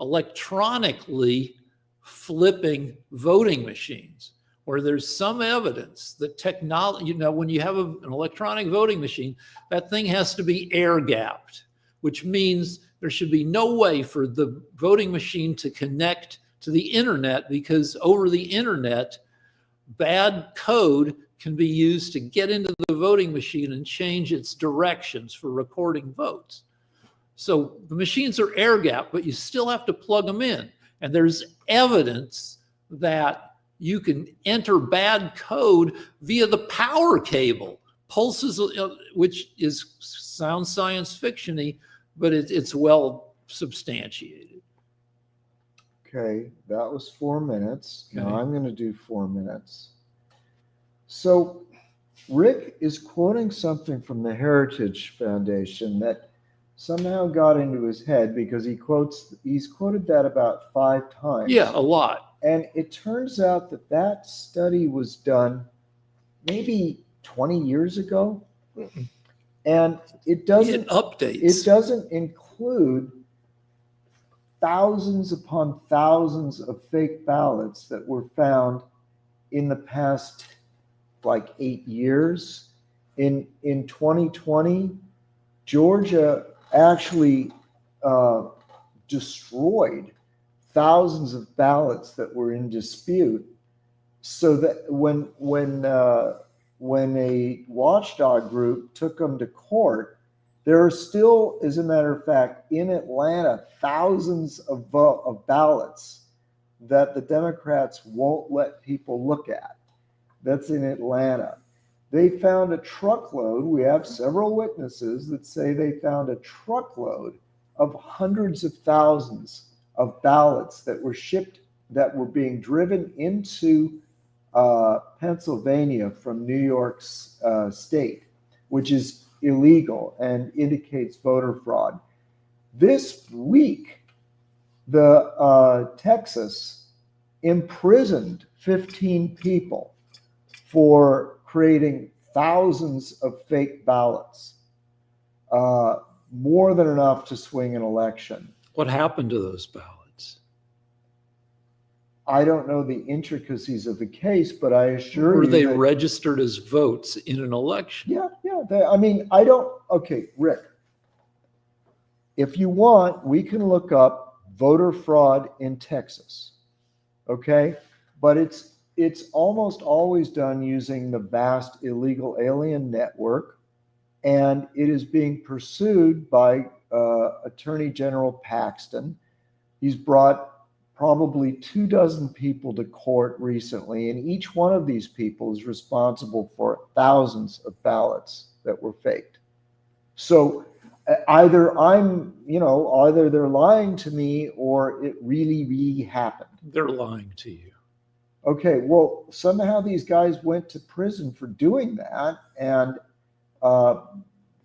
electronically flipping voting machines, where there's some evidence that technology, when you have an electronic voting machine, that thing has to be air gapped, which means there should be no way for the voting machine to connect to the internet, because over the internet, bad code can be used to get into the voting machine and change its directions for recording votes. So the machines are air gapped, but you still have to plug them in. And there's evidence that you can enter bad code via the power cable, pulses, which sounds science fiction-y, but it's well substantiated.
Okay, that was 4 minutes.
Okay.
Now I'm going to do 4 minutes. So Rick is quoting something from the Heritage Foundation that somehow got into his head, because he's quoted that about 5 times.
Yeah, a lot.
And it turns out that study was done maybe 20 years ago. And it doesn't include thousands upon thousands of fake ballots that were found in the past 8 years. In 2020, Georgia actually destroyed thousands of ballots that were in dispute, so that when a watchdog group took them to court, there are still, as a matter of fact, in Atlanta, thousands of ballots that the Democrats won't let people look at. That's in Atlanta. They found a truckload. We have several witnesses that say they found a truckload of hundreds of thousands of ballots that were shipped, that were being driven into Pennsylvania from New York's state, which is illegal and indicates voter fraud. This week, Texas imprisoned 15 people for creating thousands of fake ballots, more than enough to swing an election.
What happened to those ballots?
I don't know the intricacies of the case, but I assure you.
Were they
that,
registered as votes in an election?
Yeah. I mean, I don't. Okay, Rick. If you want, we can look up voter fraud in Texas. Okay, but it's almost always done using the vast illegal alien network, and it is being pursued by Attorney General Paxton. He's brought probably 24 people to court recently, and each one of these people is responsible for thousands of ballots that were faked. So either they're lying to me or it really happened.
They're lying to you.
Okay, well, somehow these guys went to prison for doing that, and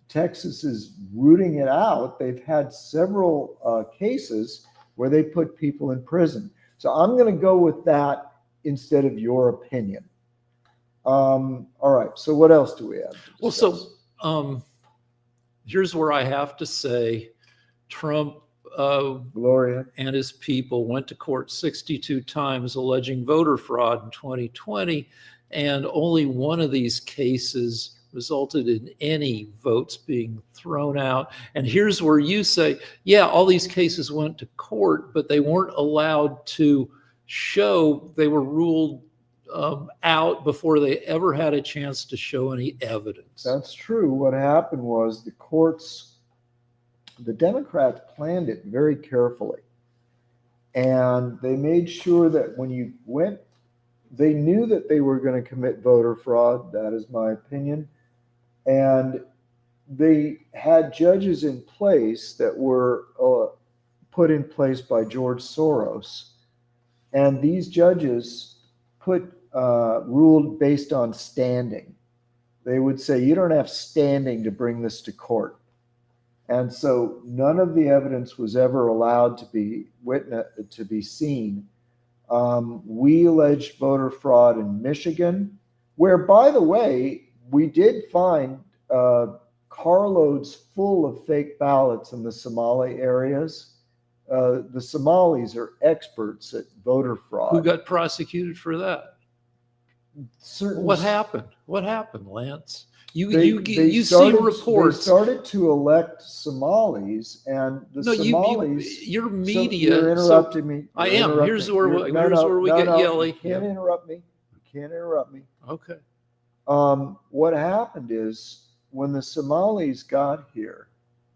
Texas is rooting it out. They've had several cases where they put people in prison. So I'm going to go with that instead of your opinion. All right, so what else do we have?
Well, so here's where I have to say Trump
Gloria
and his people went to court 62 times alleging voter fraud in 2020, and only one of these cases resulted in any votes being thrown out. And here's where you say, yeah, all these cases went to court, but they weren't allowed to show, they were ruled out before they ever had a chance to show any evidence.
That's true. What happened was the Democrats planned it very carefully. And they made sure that when you went, they knew that they were going to commit voter fraud. That is my opinion. And they had judges in place that were put in place by George Soros. And these judges ruled based on standing. They would say, you don't have standing to bring this to court. And so none of the evidence was ever allowed to be seen. We alleged voter fraud in Michigan, where, by the way, we did find carloads full of fake ballots in the Somali areas. The Somalis are experts at voter fraud.
Who got prosecuted for that?
Certain.
What happened? What happened, Lance? You
started,
see reports.
They started to elect Somalis, and the Somalis.
Your media.
You're interrupting me.
I am. Here's where we get yelly.
You can't interrupt me. You can't interrupt me.
Okay.
What happened is when the Somalis got here,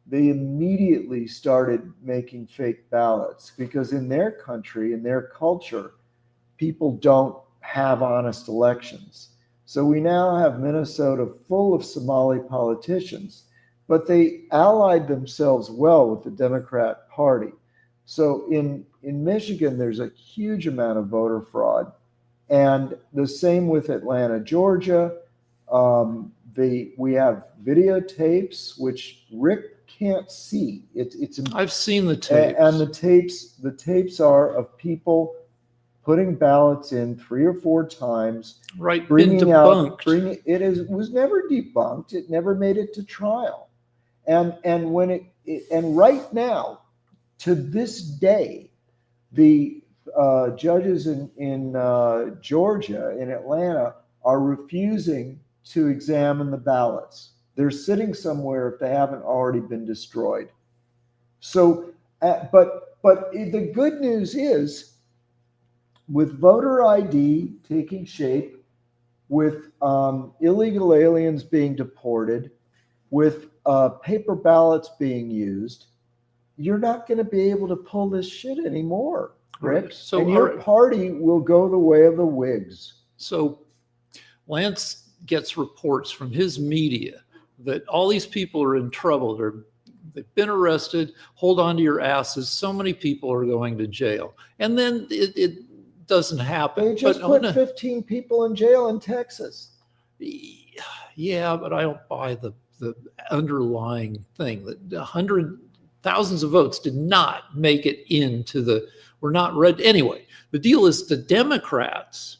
they immediately started making fake ballots because in their country, in their culture, people don't have honest elections. So we now have Minnesota full of Somali politicians, but they allied themselves well with the Democrat Party. So in Michigan, there's a huge amount of voter fraud. And the same with Atlanta, Georgia. We have videotapes, which Rick can't see.
I've seen the tapes.
And the tapes are of people putting ballots in 3 or 4 times.
Right, been debunked.
It was never debunked. It never made it to trial. And right now, to this day, the judges in Georgia, in Atlanta, are refusing to examine the ballots. They're sitting somewhere if they haven't already been destroyed. So, but the good news is, with voter ID taking shape, with illegal aliens being deported, with paper ballots being used, you're not going to be able to pull this shit anymore, Rick.
So
and your party will go the way of the Whigs.
So Lance gets reports from his media that all these people are in trouble. They've been arrested. Hold on to your asses. So many people are going to jail. And then it doesn't happen.
They just put 15 people in jail in Texas.
Yeah, but I don't buy the underlying thing that thousands of votes did not make it into were not read. Anyway, the deal is the Democrats,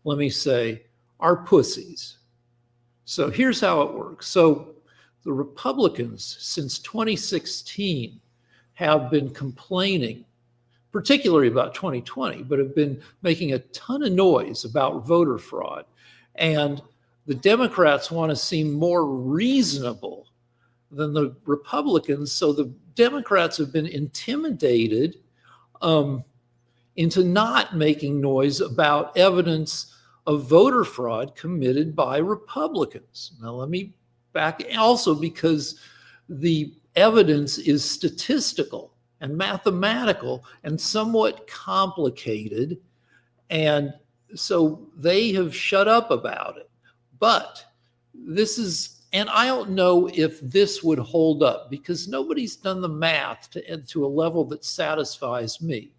let me say, are pussies. So here's how it works. So the Republicans since 2016 have been complaining, particularly about 2020, but have been making a ton of noise about voter fraud. And the Democrats want to seem more reasonable than the Republicans. So the Democrats have been intimidated into not making noise about evidence of voter fraud committed by Republicans. Now, let me back also, because the evidence is statistical and mathematical and somewhat complicated. And so they have shut up about it. But this is, and I don't know if this would hold up because nobody's done the math to a level that satisfies me.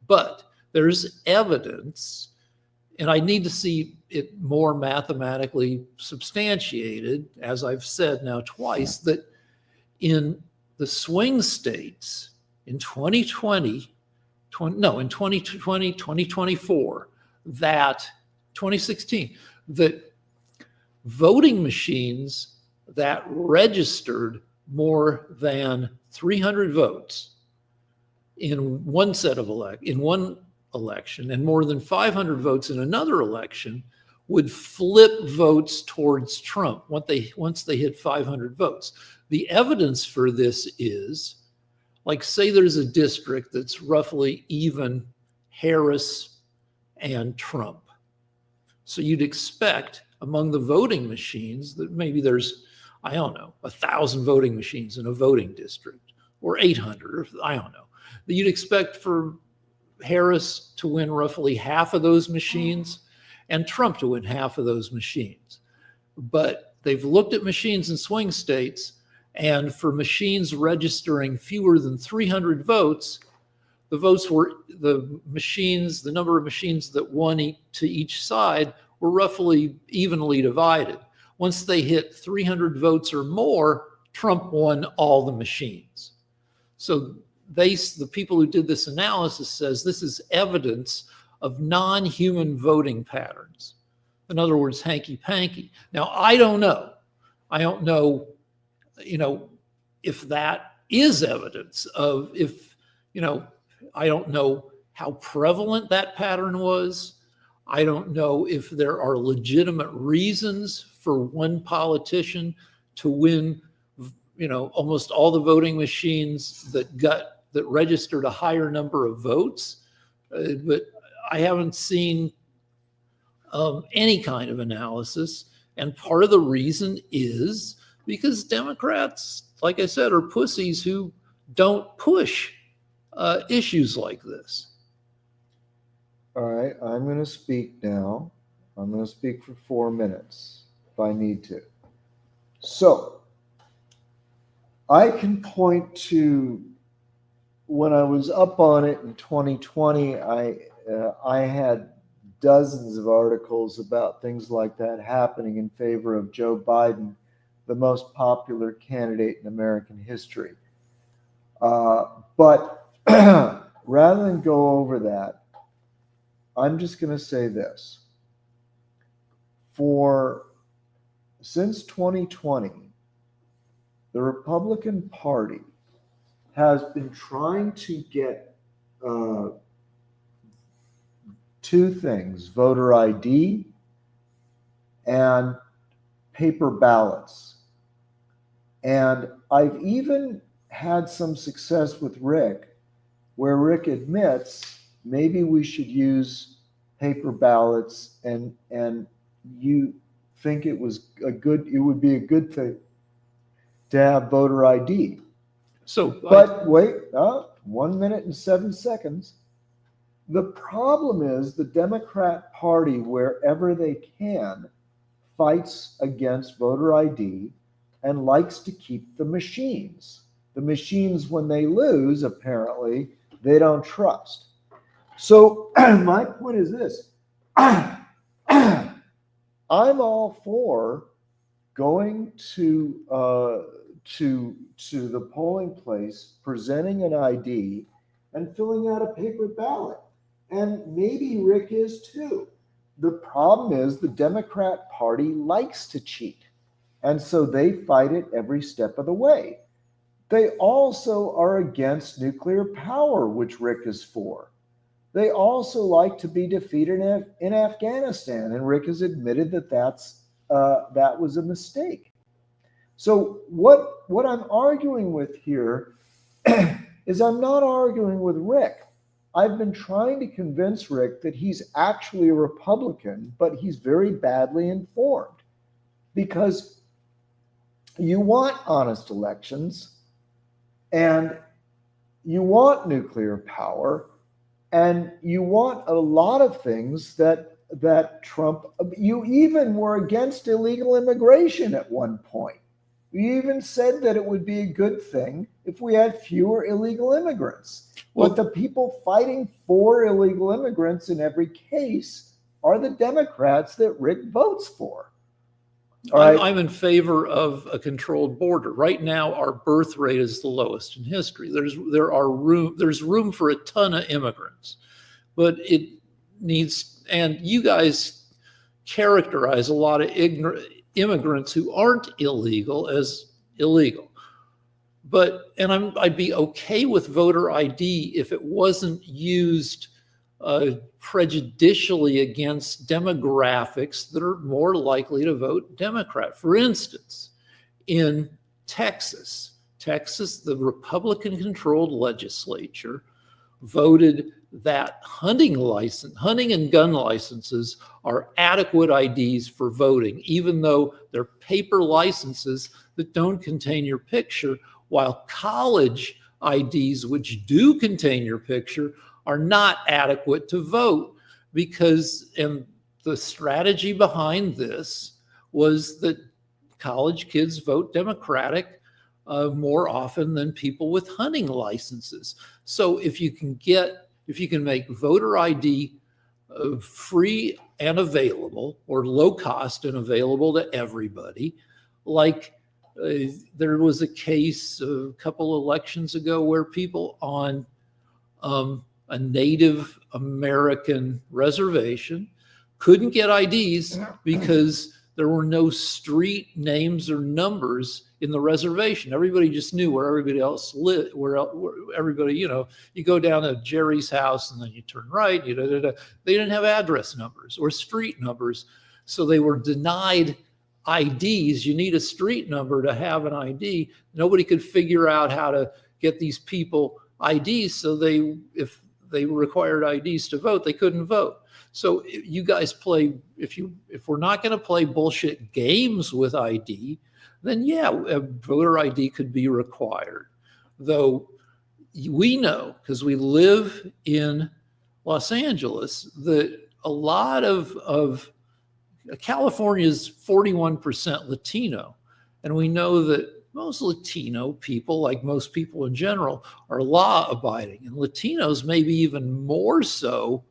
But there's evidence, and I need to see it more mathematically substantiated, as I've said now twice, that in the swing states in 2020, 2024, that 2016, that voting machines that registered more than 300 votes in one election and more than 500 votes in another election would flip votes towards Trump once they hit 500 votes. The evidence for this is, like, say there's a district that's roughly even Harris and Trump. So you'd expect among the voting machines that maybe there's, I don't know, 1,000 voting machines in a voting district, or 800, or I don't know. That you'd expect for Harris to win roughly half of those machines and Trump to win half of those machines. But they've looked at machines in swing states, and for machines registering fewer than 300 votes, the number of machines that won to each side were roughly evenly divided. Once they hit 300 votes or more, Trump won all the machines. So the people who did this analysis says this is evidence of non-human voting patterns. In other words, hanky-panky. Now, I don't know, if that is evidence of, I don't know how prevalent that pattern was. I don't know if there are legitimate reasons for one politician to win, almost all the voting machines that registered a higher number of votes. But I haven't seen any kind of analysis. And part of the reason is because Democrats, like I said, are pussies who don't push issues like this.
All right, I'm going to speak now. I'm going to speak for 4 minutes if I need to. So I can point to when I was up on it in 2020, I had dozens of articles about things like that happening in favor of Joe Biden, the most popular candidate in American history. But rather than go over that, I'm just going to say this. Since 2020, the Republican Party has been trying to get two things: voter ID and paper ballots. And I've even had some success with Rick, where Rick admits maybe we should use paper ballots, and you think it would be a good thing to have voter ID. But wait, 1 minute and 7 seconds. The problem is the Democrat Party, wherever they can, fights against voter ID and likes to keep the machines. The machines, when they lose, apparently, they don't trust. So my point is this. I'm all for going to the polling place, presenting an ID, and filling out a paper ballot. And maybe Rick is too. The problem is the Democrat Party likes to cheat. And so they fight it every step of the way. They also are against nuclear power, which Rick is for. They also like to be defeated in Afghanistan, and Rick has admitted that that was a mistake. So what I'm arguing with here is I'm not arguing with Rick. I've been trying to convince Rick that he's actually a Republican, but he's very badly informed, because you want honest elections and you want nuclear power and you want a lot of things that Trump, you even were against illegal immigration at one point. You even said that it would be a good thing if we had fewer illegal immigrants. But the people fighting for illegal immigrants in every case are the Democrats that Rick votes for. All right?
I'm in favor of a controlled border. Right now, our birth rate is the lowest in history. There's room for a ton of immigrants, but it needs. And you guys characterize a lot of immigrants who aren't illegal as illegal. And I'd be okay with voter ID if it wasn't used prejudicially against demographics that are more likely to vote Democrat. For instance, in Texas, the Republican-controlled legislature voted that hunting and gun licenses are adequate IDs for voting, even though they're paper licenses that don't contain your picture, while college IDs, which do contain your picture, are not adequate to vote, and the strategy behind this was that college kids vote Democratic more often than people with hunting licenses. So if you can make voter ID free and available, or low cost and available to everybody, like there was a case a couple elections ago where people on a Native American reservation couldn't get IDs because there were no street names or numbers in the reservation. Everybody just knew where everybody else lived, where everybody, you go down to Jerry's house and then you turn right, they didn't have address numbers or street numbers. So they were denied IDs. You need a street number to have an ID. Nobody could figure out how to get these people IDs. So if they required IDs to vote, they couldn't vote. So you guys if we're not going to play bullshit games with ID, then yeah, a voter ID could be required. Though we know, because we live in Los Angeles, that a lot of California is 41% Latino. And we know that most Latino people, like most people in general, are law-abiding, and Latinos maybe even more so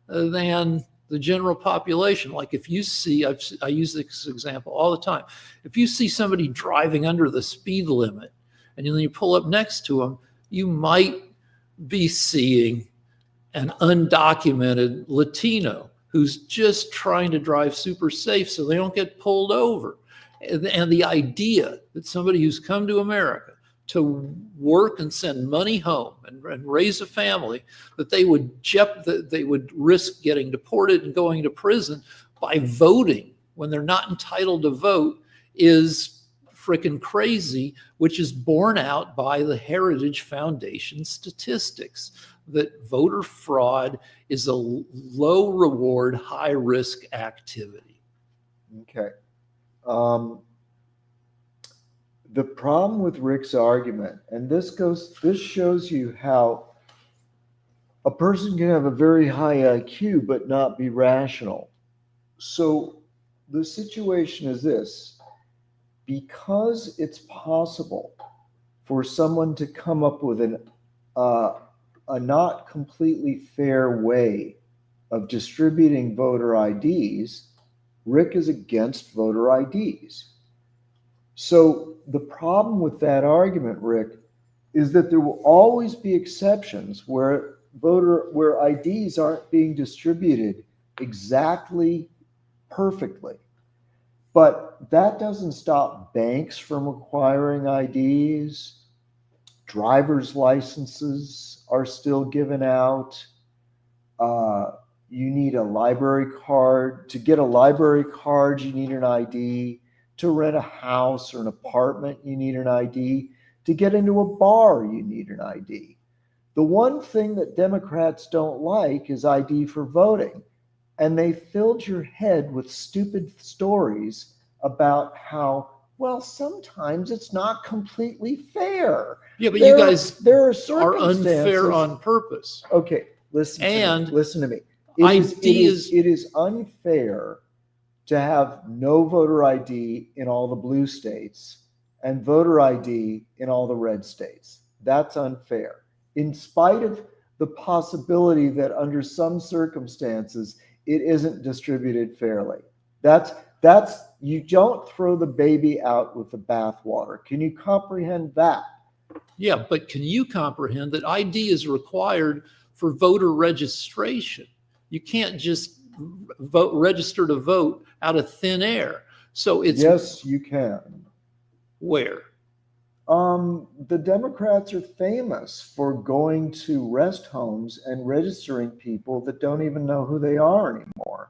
than the general population. Like if you see, I use this example all the time, if you see somebody driving under the speed limit and then you pull up next to them, you might be seeing an undocumented Latino who's just trying to drive super safe so they don't get pulled over. And the idea that somebody who's come to America to work and send money home and raise a family, that they would risk getting deported and going to prison by voting when they're not entitled to vote is freaking crazy, which is borne out by the Heritage Foundation statistics that voter fraud is a low reward, high risk activity.
Okay. The problem with Rick's argument, and this shows you how a person can have a very high IQ but not be rational. So the situation is this: because it's possible for someone to come up with a not completely fair way of distributing voter IDs, Rick is against voter IDs. So the problem with that argument, Rick, is that there will always be exceptions where IDs aren't being distributed exactly perfectly. But that doesn't stop banks from requiring IDs. Driver's licenses are still given out. You need a library card. To get a library card, you need an ID. To rent a house or an apartment, you need an ID. To get into a bar, you need an ID. The one thing that Democrats don't like is ID for voting. And they filled your head with stupid stories about how, well, sometimes it's not completely fair.
Yeah, but
There-
you guys
there
are unfair
circumstances-
on purpose.
Okay, listen
And
to me. Listen to me.
ID
It is unfair to have no voter ID in all the blue states and voter ID in all the red states. That's unfair. In spite of the possibility that under some circumstances it isn't distributed fairly. That's you don't throw the baby out with the bathwater. Can you comprehend that?
Yeah, but can you comprehend that ID is required for voter registration? You can't just register to vote out of thin air. So it's
Yes, you can.
where?
The Democrats are famous for going to rest homes and registering people that don't even know who they are anymore.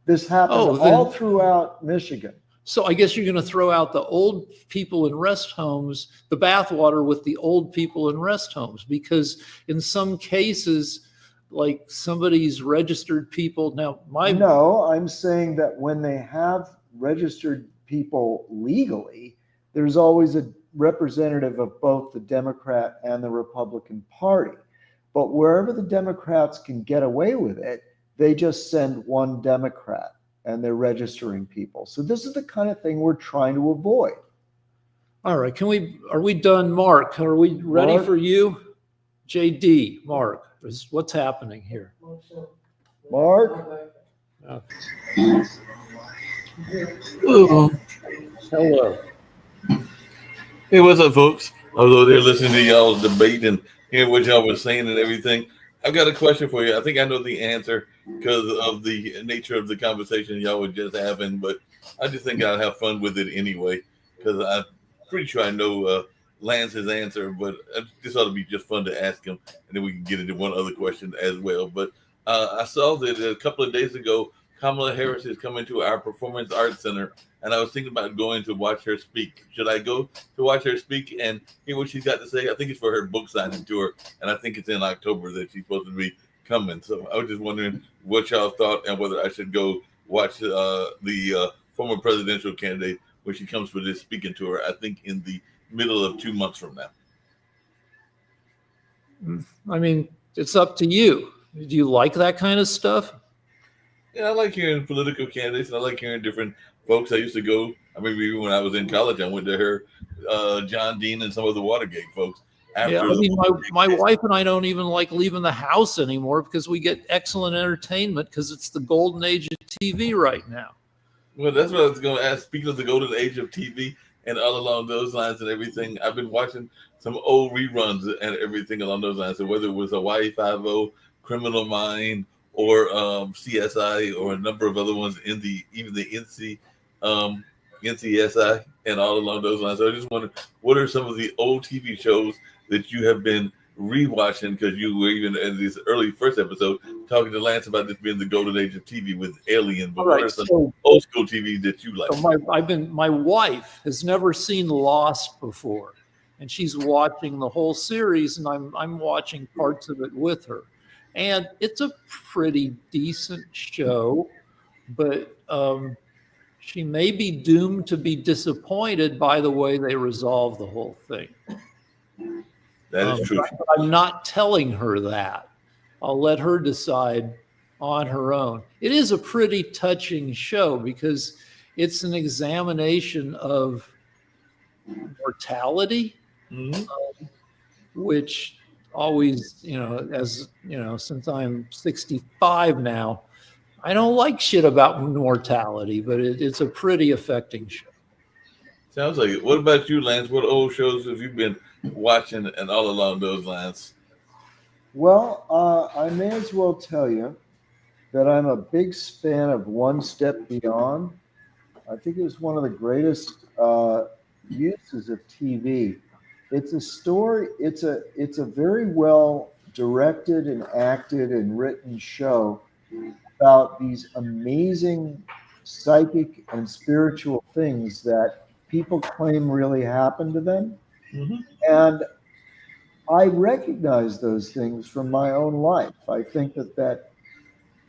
This happened all throughout Michigan.
So I guess you're going to throw out the old people in rest homes, the bathwater with the old people in rest homes, because in some cases, like somebody's registered people. Now,
No, I'm saying that when they have registered people legally, there's always a representative of both the Democrat and the Republican Party. But wherever the Democrats can get away with it, they just send one Democrat and they're registering people. So this is the kind of thing we're trying to avoid.
All right, are we done, Mark? Are we ready
Mark?
for you? JD, Mark, what's happening here?
Mark?
Hello. Hello.
Hey, what's up, folks? Although they're listening to y'all's debate and hearing what y'all were saying and everything, I've got a question for you. I think I know the answer because of the nature of the conversation y'all were just having, but I just think I'll have fun with it anyway because I'm pretty sure I know Lance's answer, but this ought to be just fun to ask him, and then we can get into one other question as well. But I saw that a couple of days ago, Kamala Harris is coming to our Performance Arts Center, and I was thinking about going to watch her speak. Should I go to watch her speak and hear what she's got to say? I think it's for her book signing tour, and I think it's in October that she's supposed to be coming. So I was just wondering what y'all thought and whether I should go watch the former presidential candidate when she comes for this speaking tour, I think in the middle of 2 months from now.
I mean, it's up to you. Do you like that kind of stuff?
Yeah, I like hearing political candidates. I like hearing different folks. I used to go, I mean, even when I was in college, I went to hear John Dean and some of the Watergate folks.
Yeah, I mean, my wife and I don't even like leaving the house anymore because we get excellent entertainment because it's the golden age of TV right now.
Well, that's what I was going to ask. Speaking of the golden age of TV and all along those lines and everything, I've been watching some old reruns and everything along those lines. So whether it was Hawaii Five-0, Criminal Mind, or CSI, or a number of other ones in even the NCSI and all along those lines. So I just wonder, what are some of the old TV shows that you have been rewatching? Because you were even in this early first episode talking to Lance about this being the golden age of TV with Alien. But what are some old school TV that you like?
So my wife has never seen Lost before, and she's watching the whole series, and I'm watching parts of it with her. And it's a pretty decent show, but she may be doomed to be disappointed by the way they resolve the whole thing.
That is true.
But I'm not telling her that. I'll let her decide on her own. It is a pretty touching show because it's an examination of mortality, which always, as you know, since I'm 65 now, I don't like shit about mortality, but it's a pretty affecting show.
Sounds like it. What about you, Lance? What old shows have you been watching and all along those lines?
Well, I may as well tell you that I'm a big fan of One Step Beyond. I think it was one of the greatest uses of TV. It's a story. It's a very well directed and acted and written show about these amazing psychic and spiritual things that people claim really happened to them.
Mhm.
And I recognize those things from my own life. I think that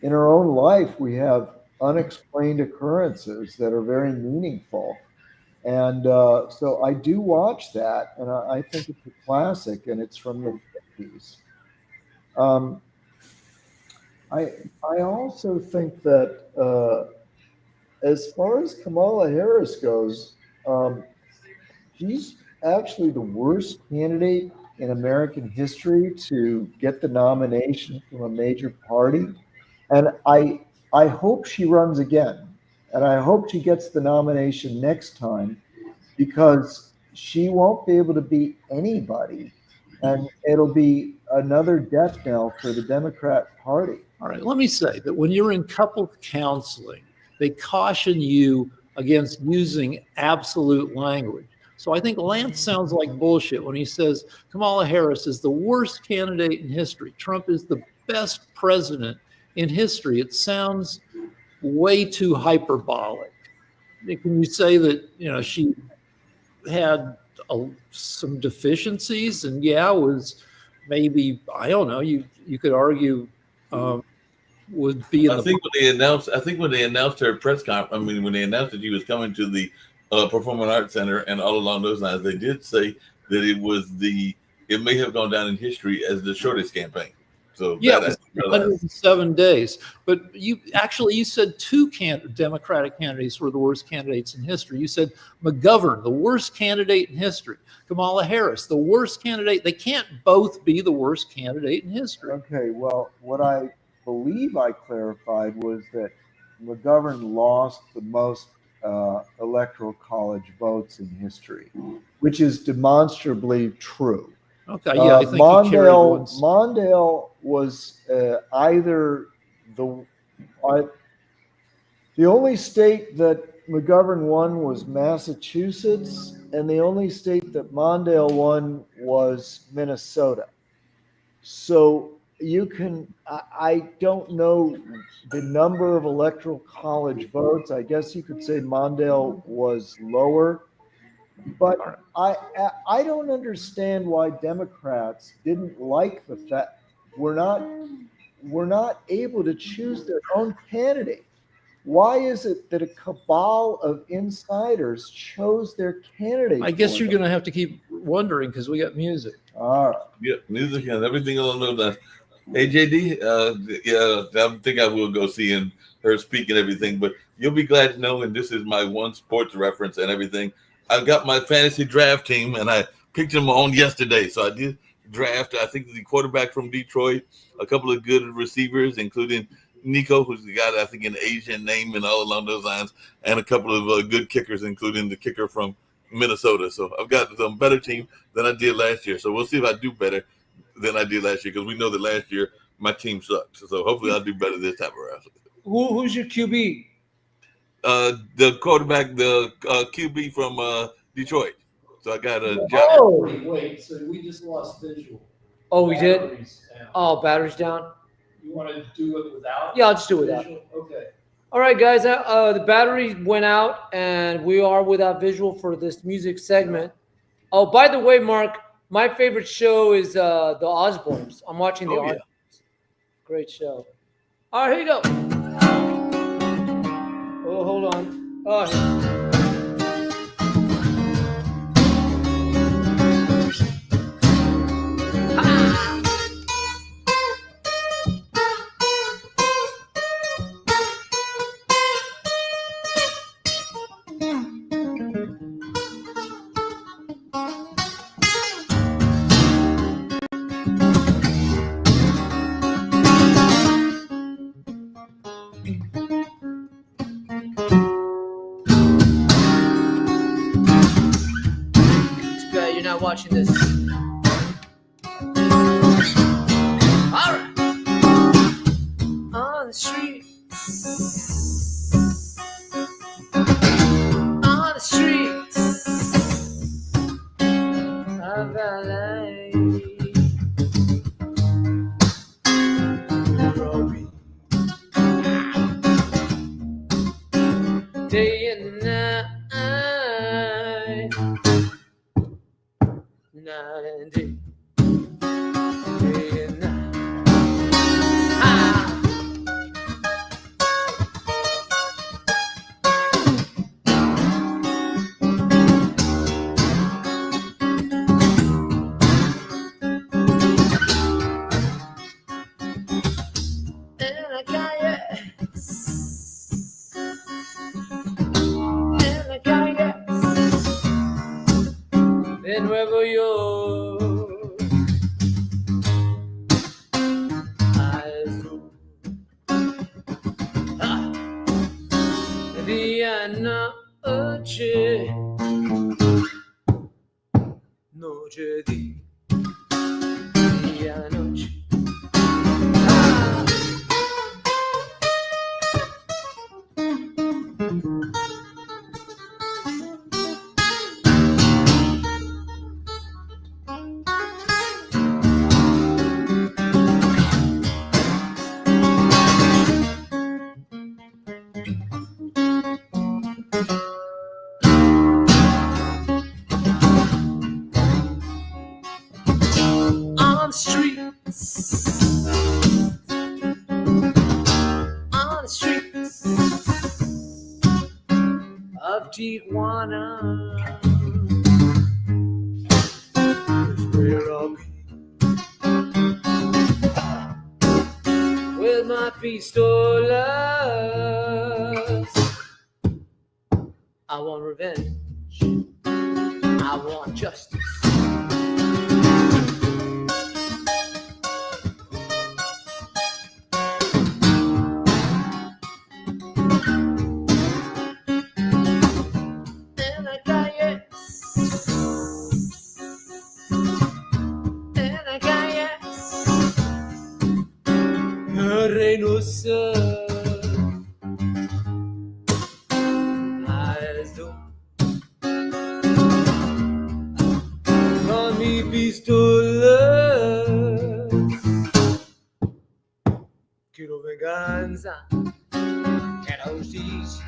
in our own life, we have unexplained occurrences that are very meaningful. And so I do watch that, and I think it's a classic, and it's from the 50s. Um, I also think that as far as Kamala Harris goes, she's actually the worst candidate in American history to get the nomination from a major party. And I hope she runs again. And I hope she gets the nomination next time because she won't be able to beat anybody. And it'll be another death knell for the Democrat Party.
All right, let me say that when you're in couples counseling, they caution you against using absolute language. So I think Lance sounds like bullshit when he says Kamala Harris is the worst candidate in history. Trump is the best president in history. It sounds way too hyperbolic. Can you say that, she had some deficiencies and was maybe, I don't know, you could argue would be in
I think when they announced her press conference, I mean, when they announced that she was coming to the Performing Arts Center and all along those lines, they did say that it may have gone down in history as the shortest campaign. So
yeah,
that
107 days. But you said two Democratic candidates were the worst candidates in history. You said McGovern, the worst candidate in history. Kamala Harris, the worst candidate. They can't both be the worst candidate in history.
Okay, well, what I believe I clarified was that McGovern lost the most electoral college votes in history, which is demonstrably true.
Okay, yeah, I think he carried ones.
Mondale was either the only state that McGovern won was Massachusetts, and the only state that Mondale won was Minnesota. So I don't know the number of electoral college votes. I guess you could say Mondale was lower. But I don't understand why Democrats didn't like the fact we're not able to choose their own candidate. Why is it that a cabal of insiders chose their candidate?
I guess you're going to have to keep wondering because we got music.
All right.
Yeah, music and everything along those lines. Hey, JD, I think I will go see her speak and everything, but you'll be glad to know, and this is my one sports reference and everything, I've got my fantasy draft team, and I picked them on yesterday. So I did draft, I think, the quarterback from Detroit, a couple of good receivers, including Nico, who's the guy that I think an Asian name and all along those lines, and a couple of good kickers, including the kicker from Minnesota. So I've got some better team than I did last year. So we'll see if I do better than I did last year, because we know that last year my team sucked. So hopefully I'll do better this time around.
Who's your QB?
The quarterback, the QB from Detroit. So I got a
Wait, so we just lost visual.
Oh, we did?
Batteries down.
Oh, battery's down.
You want to do it without?
Yeah, I'll just do it without.
visual? Okay.
All right, guys. The battery went out, and we are without visual for this music segment. Oh, by the way, Mark, my favorite show is the Osbournes. I'm watching the Osbournes. Yeah. Great show. All right, here you go. Oh, hold on. Oh, watching this. All right. On the streets. day and night, night and day, day and night. Ah. And I got you. And I got you. In Nueva York, azul. Ah. Día, noche, noche, día, noche. On the streets, on the streets of Tijuana, is where I'll be with my pistolas. I want revenge, I want justice. And I got you. And I got you. Reynosa. Azul. Con mi pistola. Quiero venganza. Quiero justicia.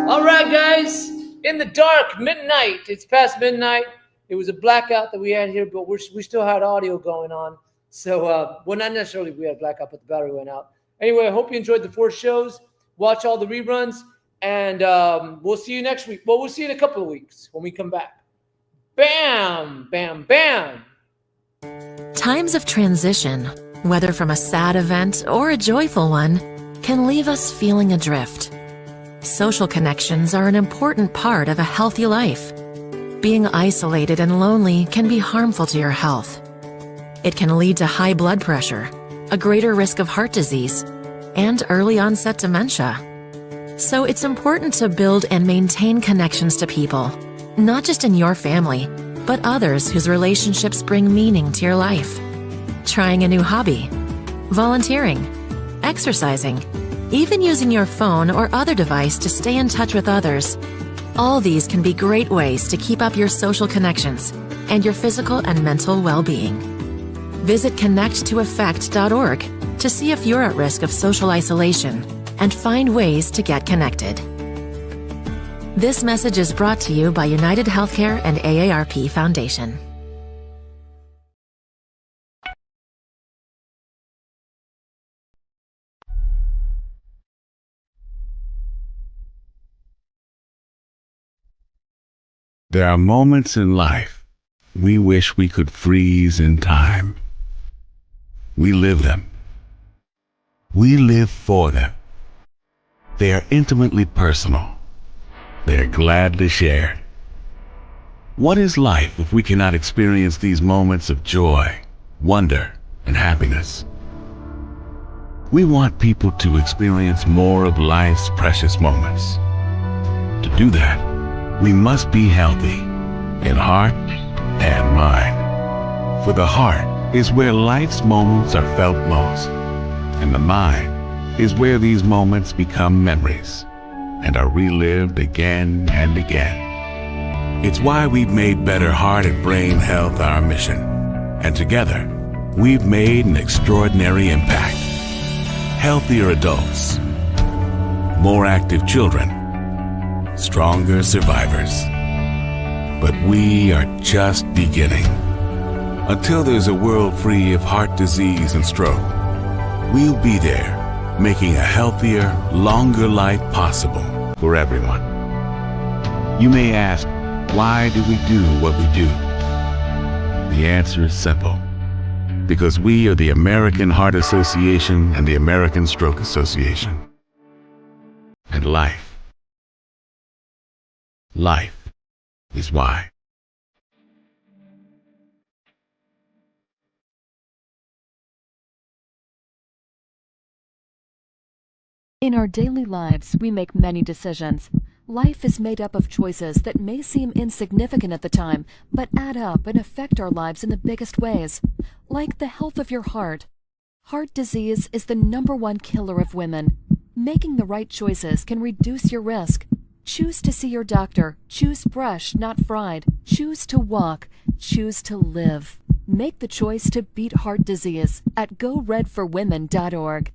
All right, guys, in the dark, midnight. It's past midnight. It was a blackout that we had here, but we still had audio going on. So, well, not necessarily we had a blackout, but the battery went out. Anyway, I hope you enjoyed the 4 shows. Watch all the reruns, and we'll see you next week. Well, we'll see you in a couple of weeks when we come back. Bam, bam, bam.
Times of transition, whether from a sad event or a joyful one, can leave us feeling adrift. Social connections are an important part of a healthy life. Being isolated and lonely can be harmful to your health. It can lead to high blood pressure, a greater risk of heart disease, and early onset dementia. So it's important to build and maintain connections to people, not just in your family, but others whose relationships bring meaning to your life. Trying a new hobby, volunteering, exercising, even using your phone or other device to stay in touch with others. All these can be great ways to keep up your social connections and your physical and mental well-being. Visit connecttoeffect.org to see if you're at risk of social isolation and find ways to get connected. This message is brought to you by United Healthcare and AARP Foundation.
There are moments in life we wish we could freeze in time. We live them. We live for them. They are intimately personal. They are gladly shared. What is life if we cannot experience these moments of joy, wonder, and happiness? We want people to experience more of life's precious moments. To do that, we must be healthy in heart and mind. For the heart is where life's moments are felt most, and the mind is where these moments become memories and are relived again and again. It's why we've made better heart and brain health our mission, and together, we've made an extraordinary impact. Healthier adults, more active children, stronger survivors. But we are just beginning. Until there's a world free of heart disease and stroke, we'll be there, making a healthier, longer life possible for everyone. You may ask, why do we do what we do? The answer is simple. Because we are the American Heart Association and the American Stroke Association. And life is why.
In our daily lives, we make many decisions. Life is made up of choices that may seem insignificant at the time, but add up and affect our lives in the biggest ways. Like the health of your heart. Heart disease is the #1 killer of women. Making the right choices can reduce your risk. Choose to see your doctor. Choose fresh, not fried. Choose to walk. Choose to live. Make the choice to beat heart disease at GoRedForWomen.org.